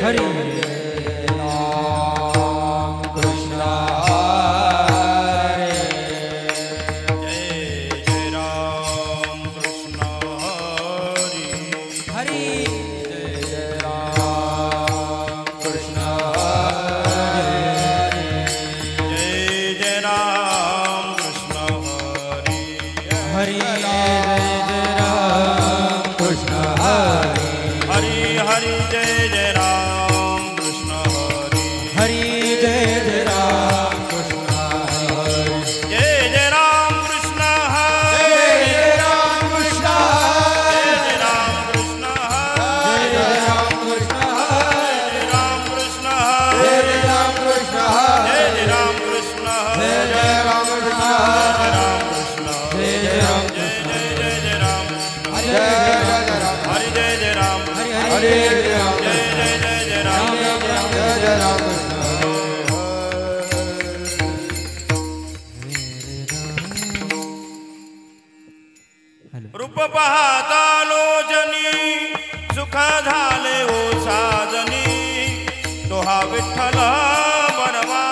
हरी रूप पाहता लोचनी सुख झाले ओ साजनी तो हा विठ्ठल बरवा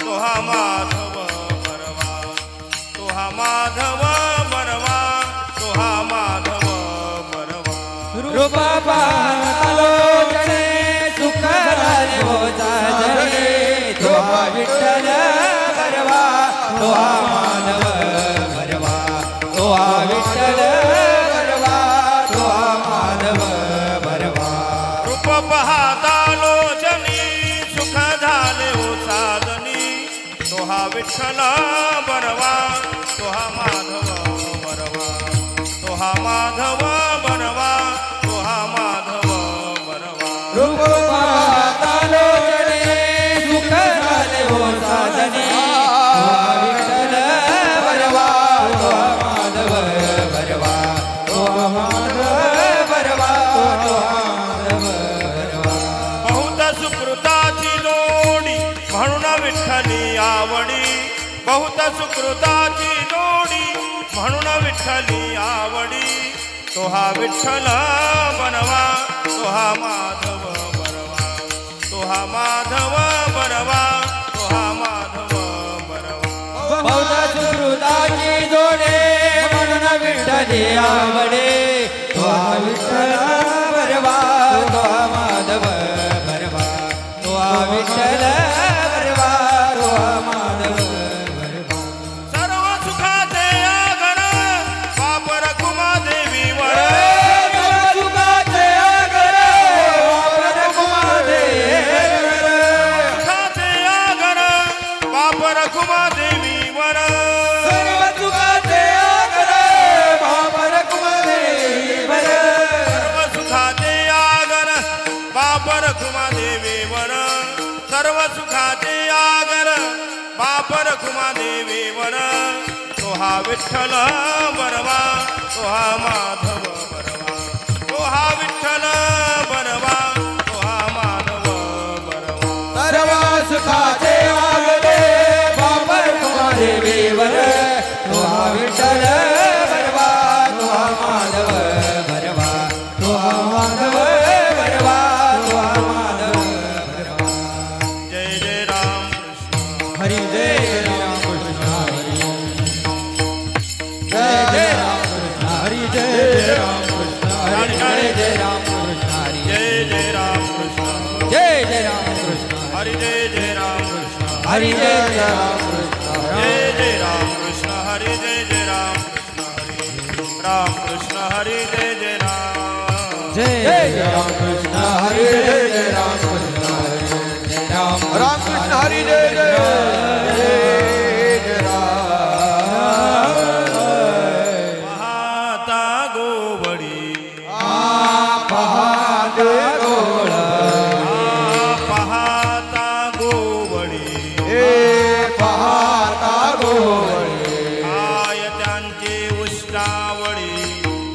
तो हा माधव बरवा तो हा माधव बरवा तो हा माधव बरवा रूप पाहता लोचनी सुख झाले ओ साजनी तो हा विठ्ठल बरवा तो हा माधव बरवा तो हा विठ्ठल पाहता लोचनी सुख झाले ओ साधनी तो हा विठ्ठल बरवा तो हा माधव बरवा तो हा माधव बरवा तो हा माधव बरवा रूप पाहता लोचनी सुख झाले ओ साधनी तो हा विठ्ठल बरवा तो हा माधव बरवा तो हा माधव बरवा तो हा सुकृताची जोडी म्हणून विठ्ठली आवडी बहुत सुकृताची जोडी म्हणून विठ्ठली आवडी तो हा विठ्ठल बनवा तो हा माधव बरवा तो हा माधव बरवा तो हा माधव बरवा बहुत सुकृताची जोडी म्हणून विठ्ठली आवडी तो हा विठ्ठल बरवा तो हा माधव विठ्ठल बरवा तो माधव बरवा सर्व सुखाचे आगर वापर कुमा देवीवर सर्व सुखाचे आगर वापर कुमा देवीवर सुखाचे आगर वापर कुमा देवीवर सर्व सुखाचे आगर वापर कुमा देवीवर सर्व सुखाचे आगर वापर कुमा देवीवर सर्व सुखाचे आगर बापर कुमा देवीवर तो हा विठ्ठल बरवा तो हा माधव बरवा तो हा विठ्ठल बरवा तो हा माधव बरवा सर्व सुखाचे आगर बापर कुमा देवीवर तो हा विठ्ठल बरवा तो हा माधव बरवा तो हा माधव बरवा तो हा माधव हरि जय राम कृष्ण हरि जय राम कृष्ण हरि जय राम कृष्ण जय जय राम कृष्ण जय जय राम कृष्ण हरि जय जय राम कृष्ण हरि जय राम कृष्ण जय जय राम कृष्ण हरि जय जय राम कृष्ण हरि जय जय राम जय राम कृष्ण हरि जय जय राम कृष्ण राम कृष्ण हरि जय जय पाहता गोवडी पाहता गोवडी हाय त्यांची उष्टावडी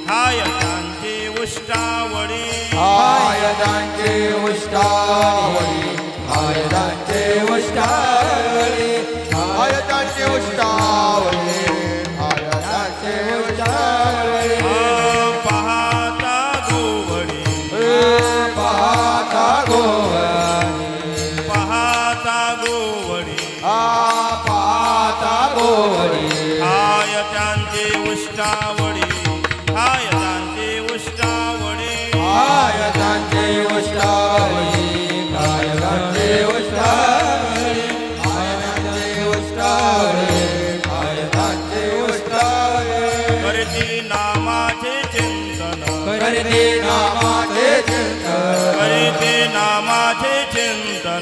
हाय त्यांची उष्टावडी हाय त्यांची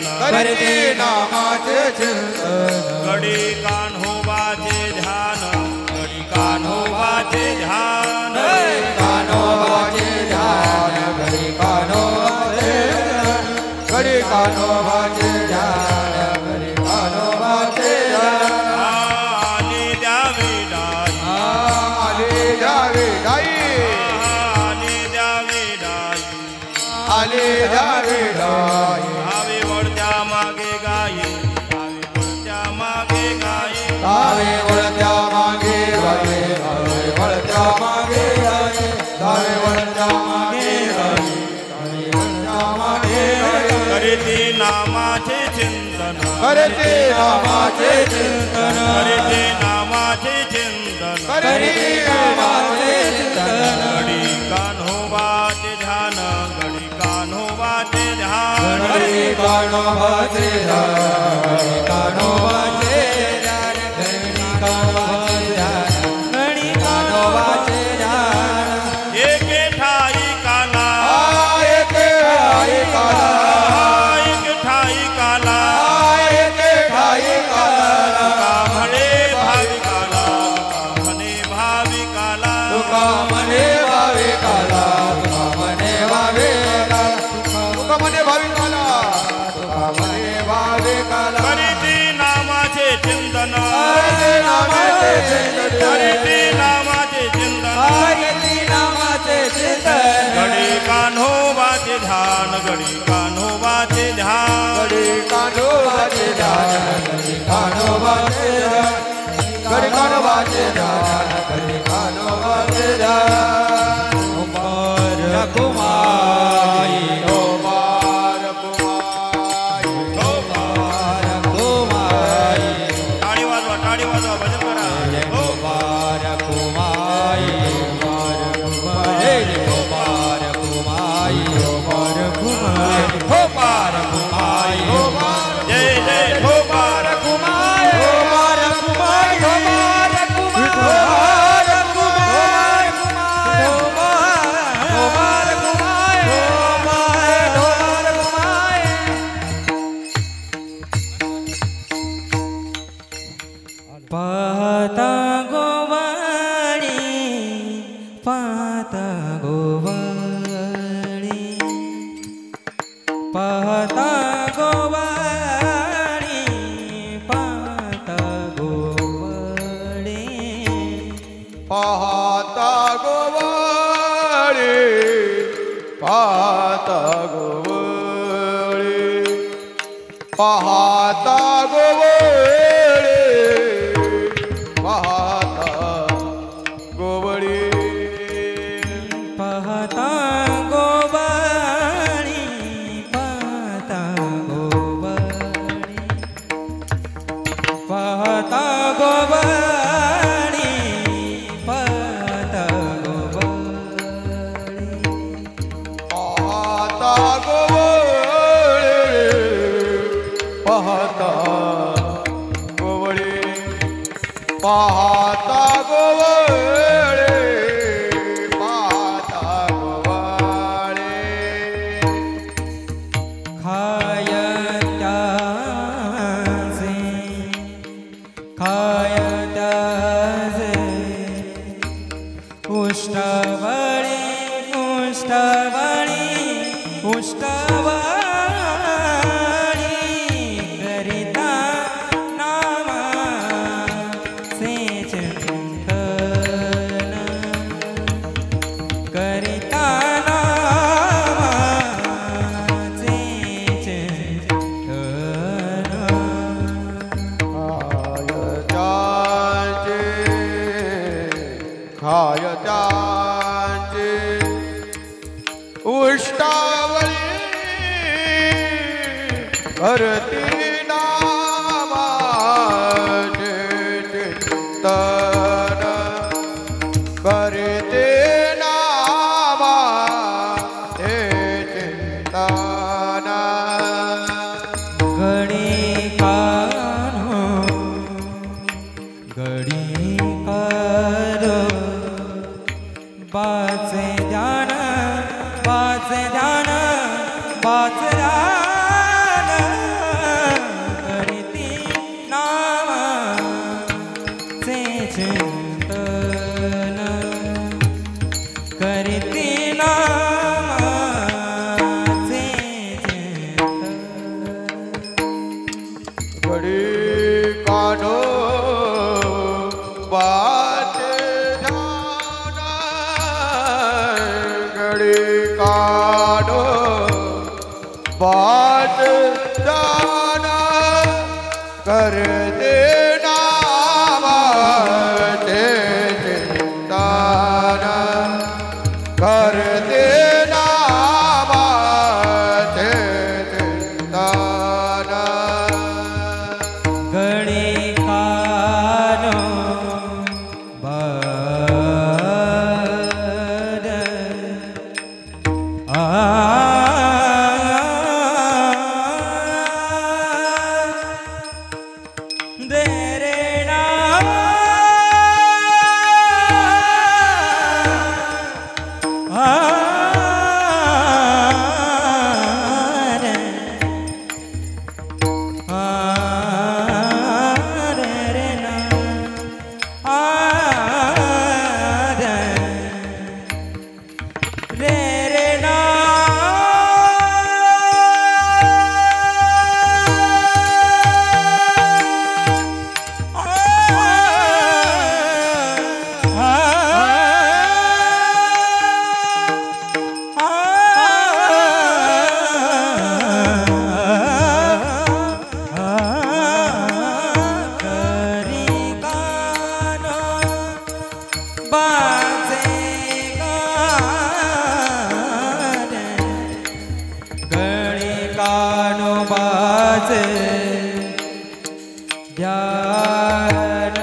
करते नामाचे चिंतन घडी कान्होबाचे ध्यान घडी कान्होबाचे ध्यान कान्होबाचे ध्यान घडी कान्होबाचे ध्यान घडी कान्होबाचे ध्यान घडी कान्होबाचे ध्यान आली द्यावी डाई आली द्यावी डाई आली द्यावी डाई आली द्यावी डाई आवे वळत्या मागे गाई आवे वळत्या मागे गाई दावे वळत्या मागे गाये दावे वळत्या मागे गाये दावे वळत्या मागे गाये दावे वळत्या मागे गाये करते नामाचे चिंतन करते नामाचे चिंतन करते नामाचे चिंतन करते नामाचे चिंतन घडी कान्होबाचे ध्यान घडी कान्होबाचे ध्यान घडी कान्होबाचे ध्यान घडी कान्होबाचे ध्यान घडी कान्होबाचे ध्यान घडी कान्होबाचे ध्यान एके ठाई काला एके ठाई काला एक ठाई काला एके ठाई काला का म्हणे भाविकाला का म्हणे भाविकाला तुका मने भाविकाला तुका मने भाविकाला तुका मने भाविकाला तुका मने भाविकाला करीती नामाचे चिंतन करते नामाचे चिंतन करीती नामाचे चिंतन करते नामाचे चिंतन घडी कान्होबाचे ध्यान घडी कान्होबाचे ध्यान घडी कान्होबाचे ध्यान घडी कान्होबाचे ध्यान घडी कान्होबाचे ध्यान घडी कान्होबाचे ध्यान कुमारी ओ बार कुमारी ओ बार कुमारी टाळी वाजवा भजन करा ओ बार कुमारी ओ बार कुमारी ओ बार कुमारी ओ बार कुमारी ओ बार कुमारी ओ बार जय जय हो बार कुमारी ओ बार कुमारी ओ बार कुमारी ओ बार कुमारी ओ बार कुमारी पाहता गोवाळी पाहता गोवाळी पाहता गोवाळी पाहता गोवाळी पाहता गोवाळे पाहता गोवाळे पाहता गोवाळे पाहता गोवळे पाहता गोवाळी पाहता गोवाळी पाहता गोवाळी पाहता गोवाळी पाहता गोवळे पाहता गोवळे पाहता गोवळे पाहता गोवळे खायत्याचे उष्टावळी उष्टावळी उष्टावळी करिता नामाचे चिंतन करिता नामाचे चिंतन खायत्याचे उष्टावळी करती नामाचे चिंतन करते नामाचे चिंतन घडी कान्हो घडी कारो बाचे ध्यान बाचे ध्यान बाचे ध्यान बात जाना कर देना बाते चिंताना कर देना बाते चिंताना गणिकानो बाद देरेणा गणिकानो बाजे ध्यान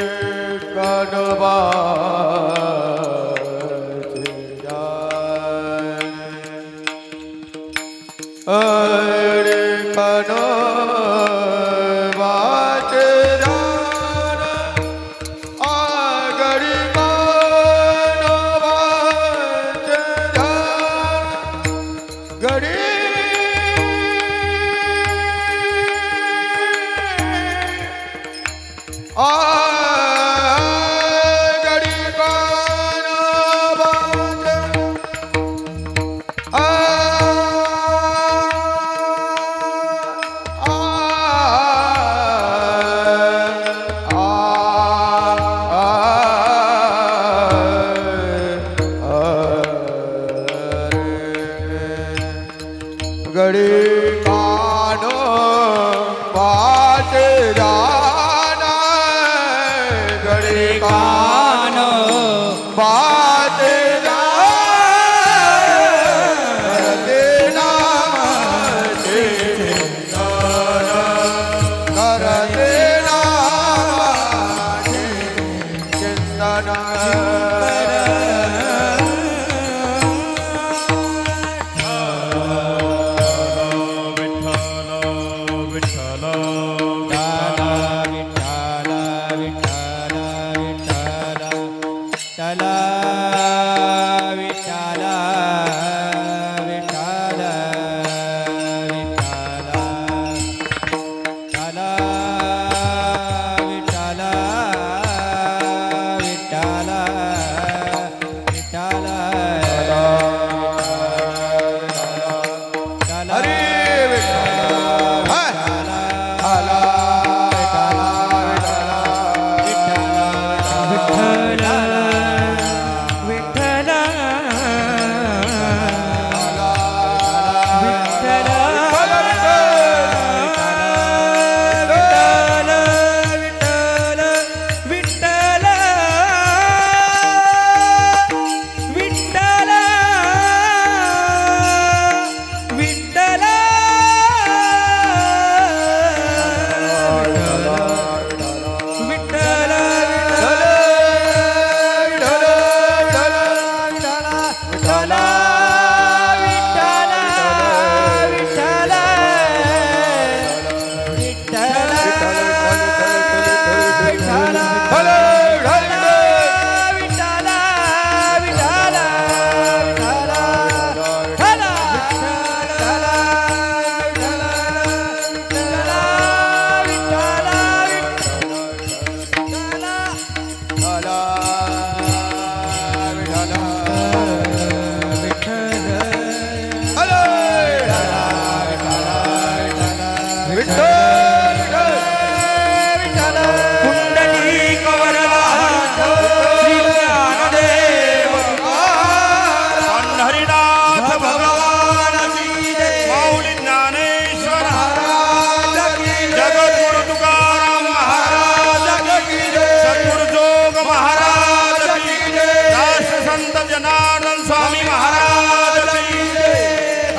गणिकानो बाजे विठ्ठल विठ्ठल विठ्ठल जनार्दन स्वामी महाराज की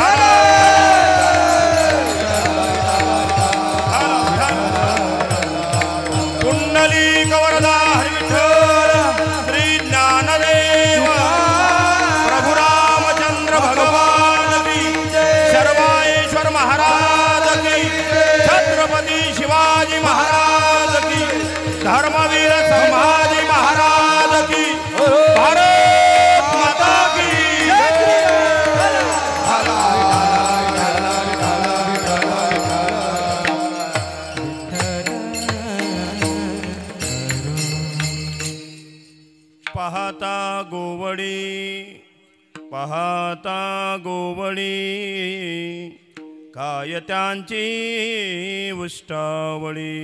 कुंडली कवरदा हरि विठ्ठल श्री ज्ञानदेव प्रभु रामचंद्र भगवान की शर्वाईश्वर महाराज की छत्रपति शिवाजी महाराज की धर्मवीर संभाजी महाराज की भारत पाहता गोवळी काय त्यांची उष्टावळी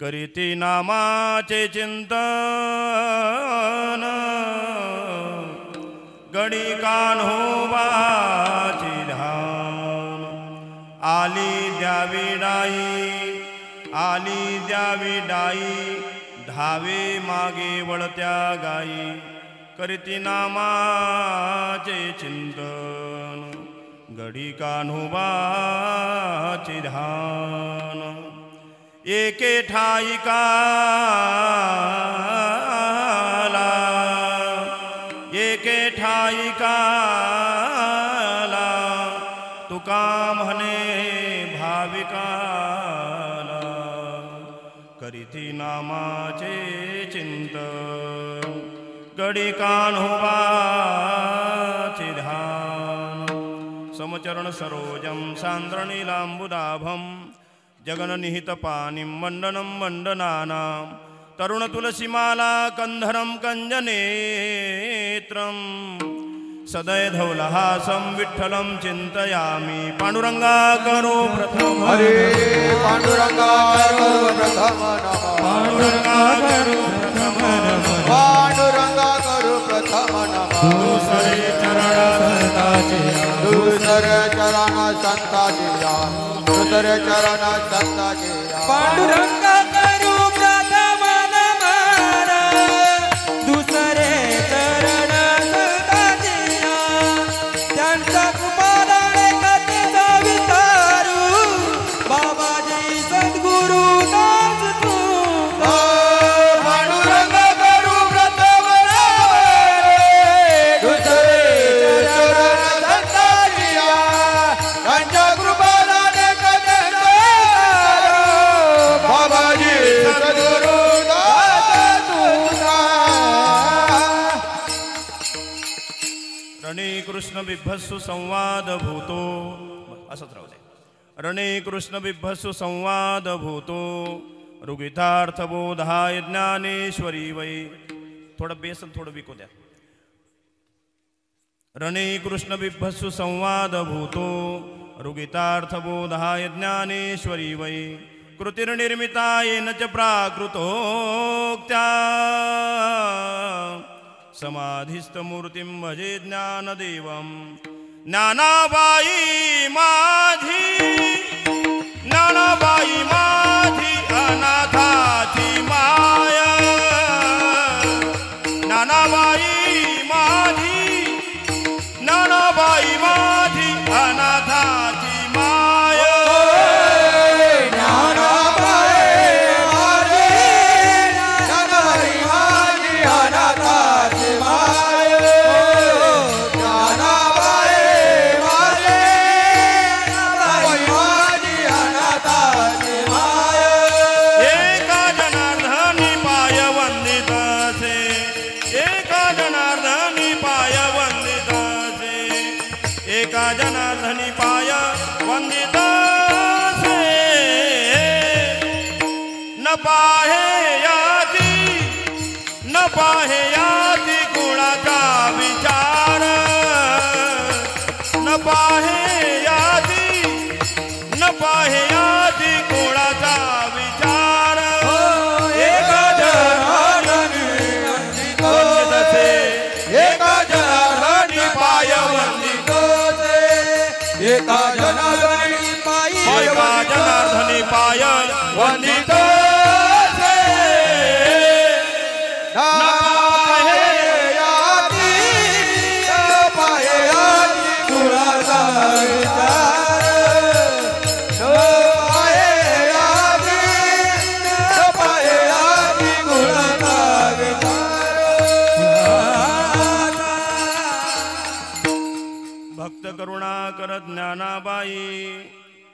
करीती नामाचे चिंतन गडी कान्होबाची ध्यान आली द्यावी डाई धावे मागे वळत्या गाई करीती नामाचे चिंतन गडी कान्होबाचे ध्यान एके ठाई काला तुका म्हणे भाविकाला करीती नामाचे चिंतन गडी कान्होबाचे ध्यान समचरण सरोजं सान्द्रनीलाम्बुदाभं जगन्निहितपाणिं वन्दनं वन्दनानां तरुणतुलसीमाला कंधरं कञ्जनेत्रं सदैधौलहासं विठ्ठलं चिन्तयामि पाण्डुरङ्गा करो प्रथम हरे पाण्डुरङ्गा करो प्रथम नमः पाण्डुरङ्गा करो प्रथम नमः पाण्डुरङ्गा करो प्रथम नमः दूसरे चरण संताचे पांडुरंगा करू प्रथम नमन दुसरे चरण संताजिया त्यांचा कुमाराने कथेचा विचारू बाबाजी सद्गुरु दास तू पांडुरंगा करू प्रथम नमन दुसरे चरण संताजिया त्यांच्या कृपाने कथेचा बाबाजी सद्गुरु दास तुझा रणे कृष्ण बिभत्सु संवाद भूतो असंच राहू दे रणे कृष्ण बिभत्सु संवाद भूतो रुगितार्थ बोधाय ज्ञानेश्वरी वै थोडं बेसन थोडं विकू द्या रणे कृष्ण बिभत्सु संवाद भूतो रुगितार्थ बोधाय ज्ञानेश्वरी वै कृतिर्निर्मिता येन च प्राकृतोक्त्या समाधिस्थमूर्तिं भजे ज्ञानदेवं ज्ञानाबाई माझी अनाथाची माया ज्ञानाबाई माझी अनाथाची माया एका जनार्दनी पाय वंदिता न पाहे याती गुणाचा विचार न पाहे याती गुणाचा विचार एका जनार्दनी वंदितोसे एका जनार्दनी पाय वंदितोसे एका जनार्दनी पाय वंदितोसे करुणाकर ज्ञानाबाई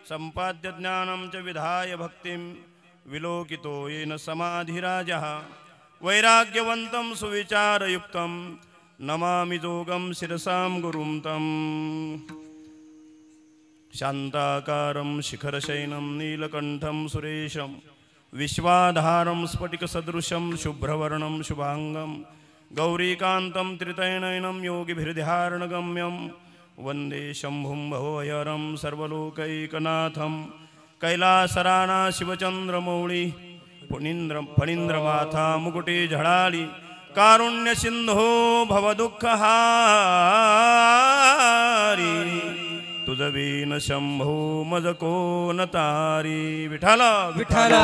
संपाद्य ज्ञानं च विधाय भक्तिं विलोकितो येन समाधिराजः वैराग्यवन्तं सुविचारयुक्तं नमामि जोगं शिरसां गुरुं तम् शान्ताकारं शिखरशयनं नीलकण्ठं सुरेशं विश्वाधारं स्फटिकसदृशं शुभ्रवर्णं शुभाङ्गं गौरीकान्तं त्रितयनयनं योगिभिर्ध्यारणगम्यं वंदे शंभुं भवोहरं सर्वलोकैकनाथं कैलासराना शिवचंद्रमौळी फणींद्रमाथा मुकुटे झळाळी कारुण्य सिंधो भवदुःखहारी तुझवीन शंभो मज कोण तारी विठ्ठल विठ्ठल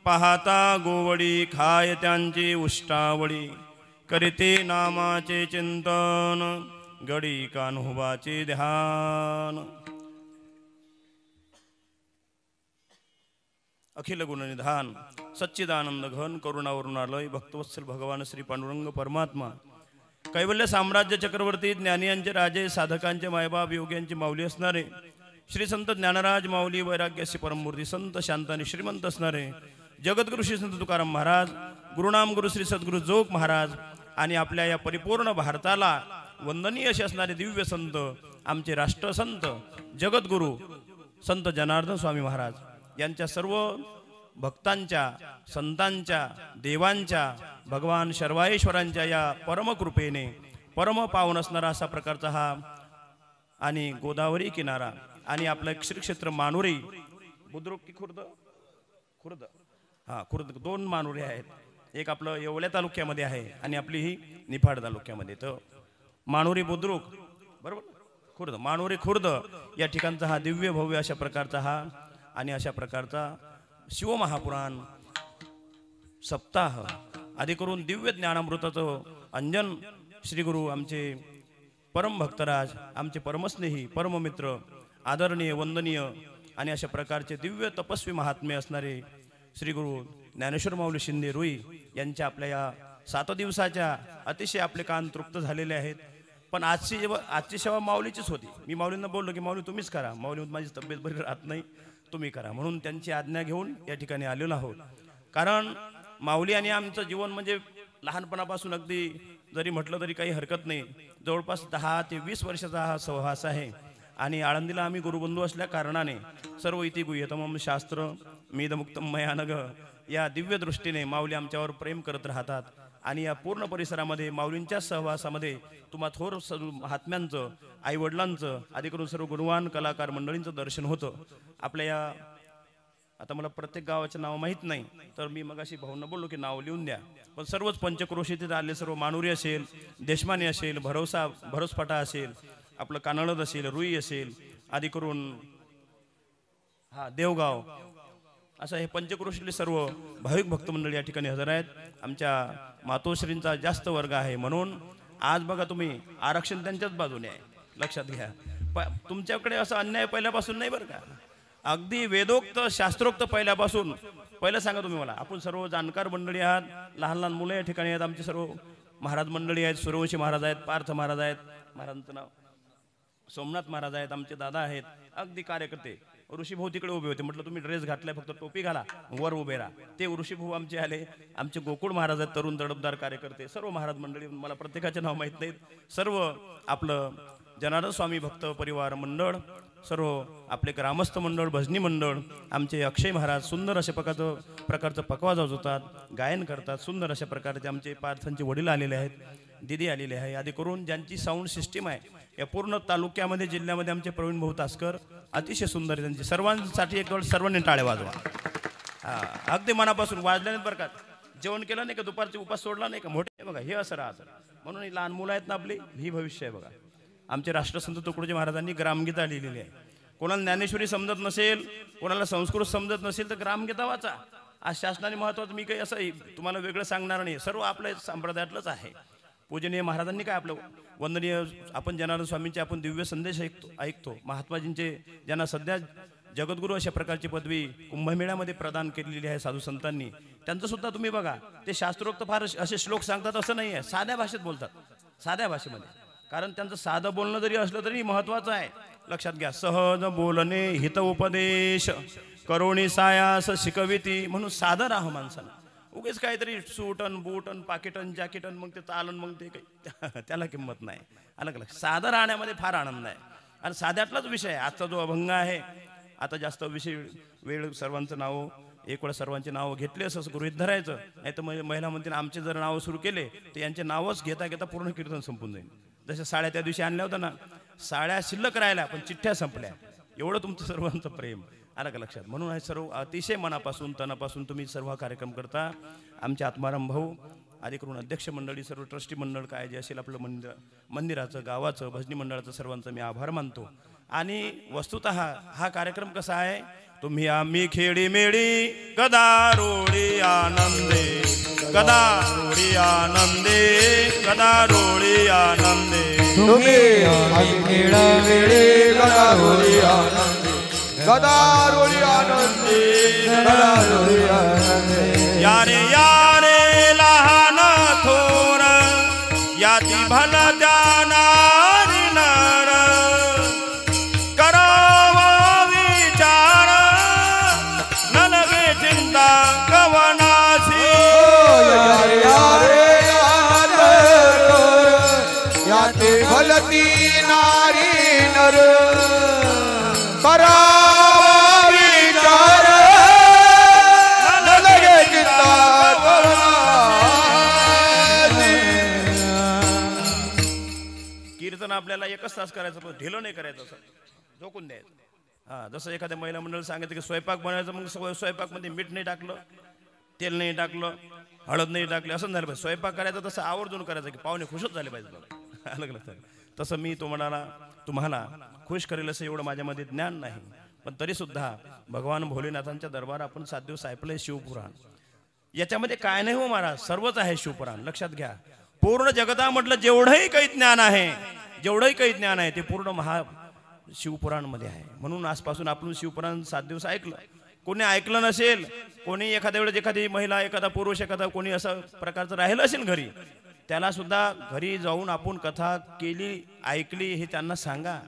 पाहता गोवडी खाय त्यांची उष्टावळी करीते नामाचे चिंतन गडी कान्होबाचे ध्यान अखिल गुणनिधान सच्चिदानंद घन करुणावरुणालय भक्तवत्सल भगवान श्री पांडुरंग परमात्मा कैवल्य साम्राज्य चक्रवर्ती ज्ञानियांचे राजे साधकांचे मायबाप योग्यांची माऊली असणारे श्री संत ज्ञानराज माऊली वैराग्यासी परममूर्ती संत शांत आणि श्रीमंत असणारे जगद्गुरु श्री संत तुकाराम महाराज गुरुनाम गुरु श्री सद्गुरु जोग महाराज आणि आपल्या या परिपूर्ण भारताला वंदनीय असे असणारे दिव्य संत आमचे राष्ट्रसंत जगद्गुरु संत जनार्दन स्वामी महाराज यांच्या सर्व भक्तांच्या संतांच्या देवांच्या भगवान शर्वाईश्वरांच्या या परमकृपेने परम पावन असणारा असा प्रकारचा हा आणि गोदावरी किनारा आणि आपलं एक श्री क्षेत्र मानुरी बुद्रुक की खुर्द खुर्द दोन मानुरी आहेत एक आपलं येवल्या तालुक्यामध्ये आहे आणि आपली ही निफाड तालुक्यामध्ये तर मानुरी बुद्रुक बरोबर खुर्द मानुरी खुर्द या ठिकाणचा हा दिव्य भव्य अशा प्रकारचा हा आणि अशा प्रकारचा शिवमहापुराण सप्ताह आदी करून दिव्य ज्ञानामृताचं अंजन श्री गुरु आमचे परम भक्तराज आमचे परमस्नेही परममित्र आदरणीय वंदनीय आणि अशा प्रकारचे दिव्य तपस्वी महात्मे असणारे श्री गुरु ज्ञानेश्वर माऊली शिंदे रुई यांच्या आपल्या या 7 दिवसाच्या अतिशय आपले कान तृप्त झालेले आहेत पण आजची सेवा माऊलीचीच होती मी माऊलींना बोललो की माऊली तुम्हीच करा माऊली माझी तब्येत बरी राहत नाही तुम्ही करा म्हणून त्यांची आज्ञा घेऊन या ठिकाणी आलेलो आहोत कारण माऊली आणि आमचं जीवन म्हणजे लहानपणापासून अगदी जरी म्हटलं तरी काही हरकत नाही जवळपास 10 ते 20 वर्षाचा हा सहवास आहे आणि आळंदीला आम्ही गुरुबंधू असल्या कारणाने सर्व इति गुह्यतमम शास्त्र मेदमुक्तम मयानग या दिव्य दृष्टीने माऊली आमच्यावर प्रेम करत राहतात आणि या पूर्ण परिसरामध्ये माऊलींच्या सहवासामध्ये तुम्हा थोर महात्म्यांचं आईवडिलांचं आदी करून सर्व गुणवान कलाकार मंडळींचं दर्शन होतं आपल्या या आता मला प्रत्येक गावाचं नाव माहीत नाही तर मी मगाशी भाऊंना बोललो की नाव लिहून द्या पण सर्वच पंचक्रोशीत आले सर्व मानुरी असेल देशमाने असेल भरोसफाटा असेल आपलं कानळद असेल रुई असेल आदी करून देवगाव असं हे पंचक्रोशीतले सर्व भाविक भक्त मंडळी या ठिकाणी हजर आहेत आमच्या मातोश्रींचा जास्त वर्ग आहे म्हणून आज बघा तुम्ही आरक्षण त्यांच्याच बाजूने आहे लक्षात घ्या तुमच्याकडे असं अन्याय पहिल्यापासून नाही बरं का अगदी वेदोक्त शास्त्रोक्त पहिल्यापासून पहिलं सांगा तुम्ही मला आपण सर्व जाणकार मंडळी आहात लहान लहान मुलं या ठिकाणी आहेत आमचे सर्व महाराज मंडळी आहेत सूर्यवंशी महाराज आहेत पार्थ महाराज आहेत महाराजांचं नाव सोमनाथ महाराज आहेत, आमचे दादा आहेत, अगदी कार्यकर्ते. ऋषीभाऊ तिकडे उभे होते. म्हटलं तुम्ही ड्रेस घातलाय, फक्त टोपी घाला, वर उभे राहा. ते ऋषीभाऊ आमचे आले. आमचे गोकुळ महाराज आहेत, तरुण तडफदार कार्यकर्ते, सर्व महाराज मंडळी, मला प्रत्येकाचे नाव माहीत नाहीत. सर्व आपलं जनार्दन स्वामी भक्त परिवार मंडळ, सर्व आपले ग्रामस्थ मंडळ, भजनी मंडळ, आमचे अक्षय महाराज सुंदर अशा प्रकारचं पकवाज वाजवतात, गायन करतात. सुंदर अशा प्रकारचे आमचे पार्थांचे वडील आलेले आहेत, दिदी आलेले आहे. आधी करून ज्यांची साऊंड सिस्टीम आहे या पूर्ण तालुक्यामध्ये, जिल्ह्यामध्ये आमचे प्रवीण भाऊ तासकर अतिशय सुंदर आहे. त्यांची सर्वांसाठी एक वेळ सर्वांनी टाळ्या वाजवा. अगदी मनापासून वाजल्या नाहीत बरं का. जेवण केलं नाही का, दुपारचे उपास सोडला नाही का, मोठे बघा हे असं राहतं. म्हणून ही लहान मुलं आहेत ना आपली, ही भविष्य आहे बघा. आमचे राष्ट्रसंत तुकडोजी महाराजांनी ग्रामगीता लिहिलेली आहे. कोणाला ज्ञानेश्वरी समजत नसेल, कोणाला संस्कृत समजत नसेल तर ग्रामगीता वाचा. आज शासनाने महत्वाचं, मी काही असं तुम्हाला वेगळं सांगणार नाही, सर्व आपल्या संप्रदायातलंच आहे. पूजनीय महाराजांनी काय आपलं वंदनीय, आपण जनार्दन स्वामींचे आपण दिव्य संदेश ऐकतो. महात्माजींचे ज्यांना सध्या जगद्गुरू अशा प्रकारची पदवी कुंभमेळ्यामध्ये प्रदान केलेली आहे साधू संतांनी, त्यांचं सुद्धा तुम्ही बघा. ते शास्त्रोक्त फार असे श्लोक सांगतात असं नाही आहे, साध्या भाषेत बोलतात, साध्या भाषेमध्ये. कारण त्यांचं साधं बोलणं जरी असलं तरी महत्वाचं आहे. लक्षात घ्या. सहज बोलणे हित उपदेश, करोणी सायास शिकविती. म्हणून साधं राहा माणसानं. उगेच काहीतरी सूटन बूटन पाकिटन जॅकेटन मग ते चालन, मग ते काही त्याला किंमत नाही. अलग अलग साधं राहण्यामध्ये फार आनंद आहे. आणि साध्यातलाच विषय आहे आजचा जो अभंग आहे. आता जास्त विषय वेळ सर्वांचं नाव एक वेळा सर्वांचे नावं घेतले असं गृहीत धरायचं नाही तर महिला म्हणतील आमचे जर नावं सुरू केले तर यांचे नावच घेता घेता पूर्ण कीर्तन संपून जाईल. जशा साड्या त्या दिवशी आणल्या होत्या ना, साड्या शिल्लक राहिल्या पण चिठ्ठ्या संपल्या. एवढं तुमचं सर्वांचं प्रेम आलं का लक्षात. म्हणून हे सर्व अतिशय मनापासून तनापासून तुम्ही सर्व कार्यक्रम करता. आमचे आत्माराम भाऊ आदी करून अध्यक्ष मंडळी, सर्व ट्रस्टी मंडळ काय जे असेल आपलं मंदिराचं, गावाचं, भजनी मंडळाचं, सर्वांचा मी आभार मानतो. आणि वस्तुतः हा कार्यक्रम कसा आहे, तुम्ही आम्ही खेडी मेळी गदारोळी आनंदे, गदारोळी आनंदे, गदारोळी आनंदे. तुम्ही आम्ही खेळा वेळी गदारोळी आनंदे, गदारोळी आनंदे, गदारोळी आनंदे. यारे यारे लहान थोर याती भल जाणारी नर, करावा विचार न लगे चिंता कवनासी. यारे यारे याते भलती नारी नर, करावा विचार न लगे चिंता कवनासी. कीर्तन आपल्याला एकच तास करायचं, पण ढिलं नाही करायचं, असं झोकून द्यायचं. जसं एखाद्या महिला मंडळ सांगितलं की स्वयंपाक बनवायचं, मग स्वयंपाकमध्ये मीठ नाही टाकलं, तेल नाही टाकलं, हळद नाही टाकली, असं झालं पाहिजे. स्वयंपाक करायचा तसं आवर्जून करायचं की पाहुणे खुशच झाले पाहिजे बघा. अलग लक्षात. तसं मी तुम्हाला खुश करेल असं एवढं माझ्यामध्ये ज्ञान नाही, पण तरी सुद्धा भगवान भोलेनाथांच्या दरबार आपण 7 दिवस ऐकलंय शिवपुराण. याच्यामध्ये काय नाही हो महाराज, सर्वच आहे शिवपुराण. लक्षात घ्या. पूर्ण जगतामधलं जेवढंही काही ज्ञान आहे, जेवढंही काही ज्ञान आहे ते पूर्ण शिवपुराणमध्ये आहे. म्हणून आजपासून आपण शिवपुराण 7 दिवस ऐकलं. कोणी ऐकलं नसेल, कोणी एखाद्या वेळेस एखादी महिला, एखादा पुरुष, एखादा कोणी असं प्रकारचं राहिलं असेल घरी, त्याला सुद्धा घरी जाऊन आपण कथा केली, ऐकली हे त्यांना सांगा.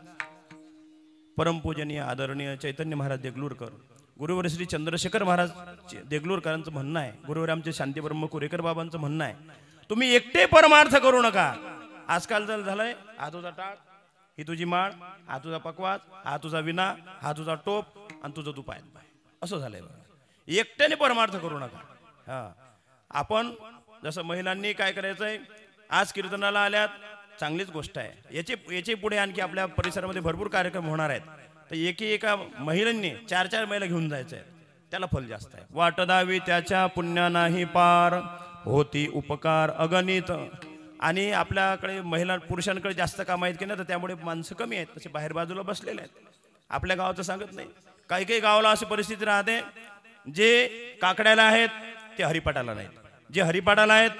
परमपूजनीय आदरणीय चैतन्य महाराज देगलूरकर, गुरुवर श्री चंद्रशेखर महाराज देगलूरकरांचं म्हणणं आहे, गुरुवर आमचे शांतीब्रह्म कुरेकर बाबांचं म्हणणं आहे, तुम्ही एकटे परमार्थ करू नका. आजकाल जर झालंय, हा तुझा टाळ, ही तुझी माळ, हा तुझा पकवाज, हा तुझा विना, हा तुझा टोप आणि तुझं तू पाय, असं झालंय. एकट्याने परमार्थ करू नका. आपण जसं महिलांनी काय करायचंय, आज कीर्तनाला आल्यात, चांगलीच गोष्ट आहे. याचे पुढे आणखी आपल्या परिसरामध्ये भरपूर कार्यक्रम होणार आहेत. तर एका महिलांनी 4 महिला घेऊन जायचं आहे, त्याला फल जास्त आहे. वाट दावी त्याच्या पुण्या नाही पार, होती उपकार अगणित. आणि आपल्याकडे महिला पुरुषांकडे जास्त काम आहेत की नाही, तर त्यामुळे माणसं कमी आहेत, तसे बाहेर बाजूला बसलेले आहेत. आपल्या गावाचं सांगत नाही, काही काही गावाला अशी परिस्थिती राहते, जे काकड्याला आहेत ते हरिपाठाला नाहीत, जे हरिपाठाला आहेत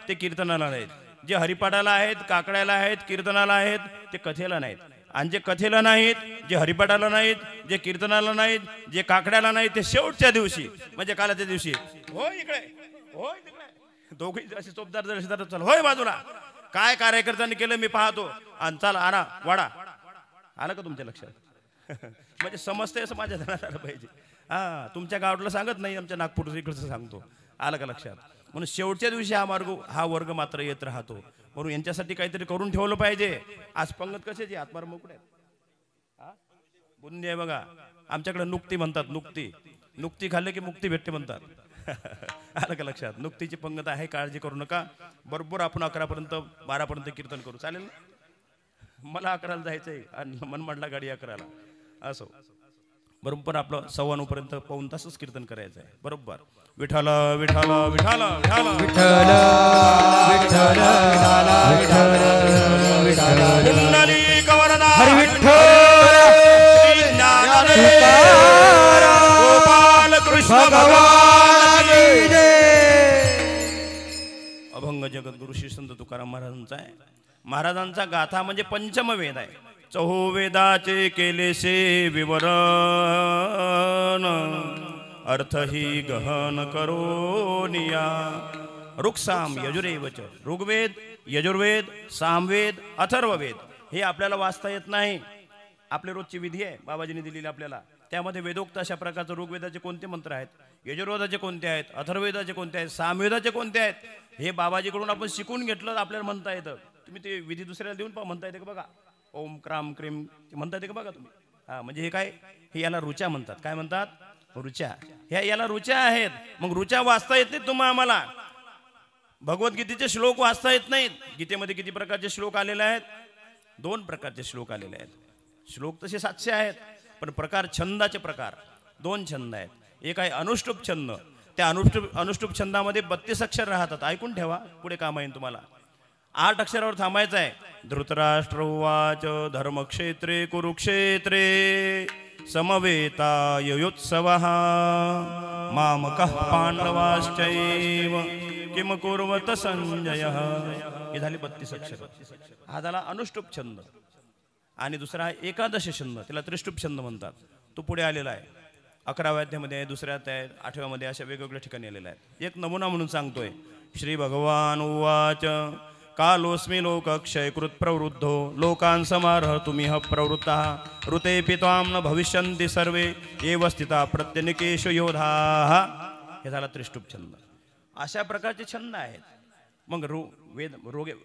ते कीर्तनाला नाहीत, जे हरिपाठाला आहेत, काकड्याला आहेत, कीर्तनाला आहेत ते कथेला नाहीत. आणि जे कथेला नाहीत, जे हरिपाठाला नाहीत, जे कीर्तनाला नाहीत, जे काकड्याला नाहीत, ते शेवटच्या दिवशी म्हणजे कालाच्या दिवशी होय इकडे होय तिकडे, दोघी असे चोपदार चल होय बाजूला, काय कार्यकर्त्यांनी केलं मी पाहतो, आणि चला आणा वाडा, आलं का तुमच्या लक्षात? म्हणजे समजते असं माझ्या ध्यानात आलं पाहिजे. हां, तुमच्या गावातलं सांगत नाही, आमच्या नागपूरचं इकडचं सांगतो. आलं का लक्षात? म्हणून शेवटच्या दिवशी हा वर्ग मात्र येत राहतो. म्हणून यांच्यासाठी काहीतरी करून ठेवलं पाहिजे. आज पंगत कशाची हातमार मोकळे आहेत, बुंदी आहे बघा. आमच्याकडे नुकती म्हणतात, नुकती खाल्ले की मुक्ती भेटते म्हणतात. आलं का लक्षात? नुकतीची पंगत आहे, काळजी करू नका. बरोबर आपण 11पर्यंत 12पर्यंत कीर्तन करू, चालेल ना? मला 11ला जायचंय आणि मन म्हटला गाडी 11ला. असो, बरोबर आपलं 9:15पर्यंत पाऊण तासच कीर्तन करायचं आहे. बरोबर. विठाला विठाला विठाला विठाला विठ्ठल विठ्ठल विठ्ठल पुंडलिक वरदा हरी विठ्ठल श्री ज्ञानदेव गोपाल कृष्ण भगवान की जय. अभंग जगद्गुरु श्री संत तुकाराम महाराजांचा आहे. महाराजांचा गाथा म्हणजे पंचम वेद आहे. चहुवेदाचे केलेसे विवरण, अर्थ ही गहन करोनिया. ऋक्साम यजुरेवच, ऋग्वेद, यजुर्वेद, सामवेद, अथर्ववेद हे आपल्याला वाचता येत नाही. आपली रोजची विधी आहे बाबाजींनी दिलेली आपल्याला. त्यामध्ये वेदोक्त अशा प्रकारचे ऋग्वेदाचे कोणते मंत्र आहेत, यजुर्वेदाचे कोणते आहेत, अथर्ववेदाचे कोणते आहेत, सामवेदाचे कोणते आहेत, हे बाबाजीकडून आपण शिकून घेतलं आपल्याला म्हणता येतं. तुम्ही ते विधी दुसऱ्याला देऊन म्हणता येते का बघा? ओम क्राम क्रीम म्हणता येते का बघा तुम्ही? हां, म्हणजे हे काय, हे याला रुचा म्हणतात. काय म्हणतात? रुचा. ह्या याला रुचा आहेत. मग रुचा वाचता येत नाहीत तुम्हाला आम्हाला. भगवद्गीतेचे श्लोक वाचता येत नाहीत. गीतेमध्ये किती प्रकारचे श्लोक आलेले आहेत? 2 प्रकारचे श्लोक आलेले आहेत. श्लोक तसे 700 आहेत, पण प्रकार, छंदाचे प्रकार 2 छंद आहेत. एक आहे अनुष्टुप छंद. त्या अनुष्टुप छंदामध्ये 32 अक्षर राहतात. ऐकून ठेवा, पुढे काम येईल तुम्हाला. 8 अक्षरावर थांबायचं आहे. धृतराष्ट्र उवाच धर्मक्षेत्रे कुरुक्षेत्रे समवेतायुत्सवः मामकः पांडवाश्चैव किम कुर्वत संजयः. हे झाले 32 अक्षर. हा झाला अनुष्टुप छंद. आणि दुसरा आहे एकादश छंद, त्याला त्रिष्टुप छंद म्हणतात. तो पुढे आलेला आहे. 11व्या अध्यायामध्ये आहे, 2ऱ्या अध्यायात, 8व्यामध्ये अशा वेगवेगळ्या ठिकाणी आलेला आहे. एक नमुना म्हणून सांगतोय. श्री भगवान उवाच कालोस्मि लोकक्षयकृत प्रवृद्धो लोकान् समाहर्तुमिह प्रवृत्तः ऋतेऽपि त्वां न भविष्यन्ति सर्वे एव स्थिता प्रत्यनिकेषु योधाः. हे झाला त्रिष्टुप छंद. अशा प्रकारचे छंद आहेत. मग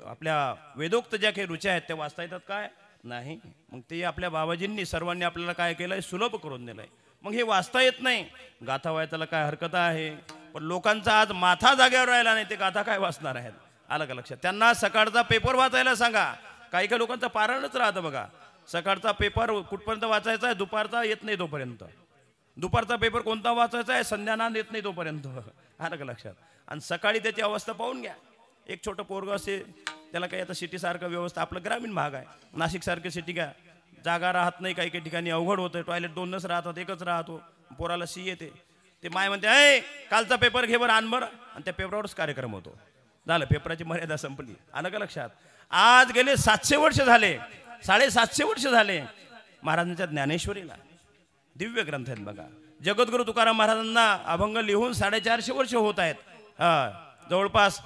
आपल्या वेदोक्त ज्या काही रुच्या आहेत त्या वाचता येतात काय? नाही. मग ते आपल्या बाबाजींनी सर्वांनी आपल्याला काय केलंय? सुलभ करून दिलंय. मग हे वाचता येत नाही, गाथा वाचायला काय हरकत आहे? पण लोकांचा आज माथा जागेवर राहिला नाही, ते गाथा काय वाचणार आहेत? आलं का लक्षात? त्यांना सकाळचा पेपर वाचायला सांगा. काही काही लोकांचं पारणच राहतं बघा. सकाळचा पेपर कुठपर्यंत वाचायचा आहे? दुपारचा येत नाही तोपर्यंत. दुपारचा पेपर कोणता वाचायचा आहे? संध्यानांद येत नाही तोपर्यंत. आलं का लक्षात? आणि सकाळी त्याची अवस्था पाहून घ्या. एक छोटं पोरगं असे, त्याला काही आता सिटीसारखं व्यवस्था, आपलं ग्रामीण भाग आहे, नाशिकसारखी सिटी घ्या, जागा राहत नाही. काही काही ठिकाणी अवघड होतं. टॉयलेट 2च राहतात, एकच राहतो. पोराला शी येते. ते माय म्हणते, अय कालचा पेपर घे बरं, आण बरं. आणि त्या पेपरावरच कार्यक्रम होतो. झालं, पेपराची मर्यादा संपली. आलं का लक्षात? आज गेले 700 वर्ष झाले, 750 वर्ष झाले महाराजांच्या ज्ञानेश्वरीला. दिव्य ग्रंथ आहेत बघा. जगद्गुरु तुकाराम महाराजांना अभंग लिहून 450 वर्ष होत आहेत जवळपास.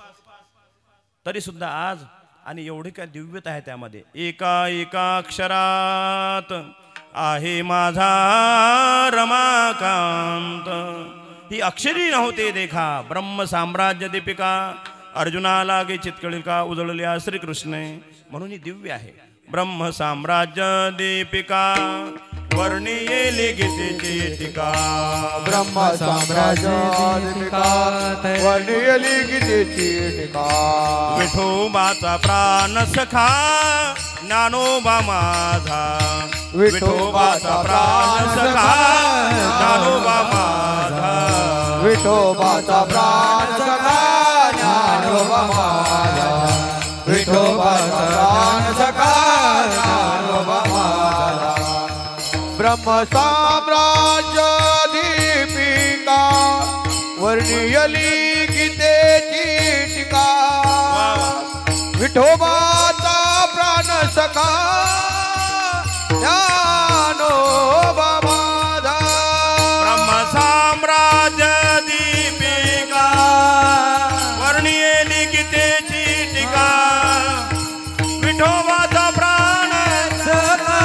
तरी सुद्धा आज, आणि एवढी काय दिव्यता आहे त्यामध्ये. एका अक्षरात आहे माझा रमाकांत, ही अक्षरी नव्हते देखा ब्रह्म साम्राज्य दीपिका. अर्जुना लागे चितकळिका उजळल्या श्रीकृष्णे. म्हणून ही दिव्य आहे. ब्रह्म साम्राज्य दीपिका वर्णियेली गीतेची टीका. ब्रह्म साम्राज्य दीपिका वर्णियेली गीतेची टीका. विठोबाचा प्राण सखा ज्ञानोबा माझा. विठोबाचा प्राण सखा ज्ञानोबा माझा. विठोबाचा प्राण सखा ज्ञानोबा माझा. विठोबाचा प्राण सखा ज्ञानोबा माझा. ब्रह्म साम्राज्य दीपिका वर्णियली गीतेची टीका. विठोबाचा प्राण सखा ज्ञानोबा माझा. ब्रह्म साम्राज्य दीपिका वर्णियेली गीतेची टीका. विठोबाचा प्राण सखा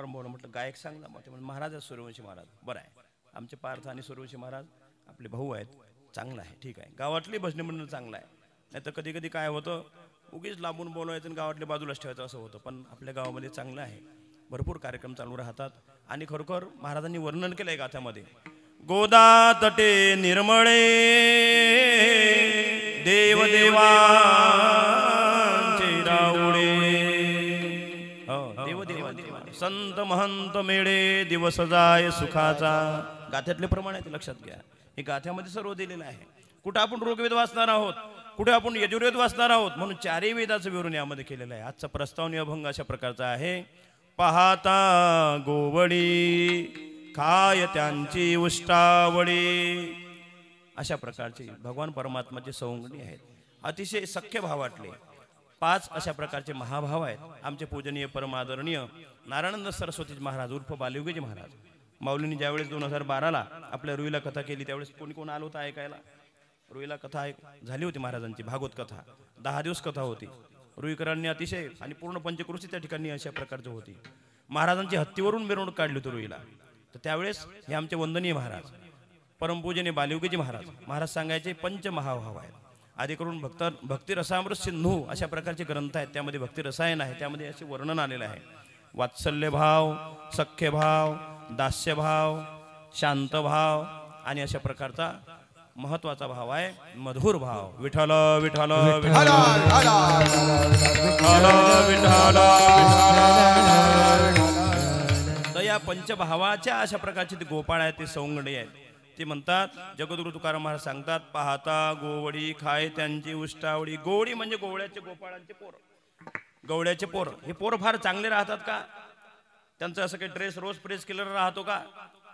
परमभाऊ म्हटलं गायक सांगला मग ते म्हणजे महाराज आहेत सूर्यवंशी महाराज. बरं आहे, आमचे पार्थ आणि सूर्यवंशी महाराज आपले भाऊ आहेत, चांगलं आहे, ठीक आहे. गावातली भजनी मंडळ चांगलं आहे. नाही तर कधी कधी काय होतं, उगीच लांबून बोलवायचं आणि गावातल्या बाजूलाच ठेवायचं असं होतं. पण आपल्या गावामध्ये चांगलं आहे, भरपूर कार्यक्रम चालू राहतात. आणि खरोखर महाराजांनी वर्णन केलं आहे गाथ्यामध्ये. गोदा तटे निर्मळे देवदेवांचे राऊळे, देवदेवांचे संत महंत मेळे दिवस जाय सुखाचा. गाथ्यातले प्रमाण आहे, लक्षात घ्या. हे गाथ्यामध्ये सर्व दिलेलं आहे. कुठं आपण ऋग्वेद वाचणार आहोत, कुठे आपण यजुर्वेद वाचणार आहोत, म्हणून चारही वेदाचं विवरण यामध्ये केलेलं आहे. आजचा प्रस्तावनीय अभंग अशा प्रकारचा आहे. पाहता गोवडी काय त्यांची उष्टावळी. अशा प्रकारचे भगवान परमात्माचे सवंगडी आहेत. अतिशय सख्य भावातले 5 अशा प्रकारचे महाभाव आहेत. आमचे पूजनीय परमादरणीय नारायणानंद सरस्वती महाराज उर्फ बालयोगीजी महाराज. माऊलींनी ज्यावेळेस 2012ला आपल्या रुईला कथा केली त्यावेळेस कोणी कोण आलं होतं ऐकायला? रुईला कथा झाली होती महाराजांची, भागवत कथा 10 दिवस कथा होती. रुईकरांनी अतिशय आणि पूर्ण पंचकृषी त्या ठिकाणी अशा प्रकारची होती. महाराजांची हत्तीवरून मिरवणूक काढली होती रुईला. तर त्यावेळेस हे आमचे वंदनीय महाराज परमपूजनीय बालयोगीजी महाराज सांगायचे पंचमहाभाव आहेत. आधी करून भक्ती रसामृत सिंधू अशा प्रकारचे ग्रंथ आहेत, त्यामध्ये भक्ती रसायन आहे, त्यामध्ये असे वर्णन आलेलं आहे. वात्सल्य भाव, सख्य भाव, दास्य भाव, शांत भाव आणि अशा प्रकारचा महत्वाचा भाव आहे मधुर भाव. विठ्ठल विठ्ठल विठ्ठल विठ्ठल. तर या पंचभावाच्या अशा प्रकारचे ते गोपाळ आहेत, ते सवंगडी आहेत. ते म्हणतात, जगद्गुरु तुकाराम महाराज सांगतात, पाहता गोवडी खाय त्यांची उष्टावडी. गोवडी म्हणजे गोवळ्याचे, गोपाळांचे पोर, गवळ्याचे पोर. हे पोर फार चांगले राहतात का? त्यांचं असं काही ड्रेस रोज प्रेस केलेला राहतो का?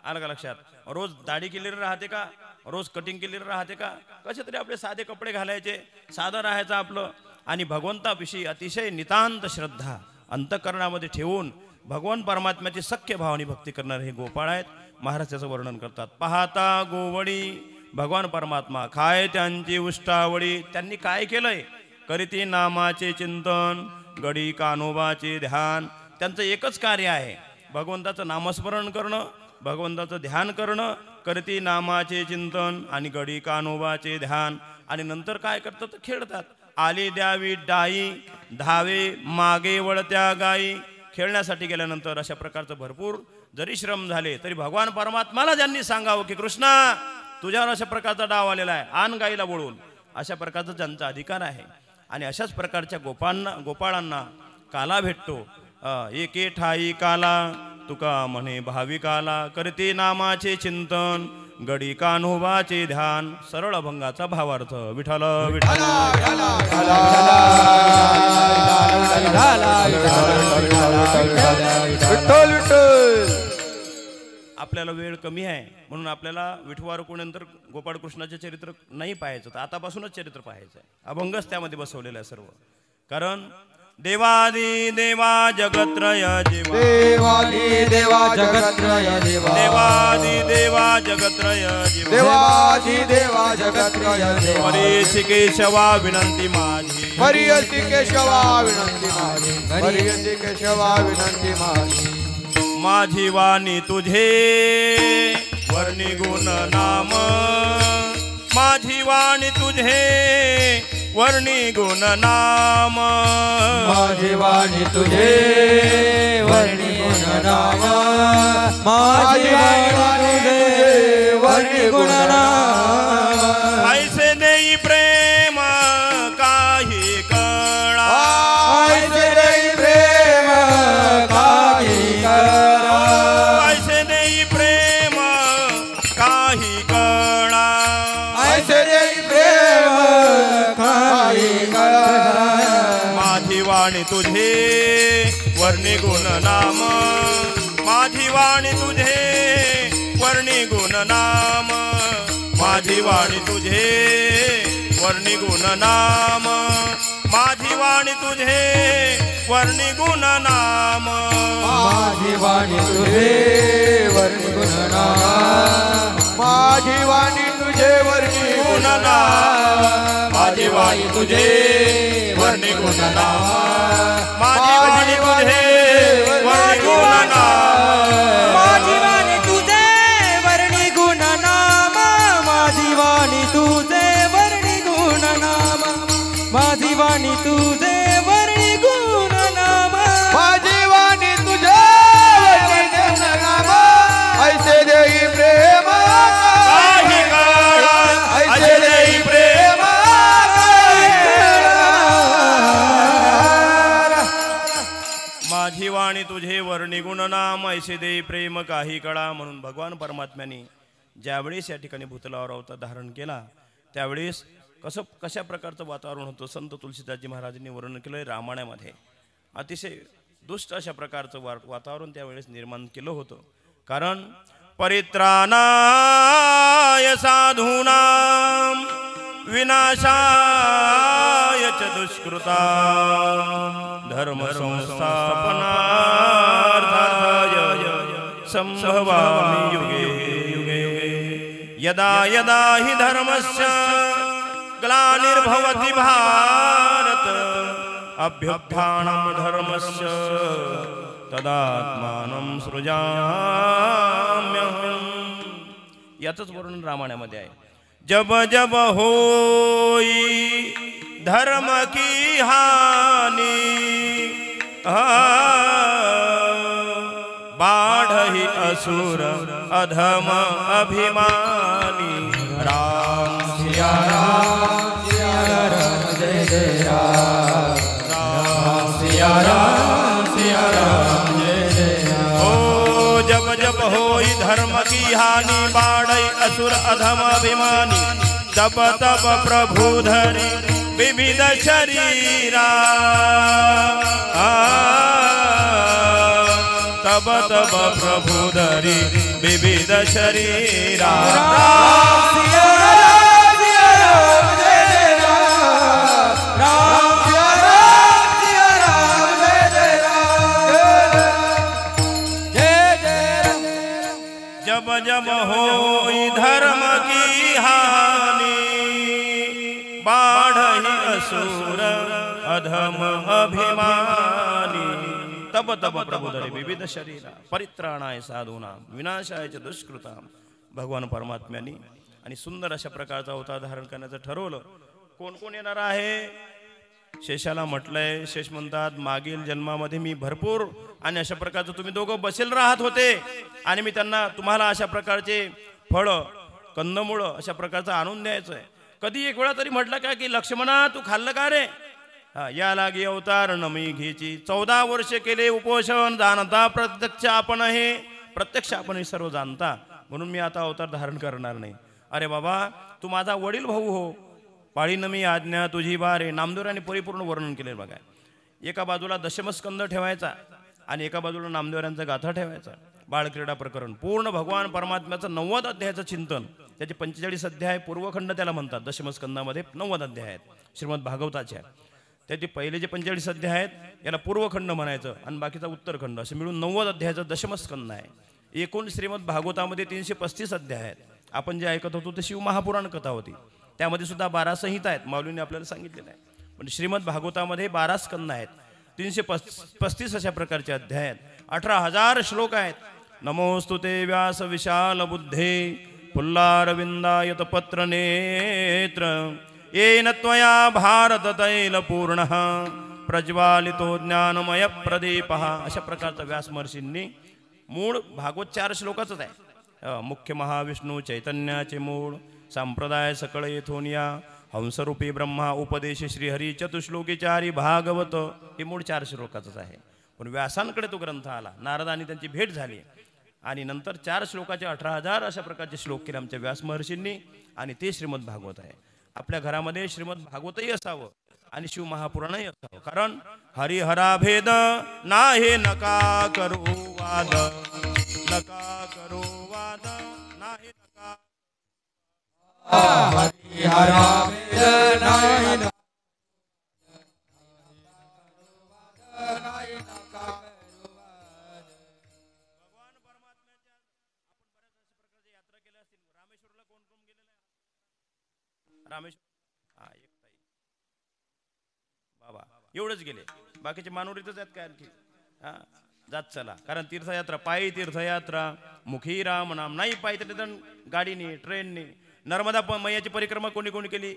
आलं का लक्षात? रोज दाढी केलेली राहते का? रोज कटिंग केलेलं राहते का? कसे तरी आपले साधे कपडे घालायचे, साधं राहायचं आपलं. आणि भगवंताविषयी अतिशय नितांत श्रद्धा अंतःकरणामध्ये ठेवून भगवान परमात्म्याची सख्य भावानी भक्ती करणारे हे गोपाळ आहेत. महाराज त्याचं वर्णन करतात. पाहता गोवडी भगवान परमात्मा खाय त्यांची उष्टावळी. त्यांनी काय केलंय? करीती नामाचे चिंतन गडी कानोबाचे ध्यान. त्यांचं एकच कार्य आहे, भगवंताचं नामस्मरण करणं, भगवंताचं ध्यान करणं, करती नामाचे चिंतन आणि गडी कानोबाचे ध्यान. आणि नंतर काय करतात? खेळतात. आली द्यावी डाई धावे मागे वळत्या गाई. खेळण्यासाठी गेल्यानंतर अशा प्रकारचं भरपूर जरी श्रम झाले तरी भगवान परमात्माला ज्यांनी सांगावं की कृष्णा तुझ्यावर अशा प्रकारचा डाव आलेला आहे, आण गाईला बोलून, अशा प्रकारचा ज्यांचा अधिकार आहे. आणि अशाच प्रकारच्या गोपाळांना काला भेटतो. एके ठाई काला तुका म्हणे भाविकाला. करते नामाचे चिंतन गडी कान्होबाचे ध्यान. सरळ अभंगाचा भावार्थ. विठ्ठल विठ्ठल आपल्याला वेळ कमी आहे म्हणून आपल्याला विठुवा रुक्मिणीनंतर गोपाळ कृष्णाचे चरित्र नाही पाहायचं, तर आतापासूनच चरित्र पाहायचं आहे. अभंगच त्यामध्ये बसवलेलं आहे सर्व. कारण देवादी देवा जगत्रय जीवा, देवादी देवा जगत्रय जीवा, देवादी देवा जगत्रय जीवा, देवादी देवा जगत्रय जीवा. हरी केशवा विनंती माझी, हरी केशवा विनंती माझी, हरी केशवा विनंती माझी. माझी वाणी तुझे वर्णी गुण नाम, माझी वाणी तुझे वर्णी गुण नाम, माझी वाणी तुझे वर्णी गुण नाम, माझी वाणी तुझे वर्णी गुण नाम. ऐसे देई प्रेम काही कळा, ऐसे देई प्रेम काही कळा, ऐसे देई प्रेम काही कळा, ऐसे देई प्रेम काही कळा. माझी वाणी तुझे वर्णी गुण नाम, माझी वाणी तुझे वर्णी गुण नाम, माझी वाणी तुझे वर्णी गुण नाम, माझी वाणी तुझे वर्णी गुण नाम, माझी वाणी तुझे वर्णी गुण नाम, माझी वाणी तुझे वर्णी गुण नाम, माझी वाणी तुझे वर्णी गुण नाम, माझी वाणी तुझे वर्णी गुण नाम. वाणी तुझे वर्णी गुण नाम माझी वाणी तुझे वर्णी गुण नाम ऐसे देई प्रेम काही काळा ऐसे देई प्रेम माझी वाणी तुझे वर्णी गुण नाम ऐसे दे प्रेम काही कळा. म्हणून भगवान परमात्म्याने ज्यावेळेस या ठिकाणी भूतलावर अवतार धारण केला त्यावेळेस कशा प्रकारचं वातावरण होतं संत तुलसीदासजी महाराजांनी वर्णन केलं रामायणामध्ये. अतिशय दुष्ट अशा प्रकारचं वातावरण त्यावेळेस निर्माण केलं होतं. कारण परित्राणाय साधूनां विनाशाय च दुष्कृता धर्म संस्थापनार्थाय संभवामि युगे युगे यदा यदा हि धर्मस्य ग्लानिर्भवति भारत अभ्युत्थानं धर्मस्य तदात्मानं सृजाम्यहम्. याचंच वर्णन रामायणामध्ये आहे. जब जब होई धर्म की हानि बाढ़हि असुर अधम अभिमानी. राम सिया राम सिया राम जय जय राम राम सिया राम जय जय राम. ओ जब जब होई धर्म की हानि बाढ़हि असुर अधम अभिमानी तब तब प्रभु धरि विविध शरीरा तब तब प्रभु धरि विविध शरीरा. राम सिया राम जय जय राम राम सिया राम जय जय राम जय जय राम. जब जब होई धर्म की हानि बाढ़हि असुर अधम अभिमानी तब तब प्रभु धरि विविध शरीरा परित्राणाय साधूनां विनाशाय च दुष्कृतां. भगवान परमात्म्यांनी आणि सुंदर अशा प्रकारचा अवतार धारण करण्याचं ठरवलं. कोण कोण येणार आहे? शेषाला म्हटलंय. शेष म्हणतात मागील जन्मामध्ये मी भरपूर आणि अशा प्रकारचं तुम्ही दोघं बसेल राहत होते आणि मी त्यांना तुम्हाला अशा प्रकारचे फळं कंदमुळं अशा प्रकारचं आणून द्यायचं आहे. कधी एक वेळा तरी म्हटलं का की लक्ष्मणा तू खाल्लं का रे? हा या लागी अवतार नमी घ्यायची. 14 वर्ष केले उपोषण जाणता प्रत्यक्ष आपण हे प्रत्यक्ष आपण हे सर्व जाणता म्हणून मी आता अवतार धारण करणार नाही. अरे बाबा तू माझा वडील भाऊ हो. पाळी नमी आज्ञा तुझी बारे. नामदेवरांनी परिपूर्ण वर्णन केले बघा. एका बाजूला दशमस्कंद ठेवायचा आणि एका बाजूला नामदेवरांचा गाथा ठेवायचा. बाळक्रीडा प्रकरण पूर्ण भगवान परमात्म्याचं 90 अध्यायाचं चिंतन. त्याचे 45 अध्याय पूर्वखंड त्याला म्हणतात. दशमस्कंदामध्ये 90 अध्याय आहेत श्रीमद भागवताच्या. त्याचे पहिले जे 45 अध्याय आहेत याला पूर्वखंड म्हणायचं आणि बाकीचा उत्तरखंड असं मिळून 90 अध्यायाचा दशमस्कंद आहे. एकूण श्रीमद भागवतामध्ये 335 अध्याय आहेत. आपण जे ऐकत होतो ते शिवमहापुराण कथा होती. त्यामध्ये सुद्धा 12 संहिता आहेत. माऊलींनी आपल्याला सांगितलेलं आहे. पण श्रीमद भागवतामध्ये 12 स्कंद आहेत. 335 अशा प्रकारचे अध्याय आहेत. 18,000 श्लोक आहेत. नमोस्तुते व्यास विशाल बुद्धे पुल्लारविंदायत पत्र नेत्र येन त्वया भारत तैल पूर्ण प्रज्वालितो ज्ञानमय प्रदीपः. अशा प्रकारचा व्यास महर्षींनी मूळ भागवत 4 श्लोकाचंच आहे. मुख्य महाविष्णू चैतन्याचे मूळ संप्रदाय सकळ येथून या हंसरूपी ब्रह्मा उपदेश श्रीहरी चतुश्लोकी चारी भागवत हे मूळ 4 श्लोकाचंच आहे. पण व्यासांकडे तो ग्रंथ आला. नारदांनी त्यांची भेट झाली आणि नंतर 4 श्लोकाचे 18,000 अशा प्रकारचे श्लोक केले आमच्या व्यास महर्षींनी आणि ते श्रीमद भागवत आहे. आपल्या घरामध्ये श्रीमद भागवतही असावं आणि शिवमहापुराणही असावं. कारण हरिहराभेद नाही नका करू वाद नका करू वाद नाही नका हरिहराभेद नाही नका रामेश्वर एक ताई बाबा एवढंच गेले. बाकीचे मानुरीतच आहेत काय आणखी. हा जात चला. कारण तीर्थयात्रा पायी तीर्थयात्रा मुखी राम नाम नाही. पायी तर गाडीने ट्रेनने. नर्मदा मैयाची परिक्रमा कोणी कोणी केली?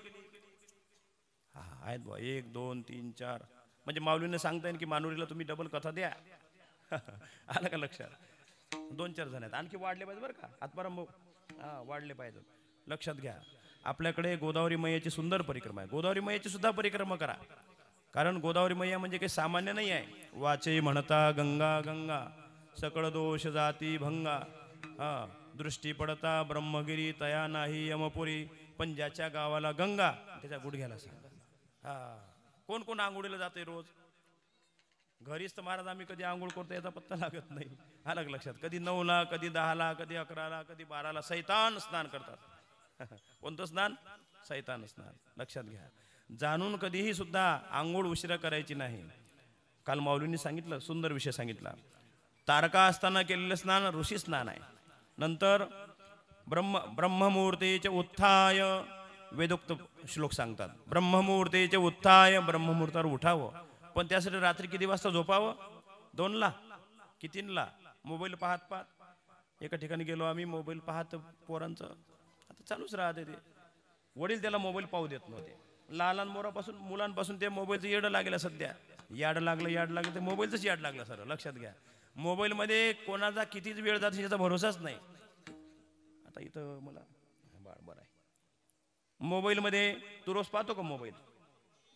आहेत बुवा 1 2 3 4 म्हणजे माऊलीने सांगता येईल की मानुरीला तुम्ही डबल कथा द्या. आलं का लक्षात? 2-4 जण आहेत, आणखी वाढले पाहिजे बरं का आत्माराम भाऊ. हां वाढले पाहिजे, लक्षात घ्या. आपल्याकडे गोदावरी मैयाची सुंदर परिक्रमा आहे. गोदावरी मैयाची सुद्धा परिक्रमा करा, कारण गोदावरी मैया म्हणजे काही सामान्य नाही आहे. वाचे म्हणता गंगा गंगा सकळ दोष जाती भंगा, दृष्टी पडता ब्रह्मगिरी तया नाही यमपुरी, पण ज्याच्या गावाला गंगा त्याच्या गुडघ्याला सांगा. कोण कोण आंघोळीला जाते रोज? घरीच तर महाराज आम्ही कधी आंघोळ करतो याचा पत्ता लागत नाही. आलं लक्षात? कधी 9ला, कधी 10ला, कधी 11ला, कधी 12ला सैतान स्नान करतात. कोणतं स्नान? सैतान स्नान. लक्षात घ्या. जाणून कधीही सुद्धा आंघोळ उशिरा करायची नाही. काल माऊलींनी सांगितलं, सुंदर विषय सांगितला. तारका असताना केलेलं स्नान ऋषी स्नान आहे. नंतर ब्रह्ममुहूर्तेचे उत्थाय वेदोक्त श्लोक सांगतात. ब्रह्ममुहूर्तेचे उत्थाय, ब्रह्ममुहूर्तावर उठावं. पण त्यासाठी रात्री किती वाजता झोपावं? 2ला की 3ला? मोबाईल पाहत पाहत एका ठिकाणी गेलो आम्ही, मोबाईल पाहत पोरांचं आता चालूच राहते ते. वडील त्याला मोबाईल पाहू देत नव्हते. लहान मोरापासून मुलांपासून ते मोबाईलचं येडं लागलं. सध्या याड लागलं ते मोबाईलचंच याड लागलं सर. लक्षात घ्या. मोबाईलमध्ये कोणाचा कितीच वेळ जातो याचा भरोसाच नाही. आता इथं मला बरं आहे, मोबाईलमध्ये तू रोज पाहतो का मोबाईल?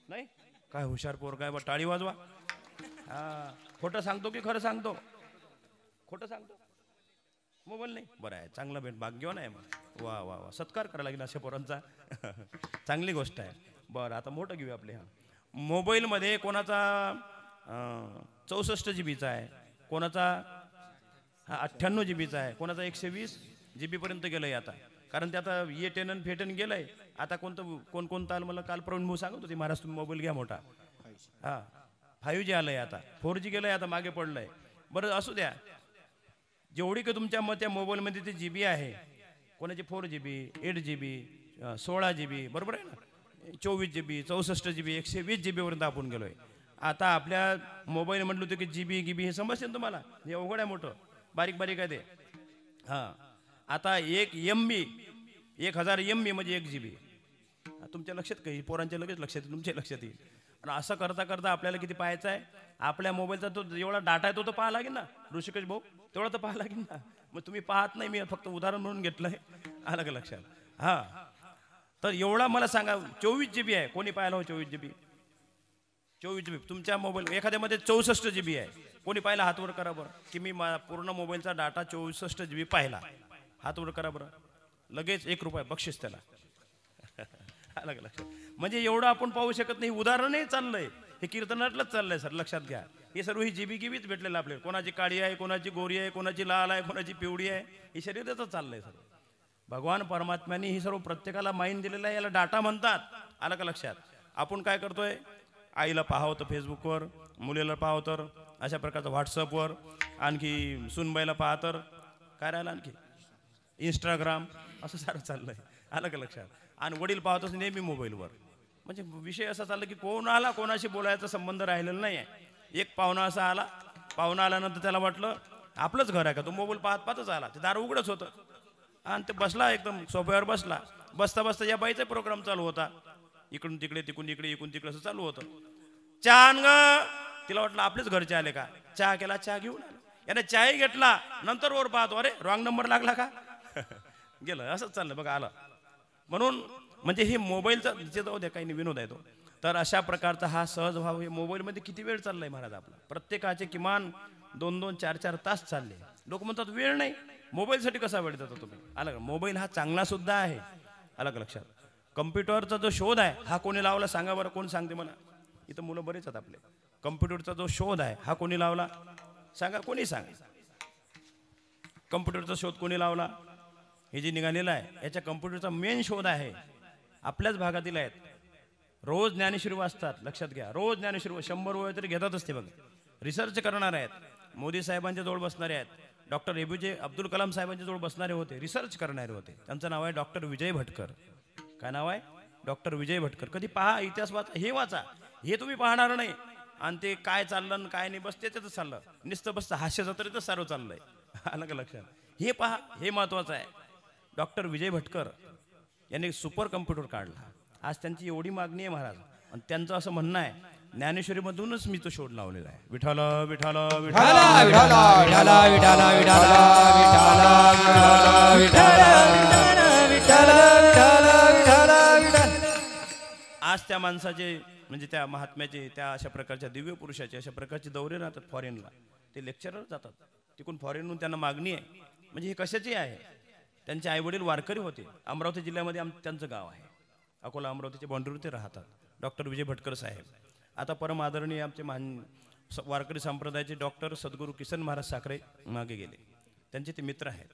नाही. काय हुशार पोर, काय बा टाळी वाजवा. खोटं सांगतो की खरं सांगतो? खोटं सांगतो. मोबाईल नाही. बरं आहे, चांगला भेट भाग्यवान आहे. मग वा वा वा, सत्कार करायला लागेल अशा पोरांचा. चांगली गोष्ट आहे. बरं आता मोठं घेऊया आपले. मोबाईलमध्ये कोणाचा 64 GB आहे, कोणाचा 98 GB आहे, कोणाचा 120 GB पर्यंत गेलंय आता. कारण ते आता ये टेनन फेटन गेलंय. आता कोणता आलं मला काल प्रवीण भाऊ सांगत होते, महाराज तुम्ही मोबाईल घ्या मोठा. 5G आलंय आता, 4G गेलंय आता, मागे पडलंय. बरं असू द्या, जेवढी का तुमच्या त्या मोबाईलमध्ये ते GB आहे, कोणाची 4GB 8GB 16GB, बरोबर आहे ना, 24GB 64 GB 120 GB पर्यंत आपण गेलोय. आता आपल्या मोबाईल म्हटलं होतं की GB हे समजते ना तुम्हाला? हे अवघड आहे, मोठं बारीक बारीक आहे ते. आता 1 MB 1000 MB म्हणजे 1 GB. तुमच्या लक्षात काही पोरांच्या लगेच लक्षात येईल, तुमच्या लक्षात येईल. आणि असं करता करता आपल्याला किती पाहायचं आहे? आपल्या मोबाईलचा तो एवढा डाटा आहे तो तर पाहा लागेल ना ऋषिकेश भाऊ, तेवढा तर पाहा लागेल ना. मग तुम्ही पाहत नाही, मी फक्त उदाहरण म्हणून घेतलंय. आलं का लक्षात? तर एवढा मला सांगा, 24 GB आहे. कोणी पाहिलं हो 24 GB? 24 GB तुमच्या मोबाईल एखाद्यामध्ये 64 GB आहे. कोणी पाहिला? हातवर करा बरं, की मी पूर्ण मोबाईलचा डाटा 64 GB पाहिला. हातवर करा बरं. लगेच ₹1 बक्षीस त्याला. आलं का लक्षात? म्हणजे एवढं आपण पाहू शकत नाही. उदाहरणही चाललंय, हे कीर्तनातलंच चाललंय सर. लक्षात घ्या. हे सर्व ही GB भेटलेलं आपल्याला. कोणाची काळी आहे, कोणाची गोरी आहे, कोणाची लाल आहे, कोणाची पिवळी आहे. हे शरीराचं चाललंय सर. भगवान परमात्म्याने ही सर्व प्रत्येकाला माईन दिलेलं आहे. याला डाटा म्हणतात. आलं का लक्षात? आपण काय करतोय? आईला पाहावं तर फेसबुकवर, मुलीला पाहावं तर अशा प्रकारचं व्हॉट्सअपवर, आणखी सुनबाईला पाहा तर काय राहिलं आणखी इंस्टाग्राम, असं सारं चाललंय. आलं का लक्षात? आणि वडील पाहतच नेहमी मोबाईलवर. म्हणजे विषय असा चालला की कोणाला कोणाशी बोलायचा संबंध राहिलेला नाही आहे. एक पाहुणा असा आला, पाहुणा आल्यानंतर त्याला वाटलं आपलंच घर आहे का, तो मोबाईल पाहत पाहतच आला. ते दार उघडच होतं आणि ते बसला, एकदम सोफ्यावर बसला. बसता बसता या बाईचा प्रोग्राम चालू होता. इकडून तिकडे, तिकडून इकडे, इकडून तिकडे असं चालू होतं. चहा आण ग. तिला वाटलं आपलेच घरचे आले का. चहा केला, चहा घेऊन आला. याने चहाही घेतला. नंतर वर पाहतो, अरे रॉंग नंबर लागला का. गेलं. असंच चाललं बघा. आलं म्हणून म्हणजे हे मोबाईलचा जाऊ द्या, काही विनोद आहे तो. तर अशा प्रकारचा हा सहज भाव हे मोबाईलमध्ये किती वेळ चाललाय महाराज आपला. प्रत्येकाचे किमान 2-2, 4-4 तास चालले. लोक म्हणतात वेळ नाही. मोबाईलसाठी कसा वेळ देता तुम्ही? आलं का? मोबाईल हा चांगला सुद्धा आहे. आलं का लक्षात? कम्प्युटरचा जो शोध आहे हा कोणी लावला सांगा बरं. कोण सांगते मला? इथं मुलं बरेच आहेत आपले. कम्प्युटरचा जो शोध आहे हा कोणी लावला सांगा? कोणी सांगा. कम्प्युटरचा शोध कोणी लावला? हे जे निघालेलं आहे याच्या कम्प्युटरचा मेन शोध आहे आपल्याच भागातील आहेत. रोज ज्ञानेश्वरी वाचतात. लक्षात घ्या. रोज ज्ञानेश्वरी 100 वेळ तरी घेतातच ते बघा. रिसर्च करणार आहेत. मोदी साहेबांच्या जवळ बसणारे आहेत. डॉक्टर APJ अब्दुल कलाम साहेबांच्या जवळ बसणारे होते. रिसर्च करणारे होते. त्यांचं नाव आहे डॉक्टर विजय भटकर. काय नाव आहे? डॉक्टर विजय भटकर. कधी पहा, इतिहास वाचा, हे वाचा. हे तुम्ही पाहणार नाही. आणि ते काय चाललं काय नाही, बस त्याच्यातच चाललं. नुसतं बस हास्य जत्रेतच सारं चाललंय. आलं का लक्षात? हे पहा, हे महत्वाचं आहे. डॉक्टर विजय भटकर यांनी सुपर कम्प्युटर काढला. आज त्यांची एवढी मागणी आहे महाराज, आणि त्यांचं असं म्हणणं आहे ज्ञानेश्वरीमधूनच मी तो शोध लावलेला आहे. विठ्ठल विठ्ठल विठ्ठल आज त्या माणसाचे म्हणजे त्या महात्म्याचे, त्या अशा प्रकारच्या दिव्य पुरुषाचे अशा प्रकारचे दौरे राहतात फॉरेनला, ते लेक्चरर जातात तिकडून फॉरेनहून त्यांना मागणी आहे. म्हणजे हे कशाची आहे? त्यांचे आईवडील वारकरी होते. अमरावती जिल्ह्यामध्ये त्यांचं गाव आहे. अकोला अमरावतीच्या बाँड्रीवर ते राहतात. डॉक्टर विजय भटकर साहेब. आता परम आदरणीय आमचे वारकरी संप्रदायाचे डॉक्टर सद्गुरू किसन महाराज साखरे मागे गेले. त्यांचे ते मित्र आहेत.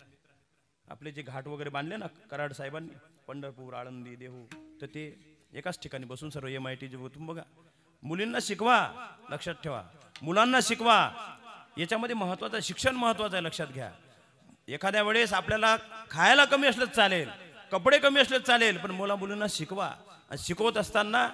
आपले जे घाट वगैरे बांधले ना कराड साहेबांनी, पंढरपूर, आळंदी, देहू, तर ते एकाच ठिकाणी बसून सर्व MIT जे तुम्ही बघा. मुलींना शिकवा, लक्षात ठेवा, मुलांना शिकवा. याच्यामध्ये महत्त्वाचं शिक्षण महत्त्वाचं आहे, लक्षात घ्या. एखाद्या वेळेस आपल्याला खायला कमी असलं चालेल, कपडे कमी असले चालेल, पण मुलींना शिकवा. आणि शिकवत असताना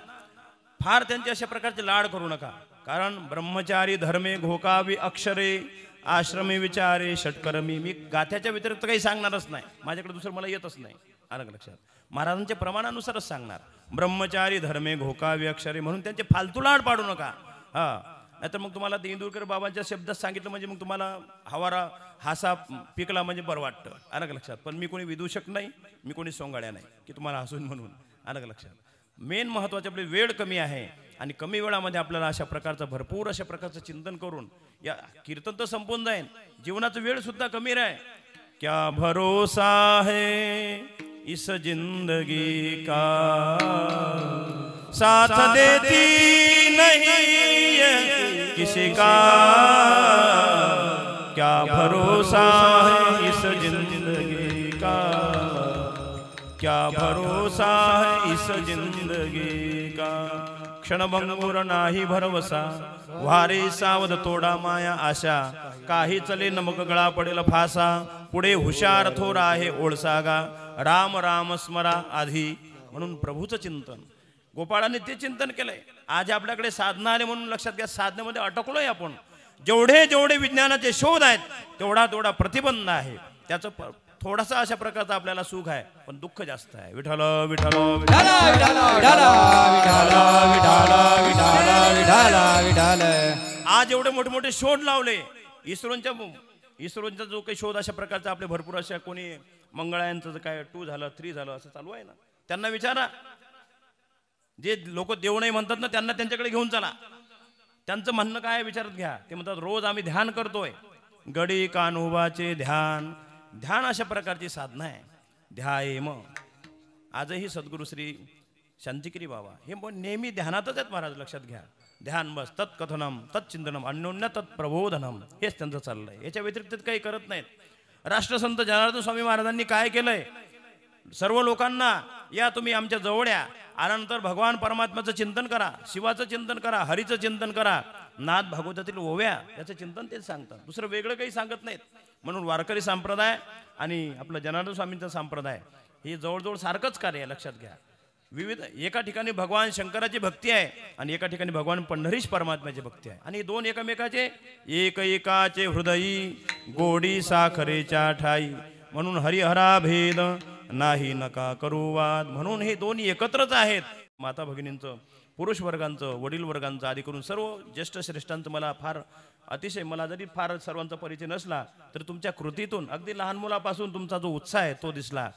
फार त्यांचे अशा प्रकारचे लाड करू नका. कारण ब्रह्मचारी धर्मे घोकावी अक्षरे आश्रमे विचारे षटकर्मी. मी गाथ्याच्या व्यतिरिक्त काही सांगणारच नाही, माझ्याकडे दुसरं मला येतच नाही. आलं का लक्षात? महाराजांच्या प्रमाणानुसारच सांगणार. ब्रह्मचारी धर्मे घोकावी अक्षरे, म्हणून त्यांचे फालतू लाड पाडू नका. हा, नाहीतर मग तुम्हाला इंदुरकर बाबांच्या शब्दात सांगितलं म्हणजे मग तुम्हाला हवारा हासा पिकला म्हणजे बरं वाटतं. आलं का लक्षात? पण मी कोणी विदूषक नाही, मी कोणी सोंगाड्या नाही की तुम्हाला हसून म्हणून. आलं का लक्षात? मेन महत्त्वाचे आपली वेळ कमी आहे, आणि कमी वेळामध्ये आपल्याला अशा प्रकारचं भरपूर अशा प्रकारचं चिंतन करून या कीर्तन तर संपून जाईल, जीवनाचा वेळ सुद्धा कमी राहील. क्या भरोसा है इस जिंदगी का, साथ देती नहीं ये किसी का. क्या भरोसा है इस जिंदगी का, क्या भरोसा है इस जिंदगी का. क्षणभंगुर नाही भरवसा, वारे सावध तोडा माया आशा. काही चले नमक गळा पडेल फासा, पुढे हुशार थोर आहे ओळसागा. राम राम स्मरा आधी. म्हणून प्रभूचं चिंतन गोपाळाने ते चिंतन केलंय. आज आपल्याकडे साधना आले म्हणून लक्षात घ्या, साधनेमध्ये अटकलोय आपण. जेवढे जेवढे विज्ञानाचे शोध आहेत तेवढा तेवढा प्रतिबंध आहे. त्याचं थोडासा अशा प्रकारचा आपल्याला सुख आहे, पण दुःख जास्त आहे. विठ्ठल विठ्ठल आज एवढे मोठे मोठे शोध लावले. इस्रोचा जो काही शोध अशा प्रकारचा आपले भरपूर अशा, कोणी मंगळायांचं काय 2 झालं 3 झालं असं चालू आहे ना. त्यांना विचारा, जे लोक देव नाही म्हणतात ना त्यांना त्यांच्याकडे घेऊन चला. त्यांचं म्हणणं काय विचारत घ्या. ते म्हणतात रोज आम्ही ध्यान करतोय, गडी कान्होबाचे ध्यान. ध्यान अशा प्रकारची साधना आहे. ध्यायेम. आजही सद्गुरू श्री शांतिगिरी बाबा हे नेहमी ध्यानातच आहेत महाराज, लक्षात घ्या. ध्यान बस, तत्कथनम तत्चिंतनम अन्योन्य तत्प्रबोधनम, हेच त्यांचं चाललंय. याच्या व्यतिरिक्त काही करत नाहीत. राष्ट्रसंत जनार्दन स्वामी महाराजांनी काय केलंय, सर्व लोकांना या तुम्ही आमच्या जवळ या, आल्यानंतर भगवान परमात्म्याचं चिंतन करा, शिवाचं चिंतन करा, हरीचं चिंतन करा, नाथ भागवतातील ओव्या याचं चिंतन तेच सांगतात, दुसरं वेगळं काही सांगत नाहीत. म्हणून वारकरी संप्रदाय आणि आपलं जनार्दन स्वामींचा संप्रदाय हे जवळजवळ सारखंच कार्य आहे, लक्षात घ्या. विविध एका ठिकाणी भगवान शंकराची भक्ती आहे आणि एका ठिकाणी भगवान पंढरीश परमात्म्याची भक्ती आहे, आणि दोन एकमेकाचे एक एकाचे हृदयी गोडी साखरेच्या ठाई. म्हणून हरिहरा भेद नाही नका करू वाद. म्हणून हे दोन्ही एकत्रच आहेत. माता भगिनींचं, पुरुष वर्गांचं, वडील वर्गांचं, आदी करून सर्व ज्येष्ठ श्रेष्ठांचं मला फार अतिशय, मला जरी फार सर्वांचा परिचय नसला तर तुमच्या कृतीतून अगदी लहान मुलापासून तुमचा जो उत्साह आहे तो दिसला.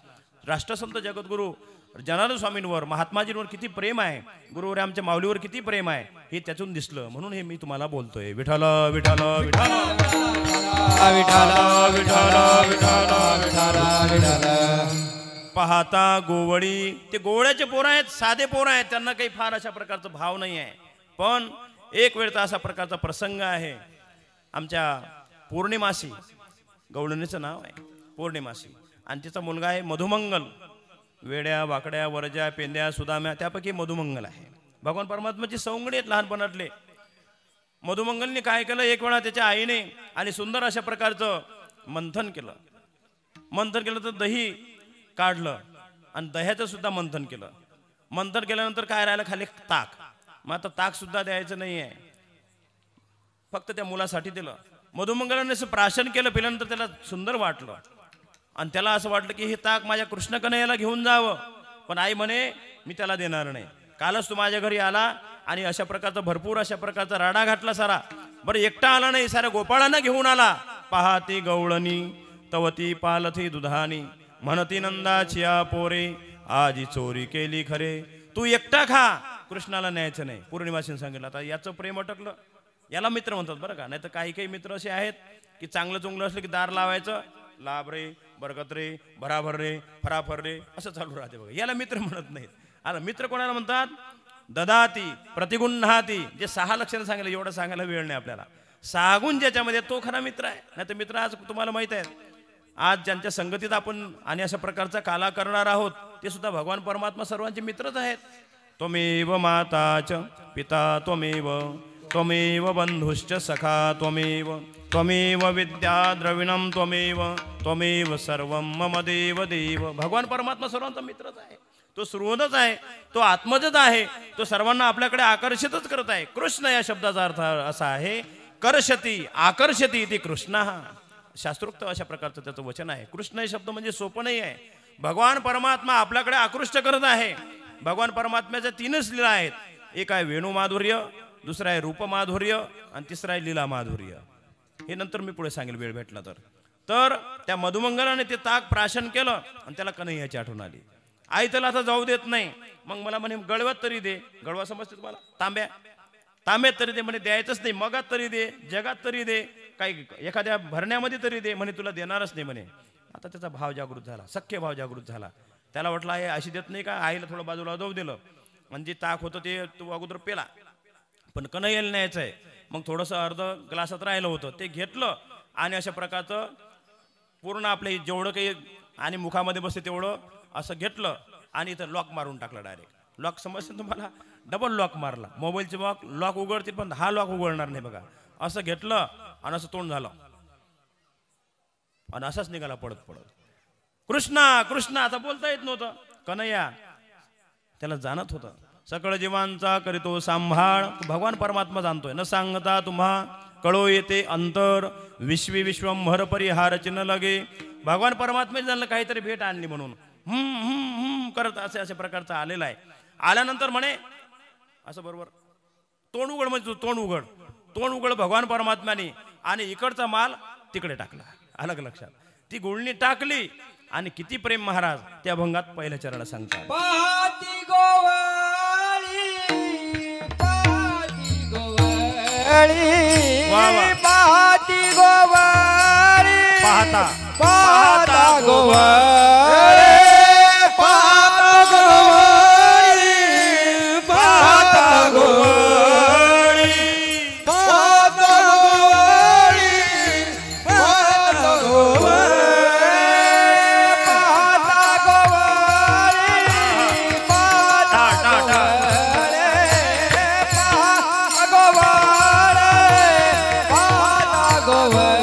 राष्ट्रसंत जगद्गुरू जनार्दन स्वामींवर, महात्माजींवर किती प्रेम आहे, गुरुवर आमच्या माऊलीवर किती प्रेम आहे हे त्यातून दिसलं. म्हणून हे मी तुम्हाला बोलतोय. विठ्ठल विठ्ठल विठ्ठल विठ्ठल विठ्ठल विठ्ठल. पाहता गोवडी, ते गोवड्याचे पोरं आहेत, साधे पोरं आहेत, त्यांना काही फार अशा प्रकारचा भाव नाही आहे. पण एक वेळचा असा प्रकारचा प्रसंग आहे. आमच्या पौर्णिमासी, गवळणीचं नाव आहे पौर्णिमासी, आणि तिचा मुलगा आहे मधुमंगल. वेड्या वाकड्या वरज्या पेंद्या सुदाम्या त्यापैकी मधुमंगल आहे. भगवान परमात्म्याची सवंगडी आहेत लहानपणातले. मधुमंगलने काय केलं, एक वेळा त्याच्या आईने आणि सुंदर अशा प्रकारचं मंथन केलं. मंथन केलं तर दही काढलं आणि दह्याचं सुद्धा मंथन केलं. मंथन केल्यानंतर काय राहिलं, खाली ताक. मग आता ताक सुद्धा द्यायचं नाही आहे, फक्त त्या मुलासाठी दिलं. मधुमंगलाने असं प्राशन केलं, पिल्यानंतर त्याला सुंदर वाटलं आणि त्याला असं वाटलं की हे ताक माझ्या कृष्ण कन्हैयाला घेऊन जावं. पण आई म्हणे मी त्याला देणार नाही. कालच तू माझ्या घरी आला आणि अशा प्रकारचा भरपूर अशा प्रकारचा राडा घातला सारा. बरं एकटा आला नाही, साऱ्या गोपाळांना घेऊन आला. पाहाती गवळणी तवती पालथी दुधानी म्हणती नंदाचिया पोरे आजी चोरी केली खरे. तू एकटा खा, कृष्णाला न्यायचं नाही. पौर्णिमाशीने सांगितलं. आता याचं प्रेम अटकलं. याला मित्र म्हणतात बरं का. नाही तर काही काही मित्र असे आहेत की चांगलं चुंगलं असलं की दार लावायचं, लाभ रे बरकत रे भराभर रे फराफर रे असं चालू राहते बघा. याला मित्र म्हणत नाहीत. आता मित्र कोणाला म्हणतात? ददाती प्रतिगुण्हाती. जे 6 लक्षणं सांगितलं, एवढं सांगायला वेळ नाही आपल्याला. 6 गुण ज्याच्यामध्ये तो खरा मित्र आहे. नाही तर मित्र आज तुम्हाला माहित आहे, आज ज्यांच्या संगतीत आपण आणि अशा प्रकारचा काला करणार आहोत ते सुद्धा भगवान परमात्मा सर्वांचे मित्रच आहेत. त्वमेव माताच पिता त्वमेव त्वमेव बंधुश्च सखा त्वमेव त्वमेव विद्या द्रविणम त्वमेव त्वमेव सर्वं मम देव देव. भगवान परमात्मा सर्वांचा मित्रच आहे. तो सुहृदच आहे, तो आत्मजच आहे, तो सर्वांना आपल्याकडे आकर्षितच करत आहे. कृष्ण या शब्दाचा अर्थ असा आहे कर्षती आकर्षती इति कृष्ण. शास्त्रोक्त अशा प्रकारचं त्याचं वचन आहे. कृष्ण हे शब्द म्हणजे सोपं नाही आहे. भगवान परमात्मा आपल्याकडे आकृष्ट करत आहे. भगवान परमात्म्याच्या 3च लीला आहेत. एक आहे वेणुमाधुर्य, दुसरा आहे रूपमाधुर्य आणि तिसरा आहे लीला माधुर्य. हे नंतर मी पुढे सांगेल वेळ भेटला तर. त्या मधुमंगलाने ते ताक प्राशन केलं आणि त्याला कन्हैयाची आठवण आली. आई त्याला आता जाऊ देत नाही. मग मला म्हणे गळव्यात तरी दे. गळवा समजते तुम्हाला? तांब्यात तरी दे म्हणे. द्यायचंच नाही. मगात तरी दे, जगात तरी दे, काही एखाद्या भरण्यामध्ये तरी दे म्हणे. तुला देणारच नाही म्हणे. आता त्याचा भाव जागृत झाला, सख्य भाव जागृत झाला. त्याला वाटलं आहे अशी देत नाही का. आईला थोडं बाजूला जाऊ दिलं. म्हणजे ताक होतं ते तो अगोदर पेला, पण कन्हैयाला न्यायचं आहे. मग थोडंसं अर्ध ग्लासात राहिलं होतं ते घेतलं आणि अशा प्रकारचं पूर्ण आपले जेवढं काही आणि मुखामध्ये बसते तेवढं असं घेतलं आणि इथं लॉक मारून टाकलं. डायरेक्ट लॉक समजते तुम्हाला? डबल लॉक मारला. मोबाईलचे लॉक उघडतील पण हा लॉक उघडणार नाही बघा. असं घेतलं आणि असं तोंड झालं आणि असाच निघाला पडत पडत. कृष्णा कृष्णा आता बोलता येत नव्हतं. कन्हैया त्याला जाणत होतं. सकळ जीवांचा करीतो सांभाळ. भगवान परमात्मा जाणतोय. न सांगता तुम्हा कळो येते अंतर विश्वी विश्वंभर परिहार चिन्ह लगे. भगवान परमात्म्याने जाणलं काहीतरी भेट आणली म्हणून करत अशा प्रकारचा आलेला आहे. आल्यानंतर म्हणे असं बरोबर तोंड उघड म्हणजे तोंड उघड भगवान परमात्म्याने आणि इकडचा माल तिकडे टाकला. अलग लक्षात. ती गुळणी टाकली आणि किती प्रेम महाराज त्या अभंगात पहिल्या चरणाला सांगतात. पाहती गोवाळी पाहती गोवाळी वा वा. पाहती गोवाळी पाहता पाहता गोवाळी पाहता गोवाळी पाहता गोवाळी पाहता गोवाळी पाहता गोवाळी पाहता गोवाळी पाहता गोवाळी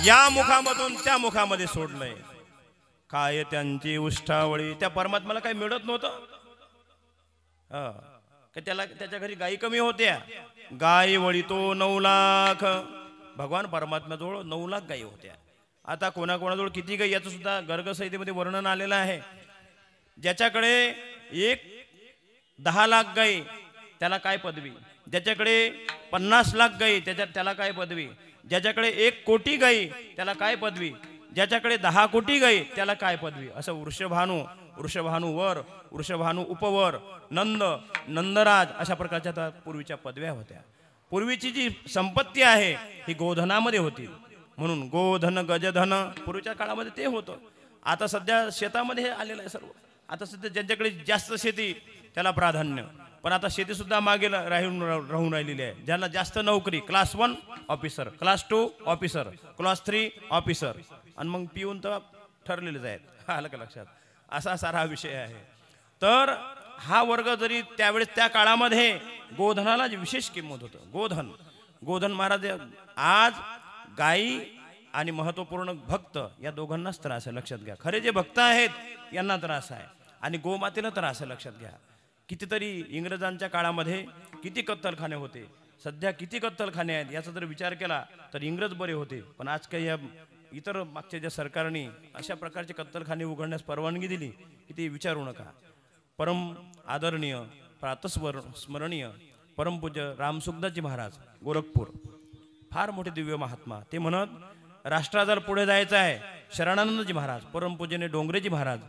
या मुखामधून त्या मुखामध्ये सोडलंय. काय त्यांची उष्ठावळी. त्या परमात्म्याला काही मिळत नव्हतं का? त्याला त्याच्या घरी गायी कमी होत्या. गाय वळी तो 9 लाख. भगवान परमात्म्याजवळ 9 लाख गायी होत्या. आता कोणाकोणाजवळ किती गायी याचं सुद्धा गर्गसंहितेमध्ये वर्णन आलेलं आहे. ज्याच्याकडे 10 लाख गायी त्याला काय पदवी, ज्याच्याकडे 50 लाख गायी त्याला काय पदवी, ज्याच्याकडे 1 कोटी गायी त्याला काय पदवी, ज्याच्याकडे 10 कोटी गायी त्याला काय पदवी. असं वृषभानू वर, वृषभानू उपवर, नंदराज अशा प्रकारच्या त्या पूर्वीच्या पदव्या होत्या. पूर्वीची जी संपत्ती आहे ही गोधनामध्ये होती. म्हणून गोधन गजधन पूर्वीच्या काळामध्ये ते होतं. आता सध्या शेतामध्ये हे आलेलं आहे सर्व. आता सध्या ज्यांच्याकडे जास्त शेती त्याला प्राधान्य, पण आता शेती सुद्धा मागे राहून राहिलेली आहे. ज्यांना जास्त नोकरी, class 1 officer, class 2 officer, class 3 officer, आणि मग पिऊन तर ठरलेलेच आहेत. आलं का लक्षात? असा सारा विषय आहे. तर हा वर्ग जरी त्यावेळेस त्या काळामध्ये गोधनाला विशेष किंमत होतं. गोधन महाराज. आज गायी आणि महत्वपूर्ण भक्त या दोघांनाच त्रास आहे, लक्षात घ्या. खरे जे भक्त आहेत यांना त्रास आहे आणि गोमातेला त्रास आहे, लक्षात घ्या. कितीतरी इंग्रजांच्या काळामध्ये किती कत्तलखाने होते, सध्या किती कत्तलखाने आहेत याचा जर विचार केला तर इंग्रज बरे होते. पण आज काही या इतर मागच्या ज्या सरकारने अशा प्रकारचे कत्तलखाने उघडण्यास परवानगी दिली की ते विचारू नका. परम आदरणीय प्रातस्मरणीय परमपूज्य रामसुखदासजी महाराज गोरखपूर, फार मोठे दिव्य महात्मा. ते म्हणत राष्ट्रा जर पुढे जायचं आहे, शरणानंदजी महाराज, परमपूज्यने डोंगरेजी महाराज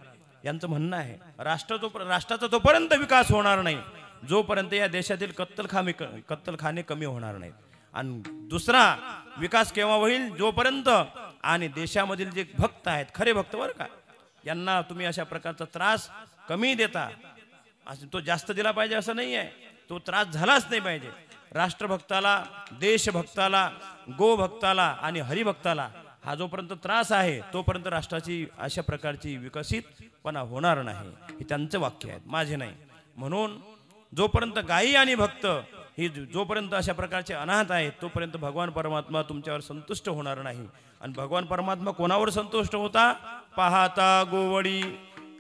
यांचं म्हणणं आहे राष्ट्राचा तोपर्यंत विकास होणार नाही जोपर्यंत या देशातील कत्तलखाने कमी होणार नाहीत. आणि दुसरा विकास केव्हा होईल? जोपर्यंत आणि देशामधील जे भक्त आहेत, खरे भक्त बरं का, यांना तुम्ही अशा प्रकारचा त्रास कमी देता. असं तो जास्त दिला पाहिजे असं नाही आहे, तो त्रास झालाच नाही पाहिजे. राष्ट्रभक्ताला, देशभक्ताला, गोभक्ताला आणि हरिभक्ताला हा जोपर्यंत त्रास आहे तोपर्यंत राष्ट्राची अशा प्रकारची विकसितपणा होणार नाही. हे त्यांचं वाक्य आहे, माझे नाही. म्हणून जोपर्यंत गायी आणि भक्त ही जोपर्यंत अशा प्रकारचे अनाथ आहेत तोपर्यंत भगवान परमात्मा तुमच्यावर संतुष्ट होणार नाही. आणि भगवान परमात्मा कोणावर संतुष्ट होता? पाहता गोवडी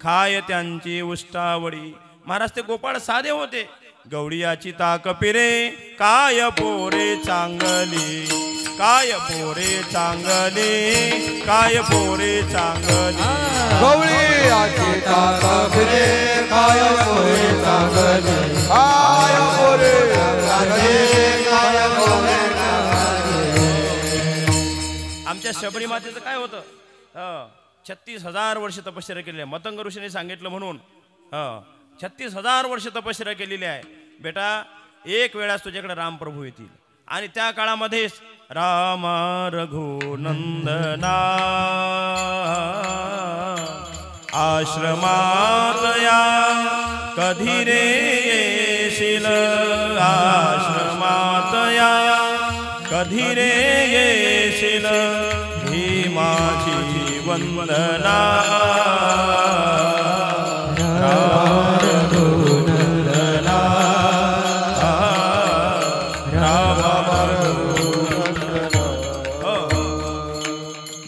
खाय त्यांची उष्टावडी. महाराज ते गोपाळ साधे होते. गवडियाची ताक पिरे काय पोरे चांगली, काय पोरे चांगली, काय पोरे चांगली. गवळीयाची ताक फिरे काय पोरे चांगली, काय पोरे चांगली, काय पोरे चांगली. आमच्या शबरी मातेचं काय होतं? 36,000 वर्ष तपश्चर्या केलेली आहे. मतंग ऋषीने सांगितलं म्हणून 36,000 वर्ष तपश्चर्या केलेली आहे. बेटा एक वेळाच तुझ्याकडे रामप्रभू येतील आणि त्या काळामध्येच राम रघुनंदना आश्रमात या कधी रे येशील, आश्रमात या कधी रे येशील, ही माझी वंदना.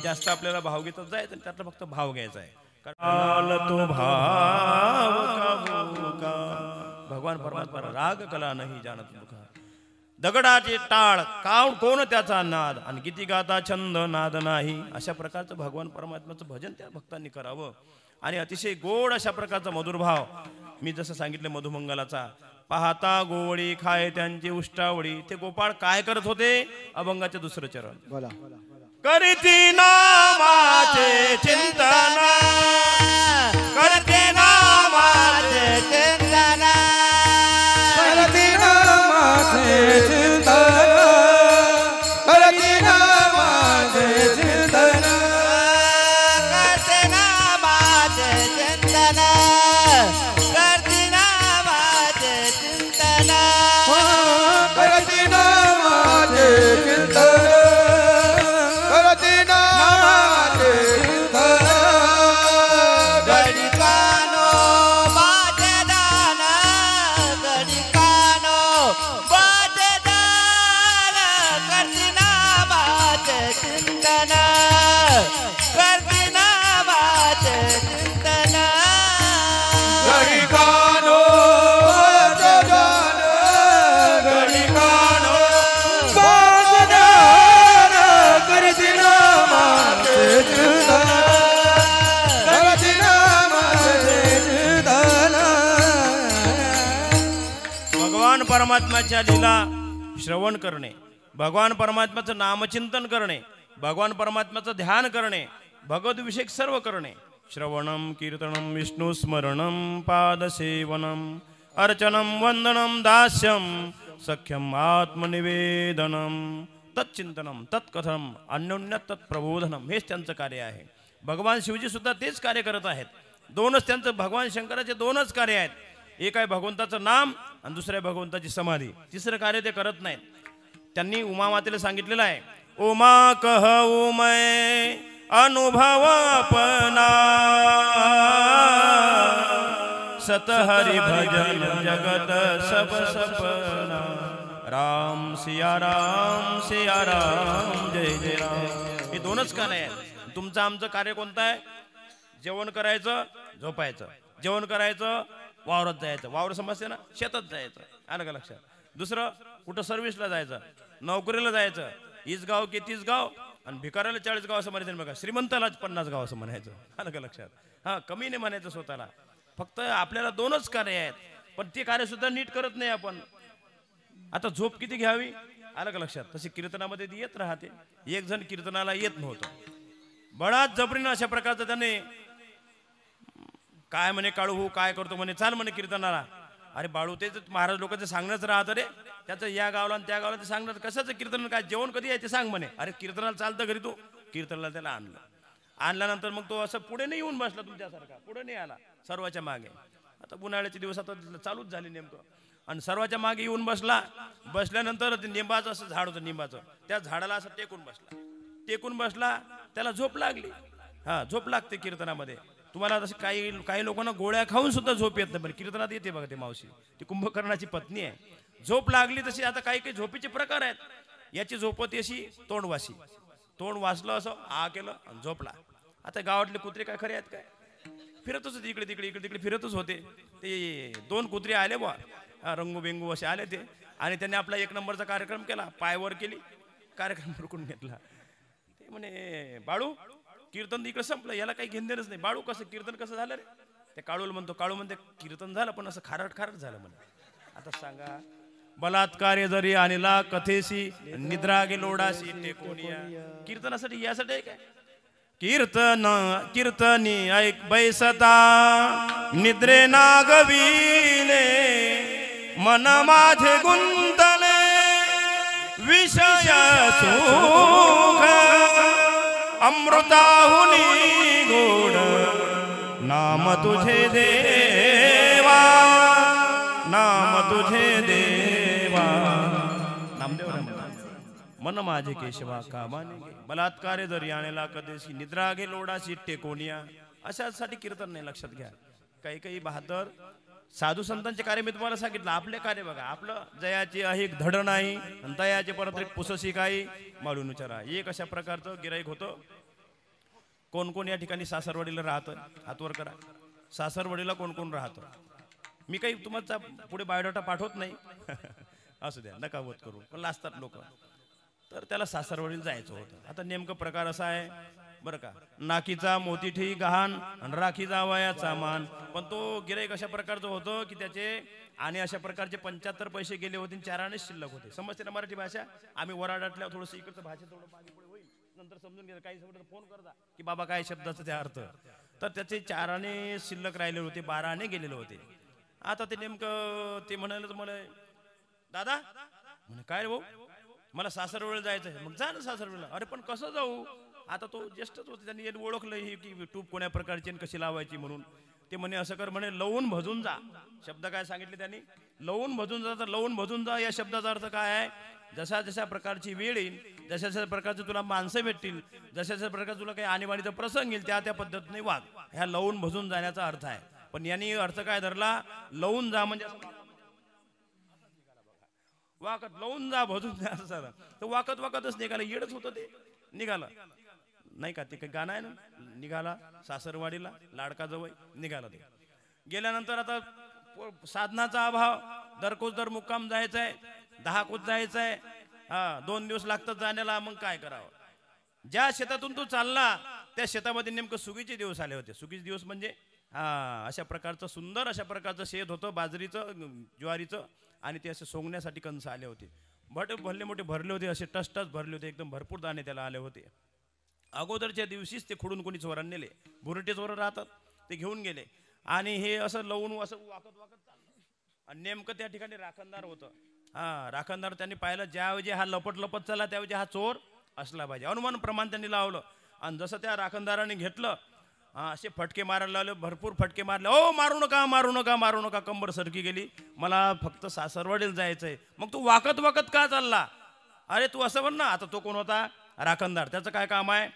जास्त आपल्याला भावगीतच जायचं, त्यातला फक्त भाव घ्यायचा आहे. तो भाव का भगवान परमात्मा राग कला नाही जाणत मुखा. दगडाचे टाळ कोण त्याचा नाद, आणि किती गाता छंद नाद नाही. अशा प्रकारचं भगवान परमात्म्याचं भजन त्या भक्तांनी करावं. आणि अतिशय गोड अशा प्रकारचा मधुर भाव, मी जसं सांगितलं मधुमंगलाचा. पाहता गोवडी खाय त्यांची उष्टावडी. ते गोपाळ काय करत होते? अभंगाचे दुसरं चरण. बोला. करती नामाचे चिंतन, करते नामाचे चिंतन, करती नामाचे चिंतन, करती नामाचे चिंतन, करते नामाचे चिंतन, करते नामाचे चिंतन, करती नामाचे चिंतन, करती नामाचे चिंतन. चिंतन गणिकानो वाचजान गणिकानो वाचजान करती नामाचे चिंतन करती नामाचे चिंतन. भगवान परमात्म्याच्या लीला श्रवण करणे, भगवान परमात्म्याचं नामचिंतन करणे, भगवान परमात्म्याचं ध्यान करणे, भगवद्विषयक सर्व करणे. श्रवणम कीर्तनम विष्णुस्मरणम पादसेवनम अर्चनम वंदनम दास्यम सख्यम आत्मनिवेदनम तच्चिंतनम तत्कथम अन्योन्य तत्प्रबोधनम. हेच त्यांचं कार्य आहे. भगवान शिवजी सुद्धा तेच कार्य करत आहेत. दोनच त्यांचं, भगवान शंकराचे दोनच कार्य आहेत. एक आहे भगवंताचं नाम आणि दुसरं आहे भगवंताची समाधी. तिसरं कार्य ते करत नाहीत. त्यांनी उमा मातेला सांगितलेलं आहे, उमा कह उमय अनुभव अपना सतहरि भजन जगत सब सपना. राम सिया राम सिया राम जय जय राम. हे दोनच कार्य आहे. तुमचं आमचं कार्य कोणतं आहे? जेवण करायचं, झोपायचं. जेवण करायचं, वावरात जायचं. वावर समजते ना, शेतात जायचं. आलं का लक्षात? दुसरं कुठं सर्व्हिसला जायचं, नोकरीला जायचं. हीच गाव की तीच गाव, आणि भिकाऱ्याला 40 गाव असं म्हणायचं बघा, श्रीमंताला 50 गाव असं म्हणायचं. आलं का लक्षात? हां, कमी नाही म्हणायचं स्वतःला. फक्त आपल्याला दोनच कार्य आहेत, पण ते कार्य सुद्धा नीट करत नाही आपण. आता झोप किती घ्यावी? आलं का लक्षात? तशी कीर्तनामध्ये ती येत राहते. एक जण कीर्तनाला येत नव्हतं, बळाच जबरीनं अशा प्रकारचं त्याने काय म्हणे, काळू हो काय करतो म्हणे, चाल म्हणे कीर्तनाला. अरे बाळू, तेच महाराज लोकांचं सांगणंच राहतं रे. त्याचं या गावला आणि त्या गावला ते सांगणार. कशाचं कीर्तन, काय जेवण कधी आहे ते सांग म्हणे. अरे कीर्तनाला चालतं घरी, तू कीर्तनाला त्याला आणलं. आणल्यानंतर मग तो असं पुढे नाही येऊन बसला तुमच्यासारखा, पुढे नाही आला, सर्वाच्या मागे. आता उन्हाळ्याचे दिवस आता चालूच झाले नेमकं, आणि सर्वाच्या मागे येऊन बसला. बसल्यानंतर ते निंबाचं असं झाड होतं, निंबाचं, त्या झाडाला असं टेकून बसला. त्याला झोप लागली. हा, झोप लागते कीर्तनामध्ये. तुम्हाला तसे काही लोकांना गोळ्या खाऊन सुद्धा झोप येत नाही, पण कीर्तनात येते बघा. ते मावशी, ती कुंभकर्णाची पत्नी आहे, झोप लागली तशी. आता काही झोपेचे प्रकार आहेत. याची झोप होती अशी तोंडवासी. तोंड वाचलं असं आ केलं आणि झोपला. आता गावातले कुत्रे काय खरे आहेत काय? फिरतच होते इकडे तिकडे फिरतच होते. ते 2 कुत्रे आले बा, रंगूबेंगू असे आले ते, आणि त्यांनी आपला 1 नंबरचा कार्यक्रम केला. पायवर केली, कार्यक्रम भरकून घेतला. ते म्हणे, बाळू कीर्तन इकडे संपलं, याला काही घेणदेणच नाही. बाळू कसं कीर्तन कसं झालं रे? ते काळूला म्हणतो. काळू म्हणते, कीर्तन झालं पण असं खारट झालं म्हणे. आता सांगा, बलात्कार जरी आणला कथेशी, निद्रा गेलोडाशी टेकोनिया. कीर्तनासाठी यासाठी काय? कीर्तनी ऐक बैसता निद्रे नागविले, मन माझे गुंतले विषय सुख, अमृताहुनी गोड नाम तुझे देवा, नाम तुझे देवा. नामदेव मन माझे केशवा कामाने गे, बलात्कारे जरी आणला कदेशी, निद्रा गे लोडाशी टेकोनिया. अशासाठी कीर्तन नाही. लक्षात घ्या. काही बहादर साधू संतांचे कार्य मी तुम्हाला सांगितलं. आपले कार्य बघा. आपलं जयाची अहिक धड नाही, दयाचे परत पुसशी काही माळून विचारा. एक अशा प्रकारचं गिराईक होतं. कोण या ठिकाणी सासरवाडीला राहतं? हातवर करा. सासरवाडीला कोण राहतं? मी काही तुम्हाला पुढे बायोडाटा पाठवत नाही. असू द्या, नका वत करू, पण लाजतात लोक. तर त्याला सासरवाडीला जायचं होतं. आता नेमकं प्रकार असा आहे बरं का, नाकीचा मोतीठी गहाण आणि राखीचा वयाचा मान. पण तो गिराईक अशा प्रकारचं होतं की त्याचे आणि अशा प्रकारचे 75 पैसे गेले होते, 4 आणे शिल्लक होते. समजते ना मराठी भाषा? आम्ही वराडातल्या थोडंसं इकडचं भाषा थोडं मागे पुढे होईल, नंतर समजून घ्या. काही समजलं फोन करता की बाबा काय शब्दाचा ते अर्थ. तर त्याचे 4 आणे शिल्लक राहिले होते, 12 आणे गेलेले होते. आता ते नेमकं ते म्हणाले मला, दादा म्हणे काय भाऊ, मला सासरवेळेला जायचं आहे. मग जा ना सासरवेळेला. अरे पण कसं जाऊ? आता तो ज्येष्ठच होते, त्यांनी ओळखलं ही की ट्यूब कोण्या प्रकारची आणि कशी लावायची म्हणून. ते म्हणे असं कर म्हणे, लवून भजून जा. शब्द काय सांगितले त्यांनी? लवून भजून जा. तर लवून भजून जा या शब्दाचा अर्थ काय आहे? जशा जशा प्रकारची वेळ येईल, जशा जशा प्रकारचे तुला माणसं भेटतील, जशा जशा प्रकारचे तुला काही आणीबाणीचा प्रसंग येईल, त्या त्या पद्धतीने वाग. ह्या लवून भजून जाण्याचा अर्थ आहे. पण यांनी अर्थ काय धरला? लवून जा म्हणजे वाकत, लवून जा भजून जा असं झालं. तर वाकतच निघालं. येडच होतं ते, निघालं. नाही का, ते काही गाणं आहे ना, निघाला सासरवाडीला लाडका जवळ निघाला. ते गेल्यानंतर आता साधनाचा अभाव, दरकोच दर मुक्काम जायचा आहे, 10 कोस जायचं आहे, 2 दिवस लागतात जाण्याला. मग काय करावं? ज्या शेतातून तो चालला त्या शेतामध्ये नेमकं सुगीचे दिवस आले होते. सुगीचे दिवस म्हणजे अशा प्रकारचं सुंदर अशा प्रकारचं शेत होतं, बाजरीचं ज्वारीचं, आणि ते असे सोंगण्यासाठी कंस आले होते. भरले मोठे भरले होते, असे टस भरले होते, एकदम भरपूर दाणे त्याला आले होते. अगोदरच्या दिवशीच ते खुडून कोणी चोरांनी नेले, भुरटे चोर राहतात, ते घेऊन गेले. आणि हे असं लवून असं वाकत वाकत चाललं, आणि नेमकं त्या ठिकाणी राखणदार होतं. राखणदार त्यांनी पाहिलं, ज्याऐवजी हा लपट लपट चालला त्याऐवजी हा चोर असला पाहिजे, अनुमान प्रमाण त्यांनी लावलं. आणि जसं त्या राखणदाराने घेतलं, असे फटके मारायला लावले, भरपूर फटके मारले. ओ मारू नका मारू नका मारू नका, कंबर सरकी गेली, मला फक्त सासरवाडीला जायचंय. मग तू वाकत वाकत का चालला? अरे तू असं म्हण ना. आता तो कोण होता? राखणदार. त्याचं काय काम आहे?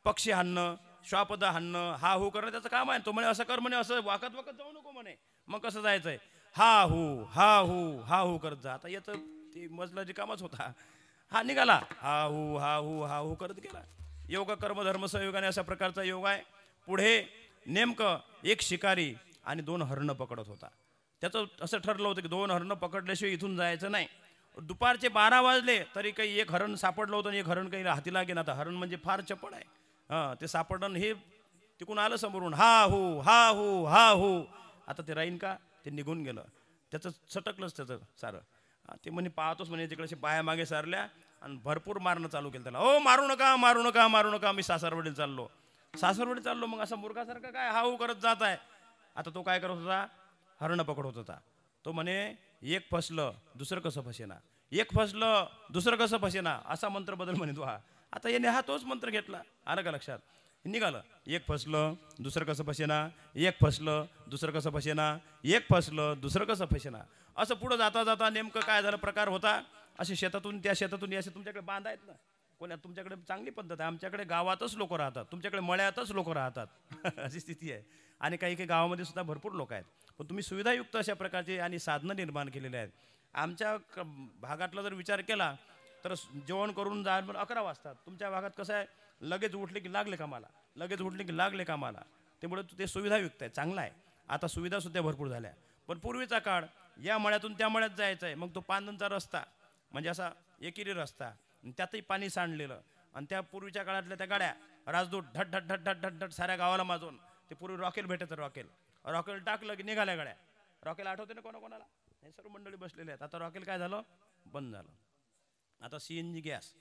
पक्षी हाणणं, श्वापद हाणणं, हा हू करणं त्याचं काम आहे. तो म्हणे असं कर, म्हणे असं वाकत वाकत जाऊ नको म्हणे. मग कसं जायचंय? हा हू करत जा. आता याचं ते मजला रिकामाच होता. हा निघाला, हा हू करत गेला. योग कर्म धर्म संयोगाने अशा प्रकारचा योग आहे. पुढे नेमकं एक शिकारी आणि 2 हरणं पकडत होता. त्याचं असं ठरलं होतं की 2 हरणं पकडल्याशिवाय इथून जायचं नाही. दुपारचे 12 वाजले तरी काही एक हरण सापडलं होतं आणि एक हरण काही हाती लागेन. आता हरण म्हणजे फार चपळ आहे. ते सापडणं हे तिकून आलं समोरून, हा हू. आता ते राहीन का? ते निघून गेलं. त्याचं सटकलंच त्याचं सारं. ते म्हणे पाहतोच म्हणे, तिकडे पाया मागे सारल्या आणि भरपूर मारणं चालू केलं त्याला. ओ मारू नका मारू नका मारू नका, मी सासरवाडीला चाललो. मग असा मुर्खासारखा काय हाऊ करत जात आहे. आता तो काय करत होता? हरणं पकडत होता. तो म्हणे एक फसलं दुसरं कसं फसेना, एक फसलं दुसरं कसं फसेना, असा मंत्र बदल म्हणे तो. आता याने तोच मंत्र घेतला. आलं का लक्षात? निघालं, एक फसलं दुसरं कसं फसेना, एक फसलं दुसरं कसं फसेना, एक फसलं दुसरं कसं फसेना. असं पुढं जाता जाता नेमकं काय झालं प्रकार होता. असे शेतातून त्या शेतातून असे तुमच्याकडे बांध आहेत ना, कोणा तुमच्याकडे चांगली पद्धत आहे. आमच्याकडे गावातच लोक राहतात, तुमच्याकडे मळ्यातच लोक राहतात अशी स्थिती आहे. आणि काही काही गावामध्ये सुद्धा भरपूर लोक आहेत. पण तुम्ही सुविधायुक्त अशा प्रकारचे आणि साधनं निर्माण केलेले आहेत. आमच्या भागातला जर विचार केला तर जेवण करून जा 11 वाजतात. तुमच्या भागात कसं आहे, लगेच उठले की लागले कामाला. त्यामुळे ते सुविधायुक्त आहे, चांगला आहे. आता सुविधासुद्धा भरपूर झाल्या. पण पूर्वीचा काळ, या मळ्यातून त्या मळ्यात जायचं आहे, मग तो पांदनचा रस्ता म्हणजे असा एकेरी रस्ता, त्यातही पाणी सांडलेलं. आणि त्या पूर्वीच्या काळातल्या त्या गाड्या राजदूत ढट साऱ्या गावाला माजून, ते पूर्वी रॉकेल भेटायचं. रॉकेल टाकलं की निघाल्या गाड्या. रॉकेल आठवते ना कोणाकोणाला? हे सर्व मंडळी बसलेले आहेत. आता रॉकेल काय झालं? बंद झालं. आता CNG गॅस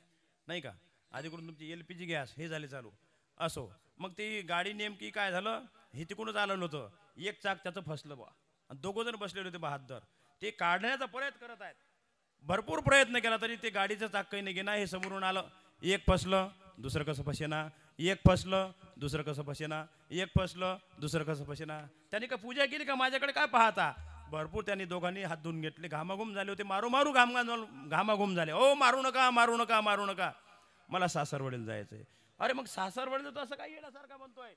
नाही का, आधी करून तुमची LPG गॅस हे झाले चालू. असो, मग ती गाडी नेमकी काय झालं, हे तिकडूनच आलेलं होतं. एक चाक त्याचं फसलं बा, आणि 2 जण बसलेले होते बहादर. ते काढण्याचा प्रयत्न करत आहेत. भरपूर प्रयत्न केला तरी ते गाडीचं चाक काही नाही गेला. हे समोरून आलं, एक फसलं दुसरं कसं फसेना, एक फसलं दुसरं कसं फसेना, एक फसलं दुसरं कसं फसेना. त्यांनी का पूजा केली का? माझ्याकडे काय पाहता? भरपूर त्यांनी दोघांनी हात धुवून घेतले. घामाघूम झाले होते, मारू घामाघूम झाले. ओ मारू नका, मला सासरवाडीला जायचंय. अरे मग सासरवाडीला तर असं काय येण्यासारखा म्हणतोय?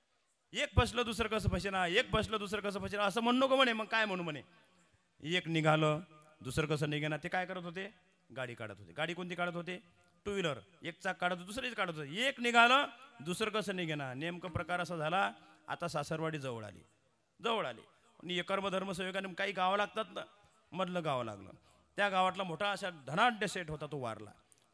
एक फसलं दुसरं कसं फसेना, एक फसलं दुसरं कसं फसेना असं म्हणू नको म्हणे. मग काय म्हणू म्हणे? एक निघालं दुसरं कसं निघेना. ते काय करत होते? गाडी काढत होते. गाडी कोणती काढत होते? 2 व्हीलर. एक चाक काढत होते, दुसरीच काढत होते. एक निघालं दुसरं कसं निघेना. नेमकं प्रकार असा झाला. आता सासरवाडी जवळ आली. आणि कर्मधर्म संयोगाने काही गावं लागतात ना, मधलं गावं लागलं. त्या गावातला मोठा अशा धनाढ्य सेठ होता. तो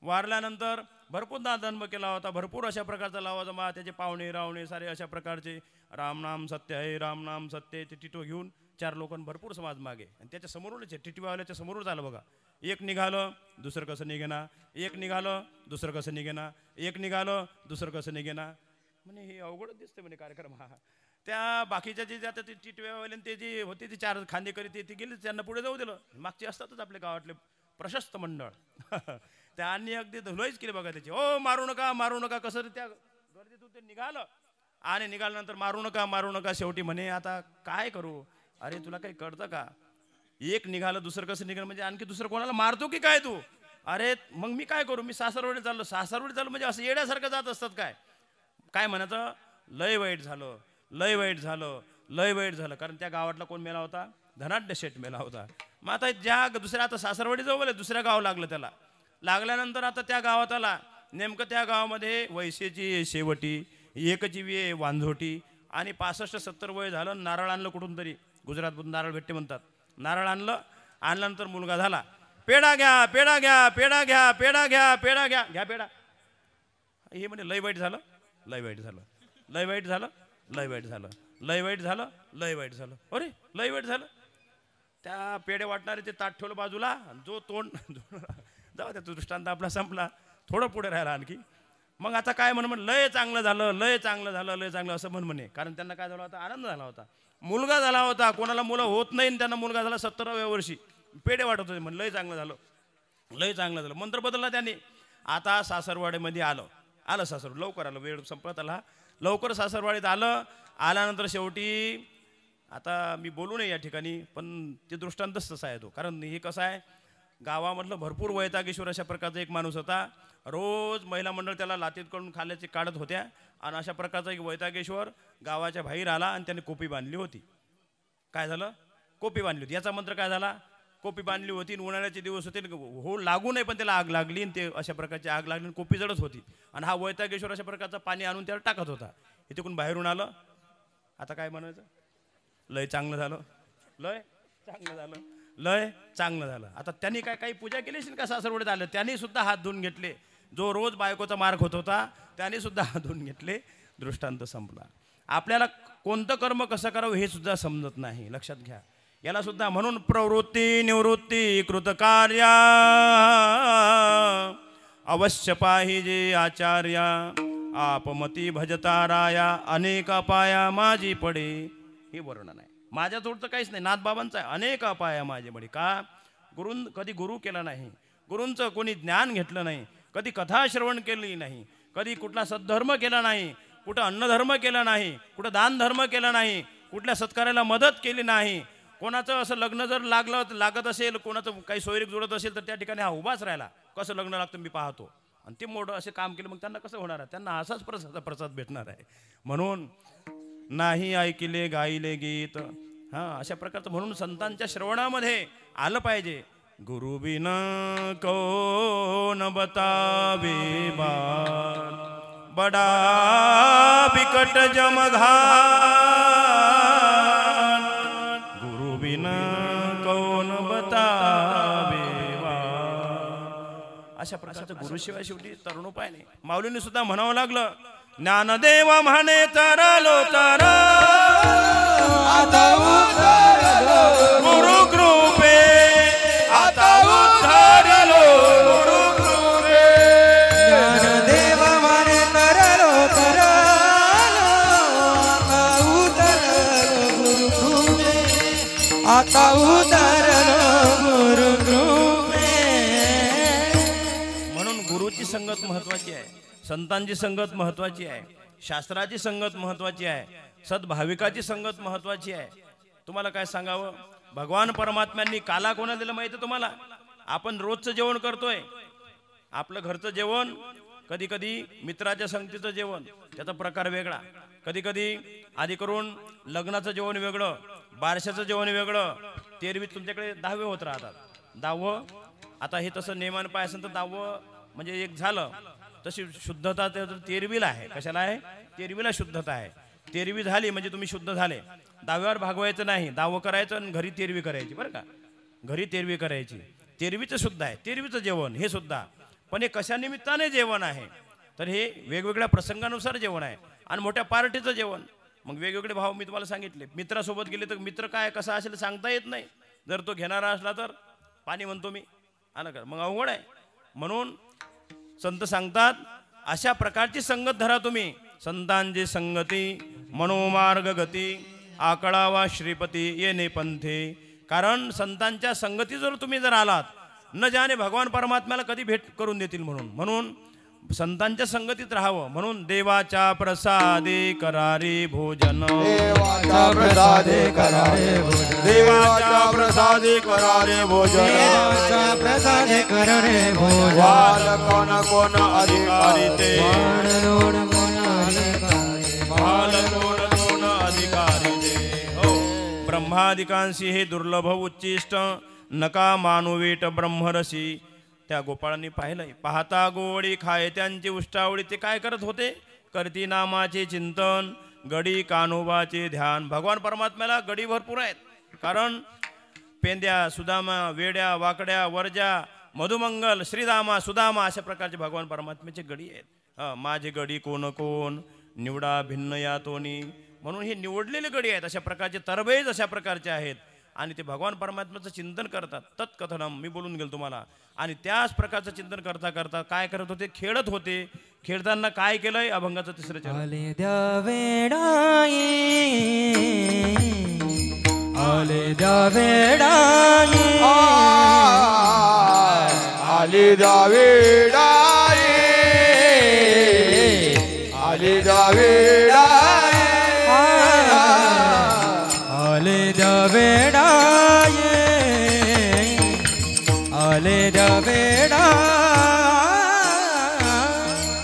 वारल्यानंतर भरपूर दानधर्म केला होता. भरपूर अशा प्रकारचा लावा जमा, त्याचे पाहुणे रावणे सारे अशा प्रकारचे. रामनाम सत्य आहे, रामनाम सत्य. ते टिटो घेऊन 4 लोकांना भरपूर समाज मागे. आणि त्याच्या समोरूनच टिटवाल्याच्या समोरच आलं बघा. एक निघालं दुसरं कसं निघेना, एक निघालं दुसरं कसं निघेना, एक निघालं दुसरं कसं निघेना. म्हणे हे अवघडच दिसते म्हणे कार्यक्रम हा. त्या बाकीच्या जे जातात ते टिटव्यावाले ते जे होते ते 4 खांदे करीत ते गेले, त्यांना पुढे जाऊ दिलं. मागचे असतातच आपल्या गावातले प्रशस्त मंडळ त्यांनी अगदी धुलोईच केली बघा त्याची. ओ मारू नका कसं त्या गर्दीतून ते निघालं. आणि निघाल्यानंतर मारू नका शेवटी म्हणे आता काय करू? अरे तुला काही कळतं का? एक निघालं दुसरं कसं निघालं म्हणजे आणखी दुसरं कोणाला मारतो की काय तू? अरे मग मी काय करू? मी सासरवाडी चाललो म्हणजे असं येण्यासारखं जात असतात काय म्हणायचं? लय वाईट झालं. कारण त्या गावातला कोण मेला होता? धनाढ्य शेठ मेला होता. मग आता आता सासरवाडी जवळ दुसऱ्या गाव लागलं त्याला. लागल्यानंतर आता त्या गावात आला. नेमकं त्या गावामध्ये वैसेची शेवटी, एकजीवी वांझोटी आणि 65-70 वय झालं. नारळ आणलं कुठून तरी, गुजरातमधून नारळ भेटते म्हणतात. नारळ आणल्यानंतर मुलगा झाला. पेढा घ्या, पेढा घ्या, पेढा घ्या, पेढा घ्या, पेढा घ्या, घ्या पेढा. हे म्हणजे लय वाईट झालं, लय वाईट झालं, लय वाईट झालं, लय वाईट झालं, लय वाईट झालं, लय वाईट झालं. अरे लय वाईट झालं. त्या पेढे वाटणारे ते ताट ठेवलं बाजूला. जो तोंड जाऊ त्या दृष्टांत आपला संपला. थोडं पुढे राहिला आणखी. मग आता काय म्हण, लय चांगलं झालं, लय चांगलं झालं, लय चांगलं असं म्हणे. कारण त्यांना काय झालं होता, आनंद झाला होता, मुलगा झाला होता. कोणाला मुलं होत नाही, त्यांना मुलगा झाला 70व्या वर्षी. पेढे वाटत होते, म्हण लय चांगलं झालं, लय चांगलं झालं. मंत्र बदलला त्यांनी. आता सासरवाडीमध्ये आलं सासर, लवकर आलं, वेळ संपत आला, लवकर सासरवाडीत आल्यानंतर शेवटी आता मी बोलू नये या ठिकाणी, पण ते दृष्टांतच तसा आहे तो. कारण हे कसं आहे, गावामधलं भरपूर वैतागेश्वर अशा प्रकारचा एक माणूस होता. रोज महिला मंडळ त्याला लातीत करून खाल्याचे काढत होत्या. आणि अशा प्रकारचा एक वैतागेश्वर गावाच्या बाहेर आला आणि त्याने कोपी बांधली होती. काय झालं, कोपी बांधली होती. याचा मंत्र काय झाला, कोपी बांधली होती, उन्हाळ्याचे दिवस होते, हो लागू नये पण त्याला आग लागली. आणि ते अशा प्रकारची आग लागली, कोपी जळत होती. आणि हा वैतागेश्वर अशा प्रकारचं पाणी आणून त्याला टाकत होता. इथे कोण बाहेरून आलं. आता काय म्हणायचं, लय चांगलं झालं, लय चांगलं झालं, लय चांगलं झालं. आता त्यांनी काही पूजा केली असेल का सासरवडीत आलं, त्यांनी सुद्धा हात धुवून घेतले. जो रोज बायकोचा मार्ग होत होता त्याने सुद्धा हात धुवून घेतले. दृष्टांत संपला. आपल्याला कोणतं कर्म कसं करावं हे सुद्धा समजत नाही, लक्षात घ्या. याला सुद्धा म्हणून प्रवृत्ती निवृत्ती कृतकार्या अवश्य पाहिजे आचार्या. आपमती भजता राया अनेक अपाया माझी पडे. हे वर्णन आहे. माझ्या थोडं काहीच नाही, नाथबाबांचं आहे. अनेक अपाया माझे पडे. का, कधी गुरु केला नाही, गुरूंचं कोणी ज्ञान घेतलं नाही, कधी कथा श्रवण केली नाही, कधी कुठला सद्धर्म केला नाही, कुठं अन्नधर्म केला नाही, कुठं दानधर्म केला नाही, कुठल्या सत्कार्याला मदत केली नाही. कोणाचं असं लग्न जर लागत असेल, कोणाचं काही सोयरीक जुळत असेल तर त्या ठिकाणी हा उभाच राहिला. कसं लग्न लागतं मी पाहतो. आणि ते मोठं असे काम केलं, मग त्यांना कसं होणार आहे, त्यांना असाच प्रसाद भेटणार आहे. म्हणून नाही ऐकिले गाईले गीत, अशा प्रकारचं. म्हणून संतांच्या श्रवणामध्ये आलं पाहिजे. गुरु बिन कौन बतावे बात, बडा बिकट जमघान. गुरु बिन कौन बतावे बात. अशा प्रकारचं गुरुशिवाय शेवटी तरुण उपाय नाही. माऊलींनी सुद्धा म्हणावं लागलं, ज्ञानदेव म्हणे तरलो तर आता उतरलो गुरु कृपे, आता उतरलो गुरु कृपे. ज्ञानदेव म्हणे तरलो आता उतरलो गुरु कृपे, आता उतरलो गुरु कृपे. म्हणून गुरुची संगत महत्वाची आहे, संतांची संगत महत्वाची आहे, शास्त्राची संगत महत्वाची आहे, सद्भाविकाची संगत महत्वाची आहे. तुम्हाला काय सांगावं, भगवान परमात्म्यांनी काला कोणाला दिलं माहिती आहे तुम्हाला. आपण रोजचं जेवण करतोय, आपलं घरचं जेवण, कधी कधी मित्राच्या संगतीचं जेवण, त्याचा प्रकार वेगळा. कधी कधी आधी करून लग्नाचं जेवण वेगळं, बारशाचं जेवण वेगळं. तेरवी तुमच्याकडे 10वे होत राहतात. 10वं आता हे तसं नेमानं पाय असेल तर 10वं म्हणजे एक झालं. तशी शुद्धता तेरवीला आहे. कशाला आहे, तेरवीला शुद्धता आहे. तेरवी झाली म्हणजे तुम्ही शुद्ध झाले. 10व्यावर भागवायचं नाही, 10वं करायचं आणि घरी तेरवी करायची. बरं का, घरी तेरवी करायची. तेरवीचं सुद्धा आहे, तेरवीचं जेवण हे सुद्धा. पण हे कशा निमित्ताने जेवण आहे, तर हे वेगवेगळ्या प्रसंगानुसार जेवण आहे. आणि मोठ्या पार्टीचं जेवण, मग वेगवेगळे भाव मी तुम्हाला सांगितले. मित्रासोबत गेले तर मित्र काय कसा असेल सांगता येत नाही. जर तो घेणारा असला तर पाणी म्हणतो मी, आलं का, मग अवघड आहे. म्हणून संत सांगतात अशा प्रकारची संगत धरा तुम्ही. संतांची संगती मनोमार्ग गती, आकळावा श्रीपती येणे पंथे. कारण संतांच्या संगती तुम्ही जर आलात, न जाणे भगवान परमात्म्याला कधी भेट करून देतील. म्हणून संतांच्या संगतीत राहावं. म्हणून देवाच्या प्रसादे करारे भोजन, देवाच्या प्रसादे करारे भोजन, देवाच्या प्रसादे करारे भोजन, देवाच्या प्रसादे करारे भोजन. वाल कोण कोण अधिकारी ते, कोण अधिकारी ते. हो, ब्रह्मादिकांशी हे दुर्लभ उच्चिष्ट, नका मानुवेट ब्रह्मरसी. त्या गोपाळांनी पाहिलंय. पाहता गोवळी खाय त्यांची उष्टावळी. ते काय करत होते? करती नामाचे चिंतन, गडी कान्होबाचे ध्यान. भगवान परमात्म्याला गडी भरपूर आहेत. कारण पेंद्या, सुदामा, वेड्या, वाकड्या, वर्जा, मधुमंगल, श्रीरामा, सुदामा अशा प्रकारचे भगवान परमात्म्याचे गडी आहेत. माझे गडी कोण कोण निवडा भिन्न या तोनी. म्हणून हे निवडलेले गडी आहेत. अशा प्रकारचे तरबेज अशा प्रकारचे आहेत. आणि ते भगवान परमात्म्याचं चिंतन करतात. तत्कथनम मी बोलून गेलो तुम्हाला. आणि त्याच प्रकारचं चिंतन करता करता काय करत होते? खेळत होते. खेळताना काय केलंय? अभंगाचं तिसरं चरण. आले द्यावेडाई, आले द्यावेडाई, आले द्यावेडाई, आले द्यावेडाई, आले द्यावेडाई, आले द्यावेडाई,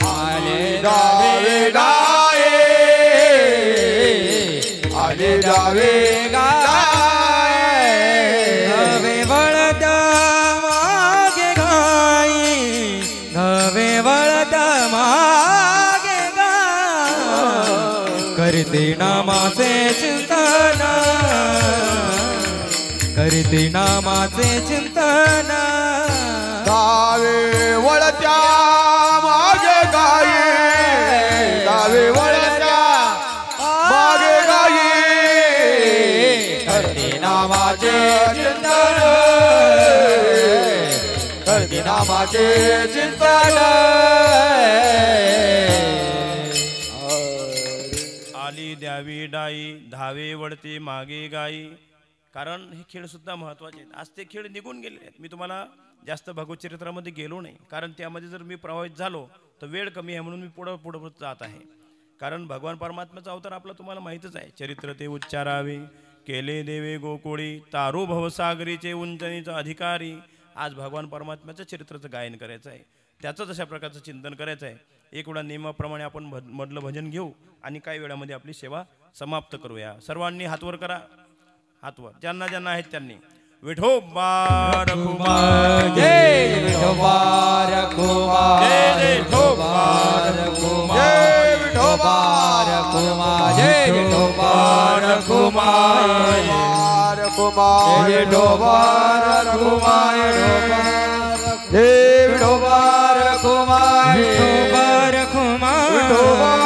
आले द्यावेडाई, आले द्यावेडाई. धवे वळता मागे गाई, धवे वळता मागे गाई, करते नामाचे चिंतन, करते नामाचे चिंतन. दावे वळत्या मागे गाई, दावे वळत्या मागे गाई, करते नामाचे चिंतन, करते नामाचे चिंतन. आली द्यावी डाई, धावे वळते मागे गाई. कारण हे खेळ सुद्धा महत्त्वाचे आहेत. आज ते खेळ निघून गेले आहेत. मी तुम्हाला जास्त भगवत चरित्रामध्ये गेलो नाही. कारण त्यामध्ये जर मी प्रभावित झालो तर वेळ कमी आहे म्हणून मी पुढं पुढं जात आहे. कारण भगवान परमात्म्याचा अवतार आपला तुम्हाला माहीतच आहे. चरित्र ते उच्चारावे, केले देवे गोकुळी, तारू भवसागरीचे उंचनीचा अधिकारी. आज भगवान परमात्म्याचं चरित्राचं गायन करायचं आहे. त्याचंच अशा प्रकारचं चिंतन करायचं आहे. एक वेळा नियमाप्रमाणे आपण मधलं भजन घेऊ आणि काही वेळामध्ये आपली सेवा समाप्त करूया. सर्वांनी हातवर करा. हातवर ज्यांना ज्यांना आहेत त्यांनी. विठोबा रखुमा जय विठोबा रखुमा, जय विठोबा रखुमा, जय विठोबा रखुमा, जय विठोबा रखुमा, जय विठोबा रखुमा, जय Vithoba Rakhuma, Vithoba Rakhuma, Vithoba Rakhuma, Vithoba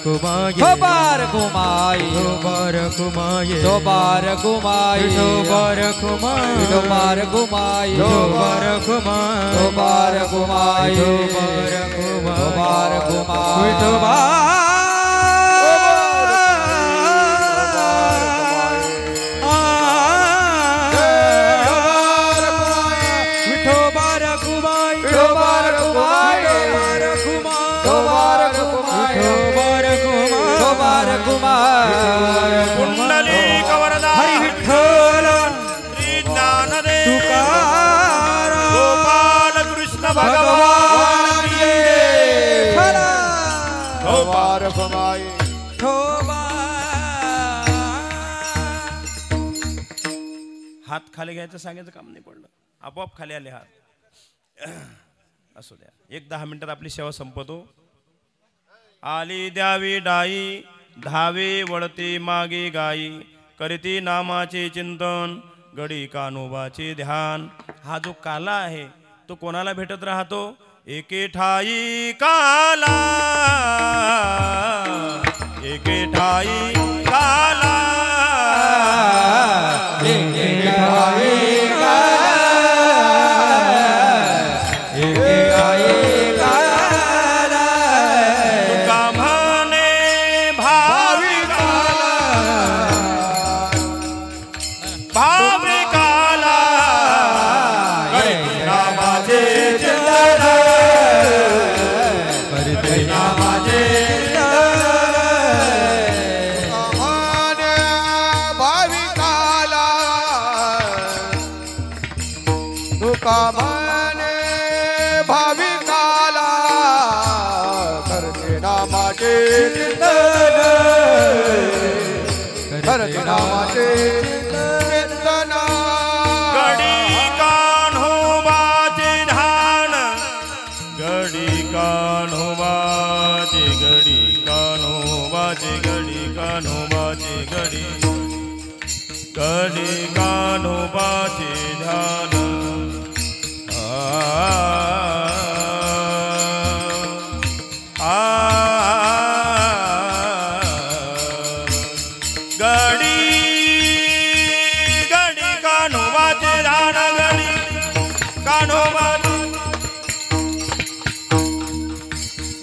Tobar kumai, tobar kumai, tobar kumai, tobar kumai, tobar kumai, tobar kumai, tobar kumai, tobar kumai, tobar कुंडली कवरदा हरी विठ्ठल श्री ज्ञानदेव तुकाराम गोपाल कृष्ण भगवान की जय. tobar kumai. हात खाली घ्यायचं सांगायचं काम नाही पडलं. आपोआप खाली आले हात. असू द्या. 1-10 मिनिटात आपली सेवा संपतो. आली द्यावी डाई, धावे वळते मागे गाई, करती नामाचे चिंतन, गडी कान्होबाचे ध्यान. हा जो काला आहे तो कोणाला भेटत राहतो? एके ठाई काला, एके ठाई काला, एके ठाई काला, एके ठाई काला, तुका म्हणे भाविकाला, भाविकाला, नामाचे चिंतन, करते नामाचे घडी कान्होबाची घडी कान्होबाची घडी कान्होबाची घडी घडी कान्होबाचे ध्यान घडी घडी कान्होबाचे ध्यान घडी कान्होबा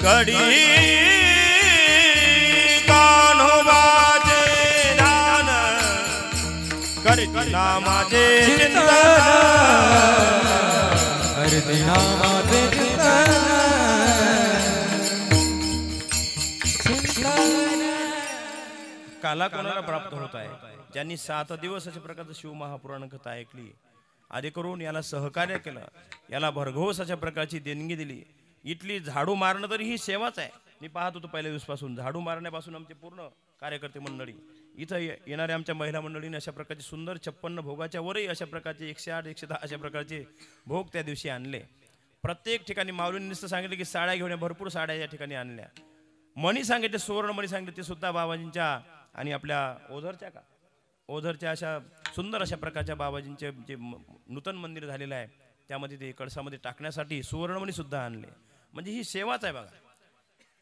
घडी कान्होबाचे ध्यान करती नामाचे चिंतन करती नामाचे चिंतन काला कोणाला प्राप्त होत आहे ज्यांनी 7 दिवस अशा प्रकारचं शिवमहापुराण कथा ऐकली आधी करून याला सहकार्य केलं याला भरघोस अशा प्रकारची देणगी दिली इथली झाडू मारणं तरी ही सेवाच आहे मी पाहत होतो पहिल्या दिवसापासून झाडू मारण्यापासून आमचे पूर्ण कार्यकर्ते मंडळी इथं येणाऱ्या आमच्या महिला मंडळीने अशा प्रकारचे सुंदर 56 भोगाच्या वरही अशा प्रकारचे 108 110 अशा प्रकारचे भोग त्या दिवशी आणले प्रत्येक ठिकाणी माऊलींनी नुसतं सांगितलं की साड्या घेऊन भरपूर साड्या या ठिकाणी आणल्या मणी सांगितले सुवर्ण मणी सांगितले ते सुद्धा बाबाजींच्या आणि आपल्या ओझरच्या अशा सुंदर अशा प्रकारच्या बाबाजींचे जे नूतन मंदिर झालेलं आहे त्यामध्ये ते कळसामध्ये टाकण्यासाठी सुवर्णमणी सुद्धा आणले म्हणजे ही सेवाच आहे बघा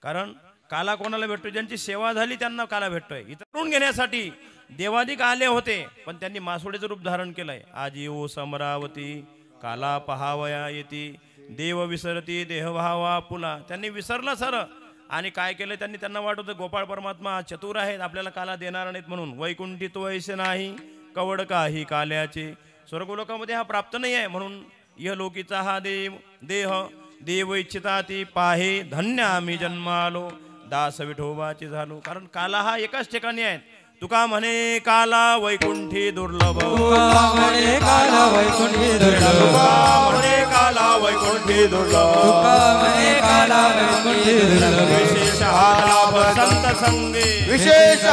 कारण काला कोणाला भेटतोय ज्यांची सेवा झाली त्यांना काला भेटतोय इतरून घेण्यासाठी देवादिक आले होते पण त्यांनी मासोडीचं रूप धारण केलंय आज येऊ समरावती काला पहावया येती देव विसरती देहभावा पुला त्यांनी विसरलं सर आणि काय केलं त्यांनी त्यांना वाटत गोपाळ परमात्मा चतुर आहेत आपल्याला काला देणार नाहीत म्हणून वैकुंठित वैसे नाही कवड काही काल्याचे स्वर्गलोकामध्ये हा प्राप्त नाही आहे म्हणून इहलोकीचा हा देव इच्छिता ती पाहे धन्य आम्ही जन्मालो दास विठोबाचे झालो कारण काला हा एकाच ठिकाणी आहे तुका म्हणे काला वैकुंठी दुर्लभ तुका म्हणे काला वैकुंठी दुर्लभ तुका म्हणे काला वैकुंठी दुर्लभ तुका म्हणे काला वैकुंठी दुर्लभ विशेष लाभ संत संगे विशेष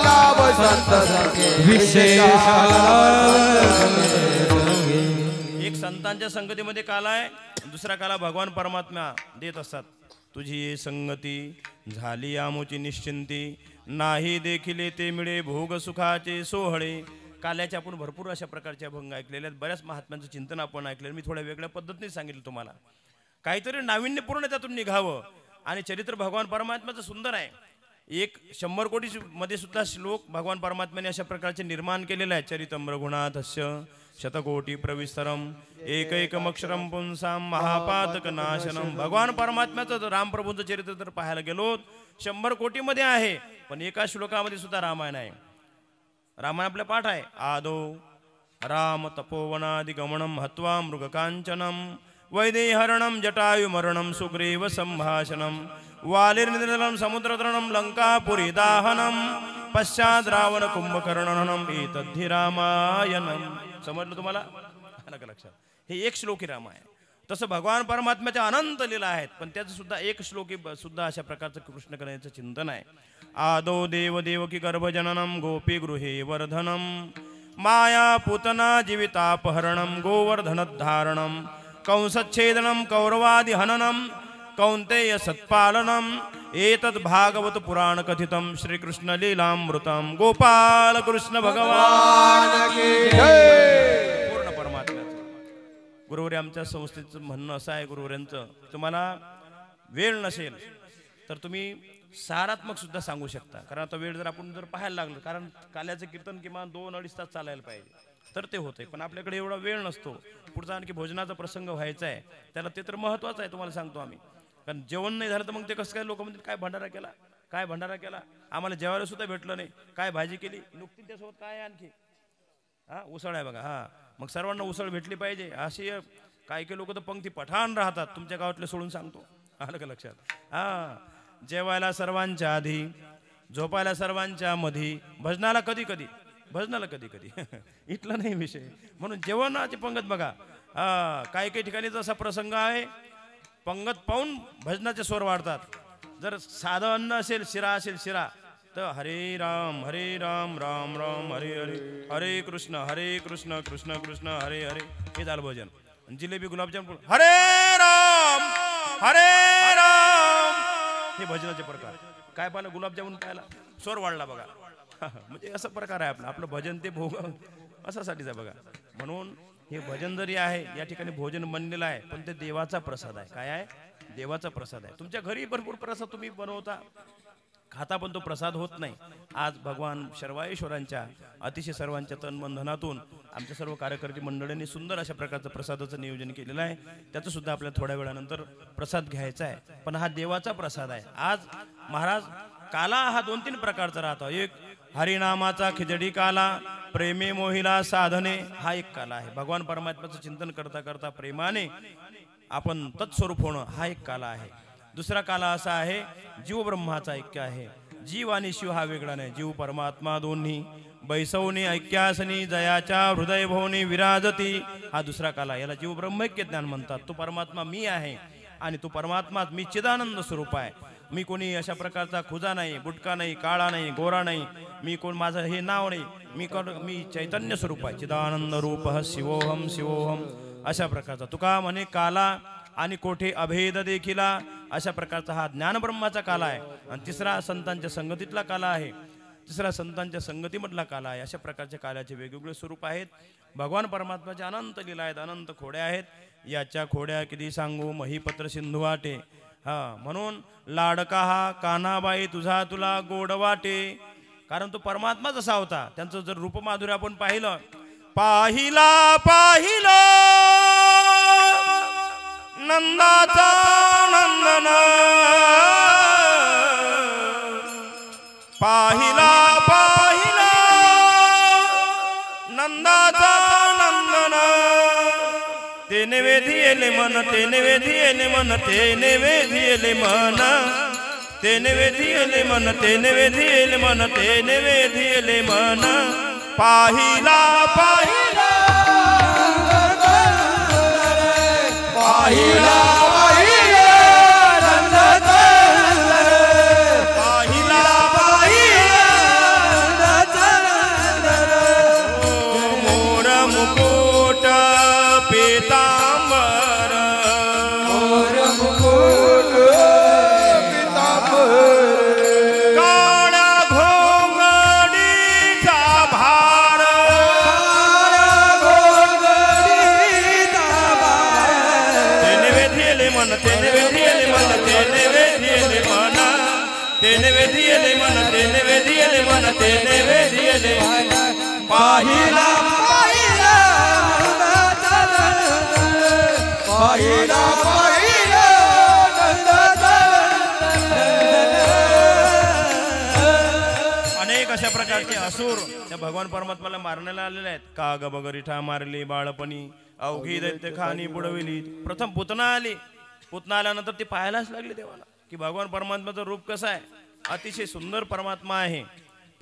लाभ संत संगे विशेष एक संतांच्या संगतीमध्ये काला आहे दुसरा काला भगवान परमात्मा देत असतात तुझी संगती झाली आमोची निश्चिंती नाही देखिले ते मिळे भोग सुखाचे सोहळे काल्याचे आपण भरपूर अशा प्रकारचे अभंग ऐकलेले आहेत बऱ्याच महात्म्यांचं चिंतन आपण ऐकलेलं मी थोड्या वेगळ्या पद्धतीने सांगितलं तुम्हाला काहीतरी नाविन्यपूर्ण त्यातून निघावं आणि चरित्र भगवान परमात्म्याचं सुंदर आहे एक 100 कोटी मध्ये सुद्धा श्लोक भगवान परमात्म्याने अशा प्रकारचे निर्माण केलेले आहे चरितम रघुनाथस्य शतकोटी प्रविस्तरम एकैकमक्षरम पुंसाम महापातक नाशनम भगवान परमात्म्याचं रामप्रभूंचं चरित्र जर पाहायला गेलो 100 कोटीमध्ये आहे पण एका श्लोकामध्ये सुद्धा रामायण आहे रामायण आपल्या पाठ आहे आदो राम तपोवनादि गमनम हत्वा मृगकांचनम वैदेहरणम जटायुमरणम सुग्रीव संभाषणम वालिर्निधनम समुद्रतरणम लंकापुरी दाहनम पश्चात रावण कुंभकर्णनम एतद्धि रामायणम समजलं तुम्हाला आलं का लक्षात हे एक श्लोकी राम आहे तसं भगवान परमात्म्याच्या अनंत लीला आहेत पण त्याचं सुद्धा एक श्लोकी सुद्धा अशा प्रकारचं कृष्ण कन्हैयाचं चिंतन आहे आदो देव देवकी गर्भजननम गोपी गृहे वर्धनम माया पूतना जीवितापहरणम गोवर्धनधारणम कंसच्छेदनम कौरवादि हननम कौन्तेय सत्पालनम एतद् भागवत पुराण कथितम श्रीकृष्ण लीलामृतम गोपाल कृष्ण भगवान की जय. पूर्ण परमात्म्याचं गुरुवर्य आमच्या संस्थेचं म्हणणं असं आहे गुरुवर्यांचं तुम्हाला वेळ नसेल तर तुम्ही सारात्मक सुद्धा सांगू शकता कारण आता वेळ जर आपण जर पाहायला लागलो कारण काल्याचं कीर्तन किमान 2-2.5 तास चालायला पाहिजे तर ते होते पण आपल्याकडे एवढा वेळ नसतो पुढचा आणखी भोजनाचा प्रसंग व्हायचा आहे त्याला ते तर महत्त्वाचं आहे तुम्हाला सांगतो आम्ही कारण जेवण नाही झालं तर मग ते कसं काय लोक म्हणतील काय भंडारा केला आम्हाला जेवायला सुद्धा भेटलं नाही काय भाजी केली नुकती त्यासोबत काय आणखी उसळ आहे बघा मग सर्वांना उसळ भेटली पाहिजे अशी काही लोक तर पंक्ती पठाण राहतात तुमच्या गावातले सोडून सांगतो आलं का लक्षात जेवायला सर्वांच्या आधी झोपायला सर्वांच्या मधी भजनाला कधी कधी इथला नाही विषय म्हणून जेवणाची पंगत बघा काही ठिकाणी जसा प्रसंग आहे पंगत पाहून भजनाचे स्वर वाढतात जर साधं अन्न असेल शिरा असेल शिरा तर हरे राम राम राम हरे हरे हरे कृष्ण कृष्ण कृष्ण हरे हरे हे झालं भजन जिलेबी गुलाबजाम हरे राम हरे राम. हे भजनाचे प्रकार. काय पाहिलं गुलाबजामुन पाहिला स्वर वाढला बघा. म्हणजे असा प्रकार आहे आपलं भजन ते भोग असासाठीच आहे बघा. म्हणून हे भजन जरी आहे या ठिकाणी भोजन बनलेलं आहे पण ते देवाचा प्रसाद आहे. काय आहे? देवाचा प्रसाद आहे. तुमच्या घरी भरपूर प्रसाद तुम्ही बनवता खाता पण तो प्रसाद होत नाही. आज भगवान शर्वाईश्वरांच्या अतिशय सर्वांच्या तनबंधनातून आमच्या सर्व कार्यकर्ते मंडळींनी सुंदर अशा प्रकारचं प्रसादाचं नियोजन केलेलं आहे. त्याचं सुद्धा आपल्याला थोड्या वेळानंतर प्रसाद घ्यायचा आहे. पण हा देवाचा प्रसाद आहे. आज महाराज काला हा 2-3 प्रकारचा राहतो. एक हरिनामाचा खिचडी काला, प्रेमे मोहिला साधने हा एक काला आहे. भगवान परमात्म्याचं चिंतन करता करता प्रेमाने आपण तत्स्वरूप होणं हा एक काला आहे. दुसरा काला असा आहे जीव ब्रह्माचा ऐक्य आहे. जीव आणि शिव हा वेगळा नाही. जीव परमात्मा दोन्ही बैसवनी ऐक्यासनी जयाच्या हृदय भवनी विराजती हा दुसरा काला. याला जीव ब्रह्मैक्य ज्ञान म्हणतात. तो परमात्मा मी आहे आणि तो परमात्मा मी चिदानंद स्वरूप आहे. मी कोणी अशा प्रकारचा खुजा नाही, बुटका नाही, काळा नाही, गोरा नाही, मी कोण माझं हे नाव नाही, मी चैतन्य स्वरूप आहे. चिदानंद रूप शिवोहम शिवोहम अशा प्रकारचा. तुका म्हणे काला आणि कोठे अभेद देखिला अशा प्रकारचा हा ज्ञानब्रह्माचा काला आहे. आणि तिसरा संतांच्या संगतीतला काला आहे. तिसरा संतांच्या संगतीमधला काला आहे. अशा प्रकारच्या काल्याचे वेगवेगळे स्वरूप आहेत. भगवान परमात्म्याच्या अनंत लीला आहेत, अनंत खोड्या आहेत. याच्या खोड्या किती सांगू महीपत्र सिंधू वाटे. हा म्हणून लाडका हा कान्हाबाई तुझा तुला गोड वाटे. कारण तो परमात्मा जसा होता त्यांचं जर रूपमाधुर्य आपण पाहिलं पाहिला नंदाचा नंदन पाहिला नंदाचा नंदन तेने वेधिले मन तेने वेधिले मन तेने वेधिले मन तेने वेधिले मन तेने वेधिले मन तेने वेधिले मन पाहिला पाहिला पाहिला मोर मुकुट पीतांबर मोर मुकुट पीतांबर काळा घोंगडीचा भार तेने वेधिले मन तेने वेधिले मन तेने वेधिले मन तेने वेधिले मन तेने वेधिले मन तेने वेधिले पाहिला पाहिला पाहिला पाहिला अनेक अशा प्रकारचे असुर त्या भगवान परमात्म्याला मारण्याला आलेले आहेत. का ग बगरिठा मारली बाळपणी अवघी दैत्य खानी बुडविली. प्रथम पुतना आली. पुतना आल्यानंतर ती पाहायलाच लागली देवाला की भगवान परमात्म्याचं रूप कसं आहे. अतिशय सुंदर परमात्मा आहे.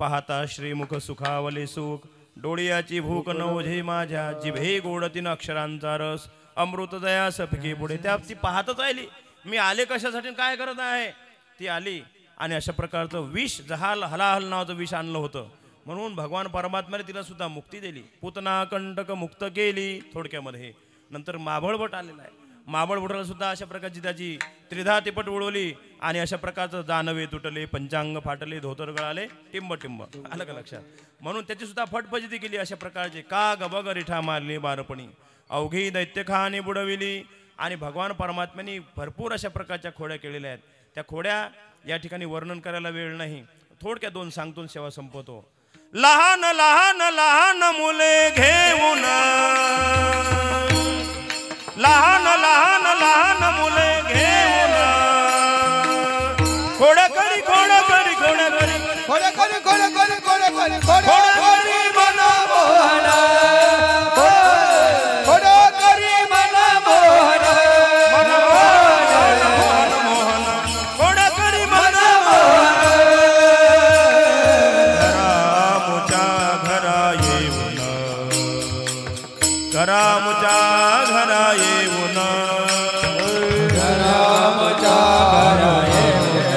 पाहता श्रीमुख सुखावले सुख डोळ्याची भूक नवझे माझ्या जिभे गोडतीन अक्षरांचा रस अमृत दया सफके पुढे. त्या ती पाहतच आली मी आले कशासाठी काय करत आहे. ती आली आणि अशा प्रकारचं विष जहाल हलाहल नावाचं विष आणलं होतं. म्हणून भगवान परमात्म्याने तिला सुद्धा मुक्ती दिली. पुतना कंटक मुक्त केली थोडक्यामध्ये. नंतर माबळभट आलेला आहे. माबळभटाला सुद्धा अशा प्रकारची त्याची त्रिधा तिपट उडवली आणि अशा प्रकारचं जानवे तुटले पंचांग फाटले धोतर गळाले टिंब टिंब आलं का लक्षात. म्हणून त्याची सुद्धा फटफजिती केली अशा प्रकारचे. का गबग रिठा मारली बारपणी अवघी दैत्यखाने बुडविली. आणि भगवान परमात्म्यांनी भरपूर अशा प्रकारच्या खोड्या केलेल्या आहेत. त्या खोड्या या ठिकाणी वर्णन करायला वेळ नाही. थोडक्या 2 सांगतो सेवा संपवतो. लहान लहान लहान मुले घेऊन लहान लहान लहान मुले घेऊन खोड्या करी खोड्या करी खोड्या करी खोड्या करी खोड्या करी खोड्या करी खोड्या करी मन मोहन खोड्या करी मन मोहन मन मोहन मोहन खोड्या करी मन मोहन घरामुच्या घरा येऊन घरामुच्या घरा येऊन घरामुच्या घरा येऊन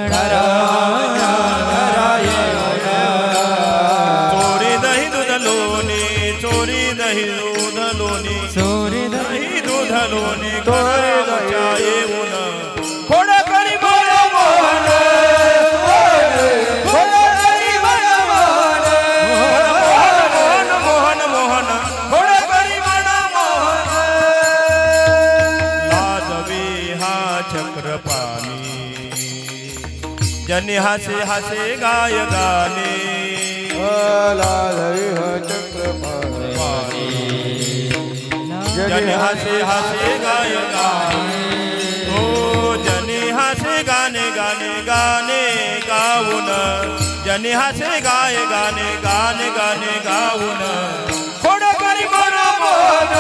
घरामुच्या घरा येऊन पाणी जनी हासे हासे गाय गाणे लाधवी चक्रपाणी जनी हासे हासे गाय गाणे हो जनी हासे गाणे गाणे गाणे गाऊन जनी हासे गाय गाणे गाणे गाणे गाऊन खोड करी मन मोहन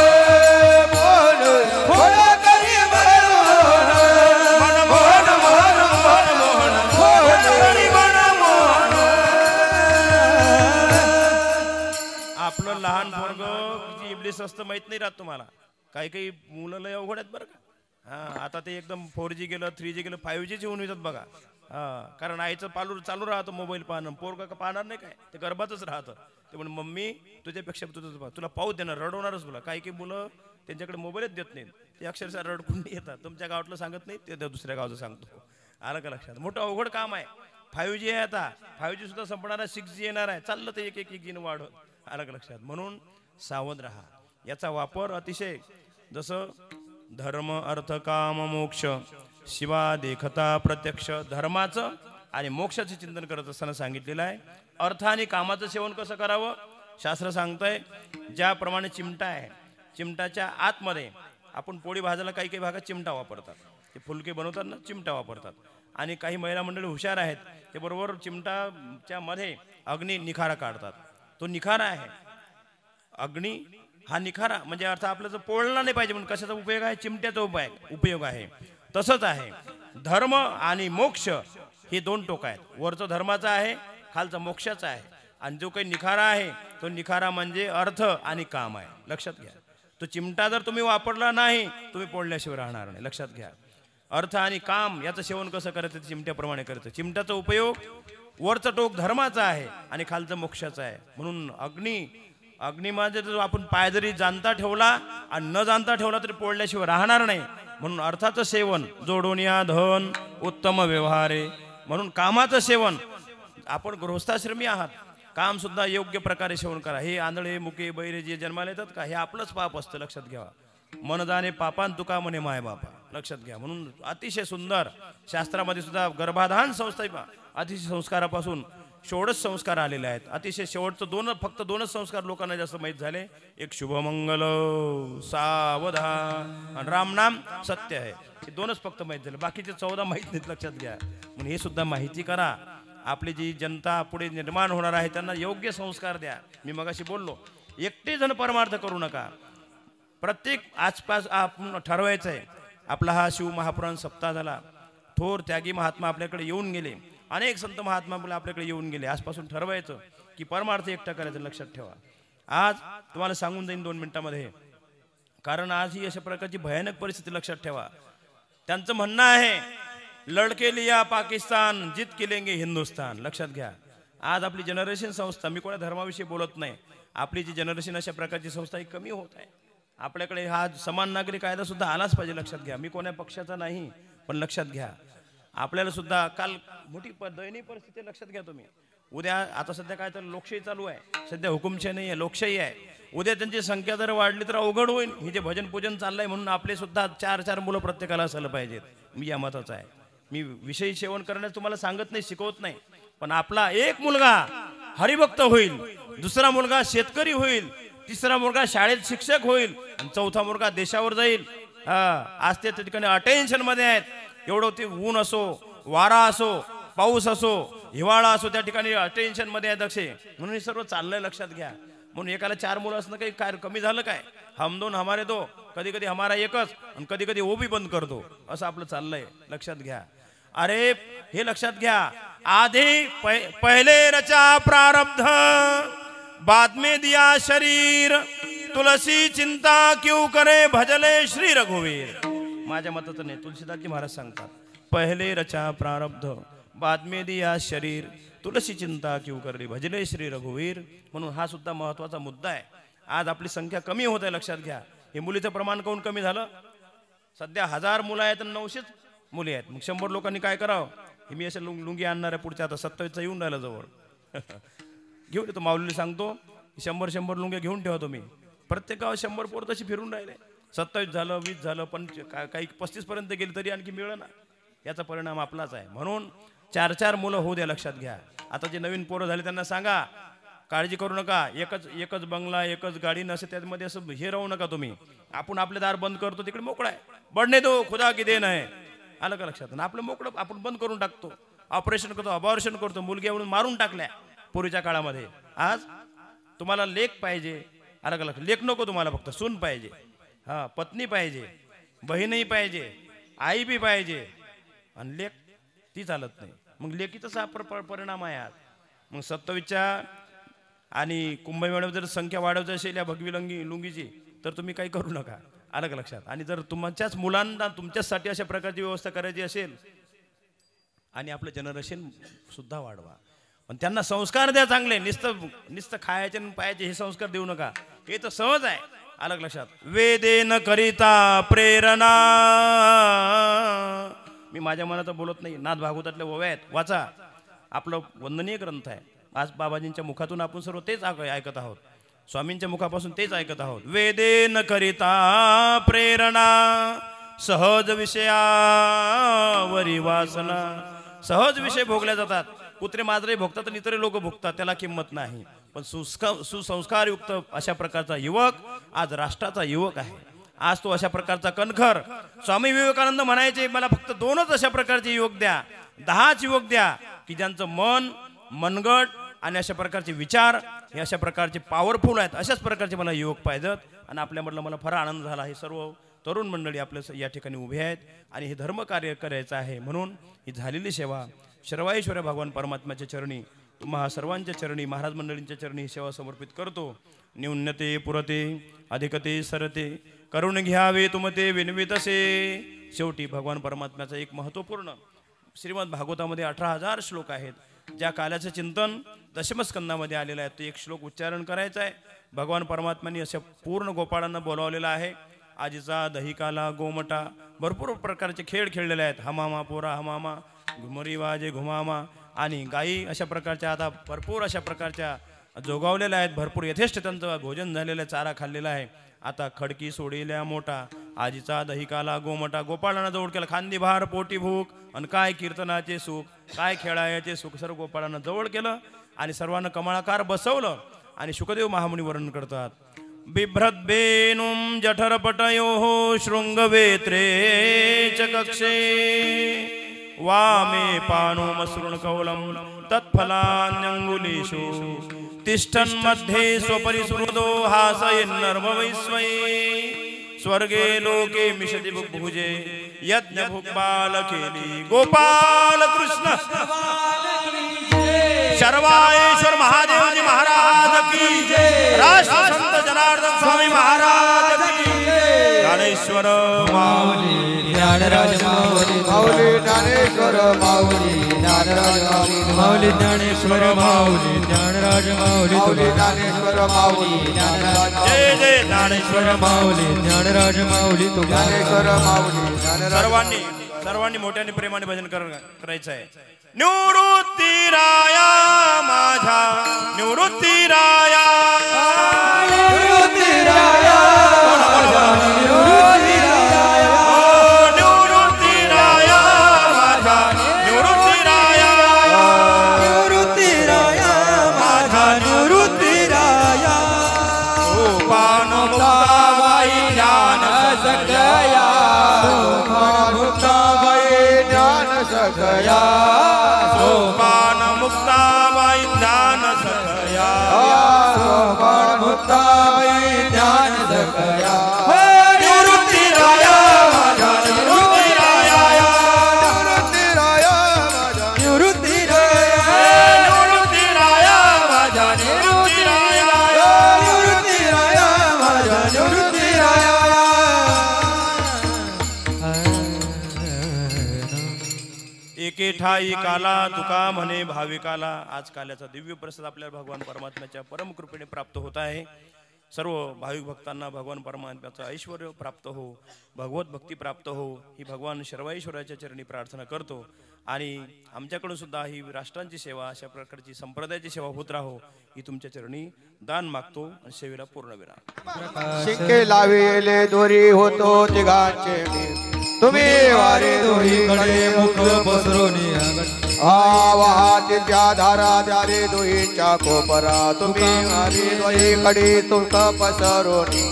खोड करी मन मोहन मोहन मोहन मोहन खोड करी मन मोहन. आपलं लहान पोरग इबलीस असतं माहित नाही राहत तुम्हाला. काही काही मुलं लय अवघड आहेत बरं का. हा आता ते एकदम 4G गेलं 3G गेलं 5G होऊन येतात बघा. हा कारण आईचं पालू चालू राहतं मोबाईल पाहणं पोरगा का पाहणार नाही काय ते गर्भातच राहतं. ते म्हणून मम्मी तुझ्यापेक्षा तुला पाहू देणार रडवणारच तुला. काही काही मुलं त्यांच्याकडे मोबाईलच देत नाहीत ते अक्षरशः रडकुंडी येतात. तुमच्या गावातलं सांगत नाही ते दुसऱ्या गावाचं सांगतो. आलं का लक्षात. मोठं अवघड काम आहे. 5G आहे आता 5G सुद्धा संपणार आहे 6G येणार आहे चाललं ते एक एक जीन वाढत. आलं का लक्षात. म्हणून सावध राहा. याचा वापर अतिशय जसं धर्म अर्थ काम मोक्ष शिवा देखता प्रत्यक्ष धर्माचं आणि मोक्षाचे चिंतन करत असताना सांगितलेलं आहे. अर्थ आणि कामाचं सेवन कसं करावं शास्त्र सांगतंय. ज्याप्रमाणे चिमटा आहे चिमटाच्या आतमध्ये आपण पोळी भाजायला काही काही भागात चिमटा वापरतात. ते फुलके बनवतात ना चिमटा वापरतात. आणि काही महिला मंडळी हुशार आहेत ते बरोबर चिमटाच्या मध्ये अग्नी निखारा काढतात. तो निखारा आहे अग्नी हा निखारा म्हणजे अर्थ आपलं जर पोळला नाही पाहिजे म्हणून कशाचा उपयोग आहे चिमट्याचा उपयोग आहे. तसंच आहे धर्म आणि मोक्ष हे दोन टोक आहेत. वरचं धर्माचं आहे खालचं मोक्षाचं आहे. आणि जो काही निखारा आहे तो निखारा म्हणजे अर्थ आणि काम आहे. लक्षात घ्या. तो चिमटा जर तुम्ही वापरला नाही तुम्ही पोळल्याशिवाय राहणार नाही. लक्षात घ्या. अर्थ आणि काम याचं सेवन कसं करायचं चिमट्याप्रमाणे करायचं. चिमट्याचा उपयोग वरचं टोक धर्माचा आहे आणि खालचं मोक्षाचं आहे. म्हणून अग्निमध्ये जर आपण पाय जरी जाणता ठेवला आणि न जाणता ठेवला तरी पोळल्याशिवाय राहणार नाही. म्हणून अर्थाचं सेवन जोडून या धन उत्तम व्यवहारे. म्हणून कामाचं सेवन आपण गृहस्थाश्रमी आहात काम सुद्धा योग्य प्रकारे सेवन करा. हे आंधळे मुके बैरे जे जन्माला येतात का हे आपलंच पाप असतं. लक्षात घ्यावा. मन जाणे पापान तुका म्हणे माय बापा. लक्षात घ्या. म्हणून अतिशय सुंदर शास्त्रामध्ये सुद्धा गर्भाधान संस्था अतिशय संस्कारापासून षोडश संस्कार आलेले आहेत. अतिशय शेवटचं फक्त दोनच संस्कार लोकांना जास्त माहीत झाले. एक शुभमंगल सावधान आणि रामनाम सत्य आहे. हे दोनच फक्त माहीत झाले. बाकीचे 14 माहीत नाहीत. लक्षात घ्या. म्हणून हे सुद्धा माहिती करा. आपली जी जनता पुढे निर्माण होणार आहे त्यांना योग्य संस्कार द्या. मी मगाशी बोललो एकटे जण परमार्थ करू नका. प्रत्येक आसपास आपण ठरवायचं आहे. आपला हा शिव महापुराण सप्ताह झाला. थोर त्यागी महात्मा आपल्याकडे येऊन गेले. अनेक संत महात्मा आपल्याकडे येऊन गेले. आजपासून ठरवायचं की परमार्थ एकटा करायचं. लक्षात ठेवा. आज तुम्हाला सांगून जाईन 2 मिनिटामध्ये. कारण आज ही अशा प्रकारची भयानक परिस्थिती. लक्षात ठेवा. त्यांचं म्हणणं आहे लढके लिया पाकिस्तान जित केलेंगे हिंदुस्तान. लक्षात घ्या. आज आपली जनरेशन संस्था मी कोणा धर्माविषयी बोलत नाही. आपली जी जनरेशन अशा प्रकारची संस्था ही कमी होत आहे. आपल्याकडे हा समान नागरी कायदा सुद्धा आलाच पाहिजे. लक्षात घ्या. मी कोण्या पक्षाचा नाही पण लक्षात घ्या आपल्याला सुद्धा काल मोठी दयनीय परिस्थिती. लक्षात घ्या तुम्ही. उद्या आता सध्या काय तर लोकशाही चालू आहे. सध्या हुकुमशाही नाही आहे लोकशाही आहे. उद्या त्यांची संख्या जर वाढली तर अवघड होईल. हे जे भजन पूजन चाललंय म्हणून आपले सुद्धा 4-4 मुलं प्रत्येकाला असायला पाहिजेत. मी या मताचा आहे. मी विषयी सेवन करण्यास तुम्हाला सांगत नाही शिकवत नाही. पण आपला एक मुलगा हरिभक्त होईल, दुसरा मुलगा शेतकरी होईल, तिसरा मुलगा शाळेत शिक्षक होईल आणि चौथा मुलगा देशावर जाईल. आज ते ठिकाणी अटेन्शन मध्ये आहेत. एवढं ते ऊन असो वारा असो पाऊस असो हिवाळा असो त्या ठिकाणी अटेन्शन मध्ये आहेत अक्षय. म्हणून हे सर्व चाललंय. लक्षात घ्या. म्हणून एकाला 4 मुलं असणं काही काय कमी झालं काय. हम 2 हमारे 2 कधी कधी हमारा एकच आणि कधी कधी वो भी बंद करतो असं आपलं चाललंय. लक्षात घ्या. अरे हे लक्षात घ्या. आधी पहले रचा प्रारब्ध बाद में दिया शरीर तुलसी चिंता क्यों करे भजले श्री रघुवीर. माझ्या मताचं नाही तुलसीदासजी महाराज सांगतात पहले रचा प्रारब्ध बाद में दिया शरीर तुलसी चिंता क्यों करे भजले श्री रघुवीर. म्हणून हा सुद्धा महत्वाचा मुद्दा आहे. आज आपली संख्या कमी होत आहे. लक्षात घ्या. हे मुलीचं प्रमाण काऊन कमी झालं. सध्या 1000 मुलं आहेत आणि 900 मुली आहेत. मग 100 लोकांनी काय करावं. हे मी असे लुंगी आणणार आहे पुढच्या आता 27चा येऊन राहिला जवळ. घेऊन येतो माऊलीला सांगतो 100 लुंग्या घेऊन ठेवा तुम्ही. प्रत्येक गावात 100 पोर तशी फिरून राहिले. 27 झालं 20 झालं पण काही 35 पर्यंत गेली तरी आणखी मिळेना. याचा परिणाम आपलाच आहे. म्हणून 4-4 मुलं होऊ द्या, लक्षात घ्या. आता जे नवीन पोरं झाले त्यांना सांगा काळजी करू नका, एकच बंगला एकच गाडी नसे त्यामध्ये असं हे राहू नका तुम्ही. आपण आपले दार बंद करतो तिकडे मोकळा आहे, बडणे दो खुदा की देन आहे, आलं का लक्षात. आपलं मोकळं आपण बंद करून टाकतो, ऑपरेशन करतो, अबॉर्शन करतो, मुलगी म्हणून मारून टाकल्या पूर्वीच्या काळामध्ये. आज तुम्हाला लेख पाहिजे, आलं का लक्षात. लेख नको तुम्हाला, फक्त सून पाहिजे, हा पत्नी पाहिजे, बहीणही पाहिजे, आई बी पाहिजे, आणि लेख ती चालत नाही. मग लेखीचा परिणाम आहे आज. मग 27च्या आणि कुंभमेळ्यात जर संख्या वाढवायची असेल या भगवी लुंगीची तर तुम्ही काही करू नका, आलं का लक्षात. आणि जर तुमच्याच मुलांना तुमच्यासाठी अशा प्रकारची व्यवस्था करायची असेल आणि आपलं जनरेशन सुद्धा वाढवा, पण त्यांना संस्कार द्या चांगले. नुसतं खायचे आणि पायाचे हे संस्कार देऊ नका, हे तर सहज आहे, आलं का लक्षात. वेदेन करिता प्रेरणा, मी माझ्या मनाचं बोलत नाही, नाथ भागवतातल्या ओव्या आहेत, वाचा, आपलं वंदनीय ग्रंथ आहे. आज बाबाजींच्या मुखातून आपण सर्व तेच ऐकत आहोत, स्वामींच्या मुखापासून तेच ऐकत आहोत. वेदेन करिता प्रेरणा, सहज विषयावरी वासना. सहज विषय भोगल्या जातात, कुत्रे माजरे भोगतात आणि इतर लोक भोगतात, त्याला किंमत नाही. पण सुसंस्कारयुक्त अशा प्रकारचा युवक आज राष्ट्राचा युवक आहे. आज तो अशा प्रकारचा कणखर. स्वामी विवेकानंद म्हणायचे, मला फक्त 2च अशा प्रकारचे युवक द्या, 10च युवक द्या की ज्यांचं मन मनगट आणि अशा प्रकारचे विचार हे अशा प्रकारचे पॉवरफुल आहेत, अशाच प्रकारचे मला युवक पाहिजेत. आणि आपल्यामधला मला फार आनंद झाला. हे सर्व तरुण मंडळी आपल्या या ठिकाणी उभे आहेत आणि हे धर्मकार्य करायचं आहे. म्हणून ही झालेली सेवा शर्वाईश्वर भगवान परमात्म्याच्या चरणी, तुम्हा सर्वांच्या चरणी, महाराज मंडळींच्या चरणी ही सेवा समर्पित करतो. न्यून्यते पुरते अधिकते सरते, करून घ्यावे तुमते विनवितसे. शेवटी भगवान परमात्म्याचा एक महत्त्वपूर्ण श्रीमद भागवतामध्ये 18,000 श्लोक आहेत. ज्या काल्याचं चिंतन दशमस्कंदामध्ये आलेलं आहे, तो एक श्लोक उच्चारण करायचा आहे. भगवान परमात्म्यांनी अशा पूर्ण गोपाळांना बोलावलेलं आहे. आजीचा दहिकाला गोमटा, भरपूर प्रकारचे खेळ खेळलेले आहेत. हमामा पोरा हमामा, घुमरी वाजे घुमामा, आणि गायी अशा प्रकारच्या आता भरपूर अशा प्रकारच्या जोगावलेल्या आहेत. भरपूर यथेष्ट त्यांचं भोजन झालेलं आहे, चारा खाल्लेला आहे. आता खडकी सोडिल्या मोठा, आजीचा दहिकाला गोमटा. गोपाळांना जवळ केला, खांदी भार पोटी भूक, आणि काय कीर्तनाचे सुख, काय खेळायचे सुख, सर्व गोपाळांना जवळ केलं आणि सर्वांना कमळाकार बसवलं. आणि शुकदेव महामुनी वर्णन करतात, बिभ्रत बेनुम जठरपटयो शृंगवेत्रे च कक्षे, वामे पाणो मसृण कौलम तत्फलान्यंगुलीषु, तिष्ठन् मध्ये स्वपरिसुहृदो हासयन्नर्म वैस्वै, स्वर्गे लोके मिषति भुजे यज्ञ भुक्बाल केली. गोपाल कृष्ण शर्वाईश्वर महादेवजी महाराज की जय. राष्ट्र संत जनार्दन स्वामी महाराज की जय. ज्ञानेश्वर माऊली, ज्ञानराज माऊली, माऊली ज्ञानेश्वर माऊली, ज्ञानराज माऊली, माऊली ज्ञानेश्वर माऊली, ज्ञानराज माऊली, माऊली ज्ञानेश्वर माऊली, ज्ञानराज जय जय ज्ञानेश्वर माऊली, ज्ञानराज माऊली, ज्ञानेश्वर माऊली, ज्ञानराज. सर्वांनी मोठ्याने प्रेमाने भजन करायचं आहे. निवृत्तीराया माझा निवृत्तीराया, निवृत्तीराया माझा, निवृत्तीराया, निवृत्तीराया माझा निवृत्तीराया, निवृत्तीराया माझा, निवृत्तीराया. सोपान मुक्ताबाई ज्ञान सगया, मुक्ताबाई ज्ञान सखया, सोपान मुक्ताबाई ज्ञान सखया, सोपान मुक्ताबाई ज्ञान सखया. निवृत्तीराया माझा निवृत्तीराया, निवृत्तीराया माझा निवृत्तीराया, निवृत्तीराया माझा निवृत्तीराया, निवृत्तीराया माझा, निवृत्तीराया. एके ठाई काला तुका म्हणे भाविकाला. आज काल्याचा दिव्य प्रसाद आपल्याला भगवान परमात्म्याच्या परमकृपेने प्राप्त होत आहे. सर्व भाविक भक्तांना भगवान परमात्म्याचं ऐश्वर प्राप्त हो, भगवत भक्ती प्राप्त हो, ही भगवान शर्वाईश्वराच्या चरणी प्रार्थना करतो. आणि आमच्याकडून सुद्धा ही राष्ट्रांची सेवा, अशा प्रकारची संप्रदायाची सेवा होत राहो, ही तुमच्या चरणी दान मागतो आणि सेवेला पूर्ण विराम. शिंके लाविले दोरी होतो तिघांचे मी, तुम्ही वारे दोहीकडे मुख पसरोनी वाहातीच्या धारा द्यारे दोहीच्या कोपरा, तुम्ही वारे दोहीकडे तुक पसरोनी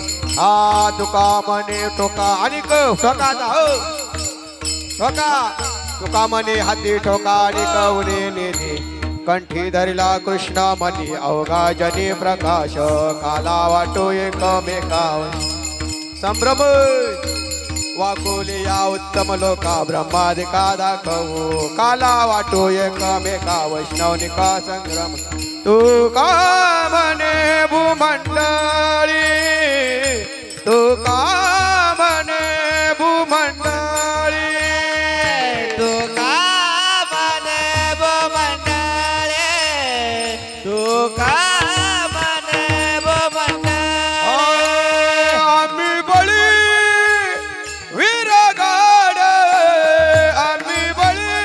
तुका मने टोका आणि स्वतःचा ठोका, तुका मने हाती ठोका आणि कवने नेते, कंठी धरला कृष्ण मनी अवघा जनी प्रकाश, काला वाटो एकमेकाव संभ्रम, वाकुले या उत्तम लोका ब्रह्मादिका दाखवू, काला वाटो एकमेका वैष्णवनिका संग्रम, तू का म्हणे भूमंडळी, तू का म्हणे भूमंडळी, तू का म्हणे भूमंडळे, तू का म्हणे भूमंडळे. आम्ही बळी वीरगाड, आम्ही बळी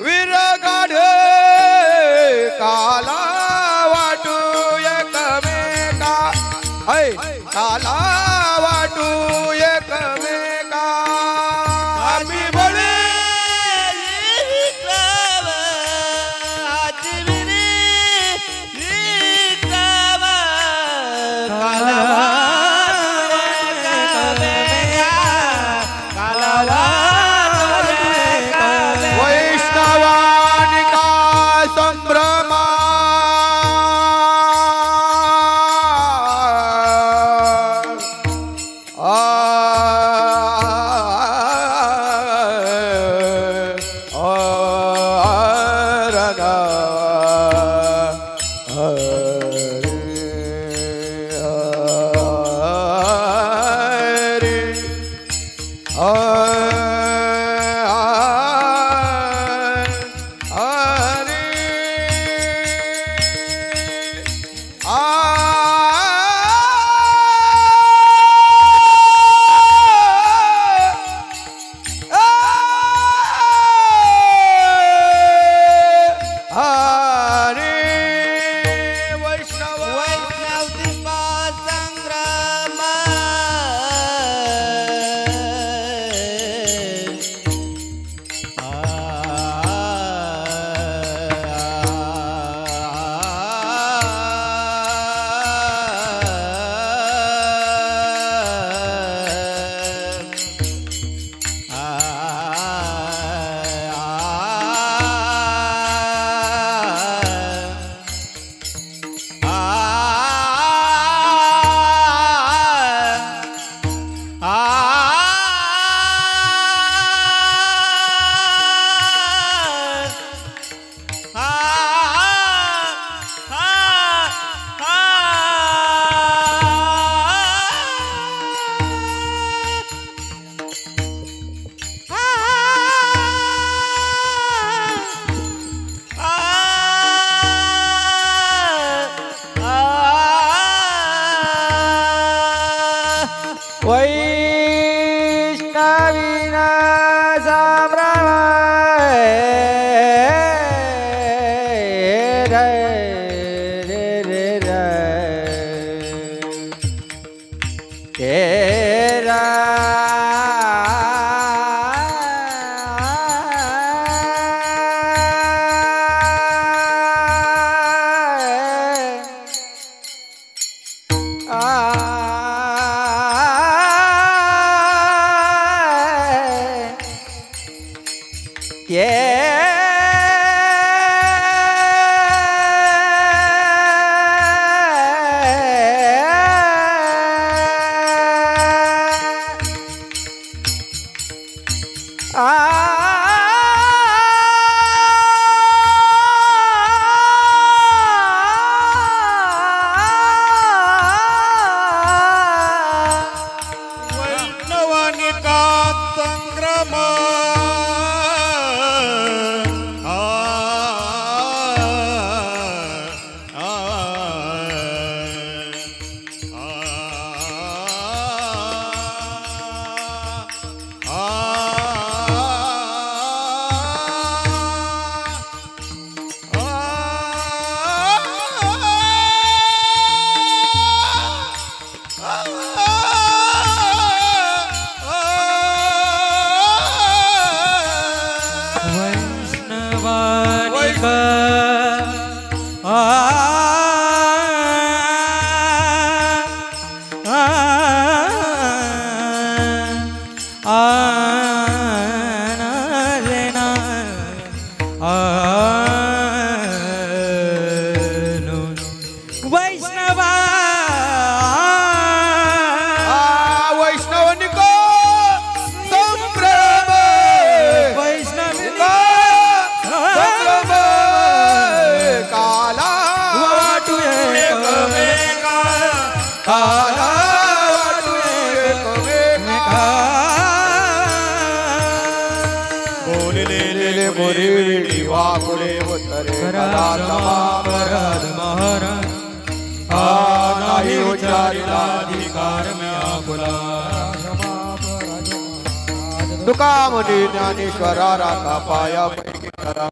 वीरगाड, काला वाटू एकमेका, काला वाटू एकमेका, आम्ही बळी वैष्णवानिका संभ्रमा, वैष्णवीना संभ्रम, वैष्णवानिका संग्रम, बोलिलेले मोरी दिवा पुढे उतरे कला समापराध महाराज नाही उच्चारिला अधिकार में आकुला तुका मुनी ज्ञानेश्वरा राखा पाया पैकी करा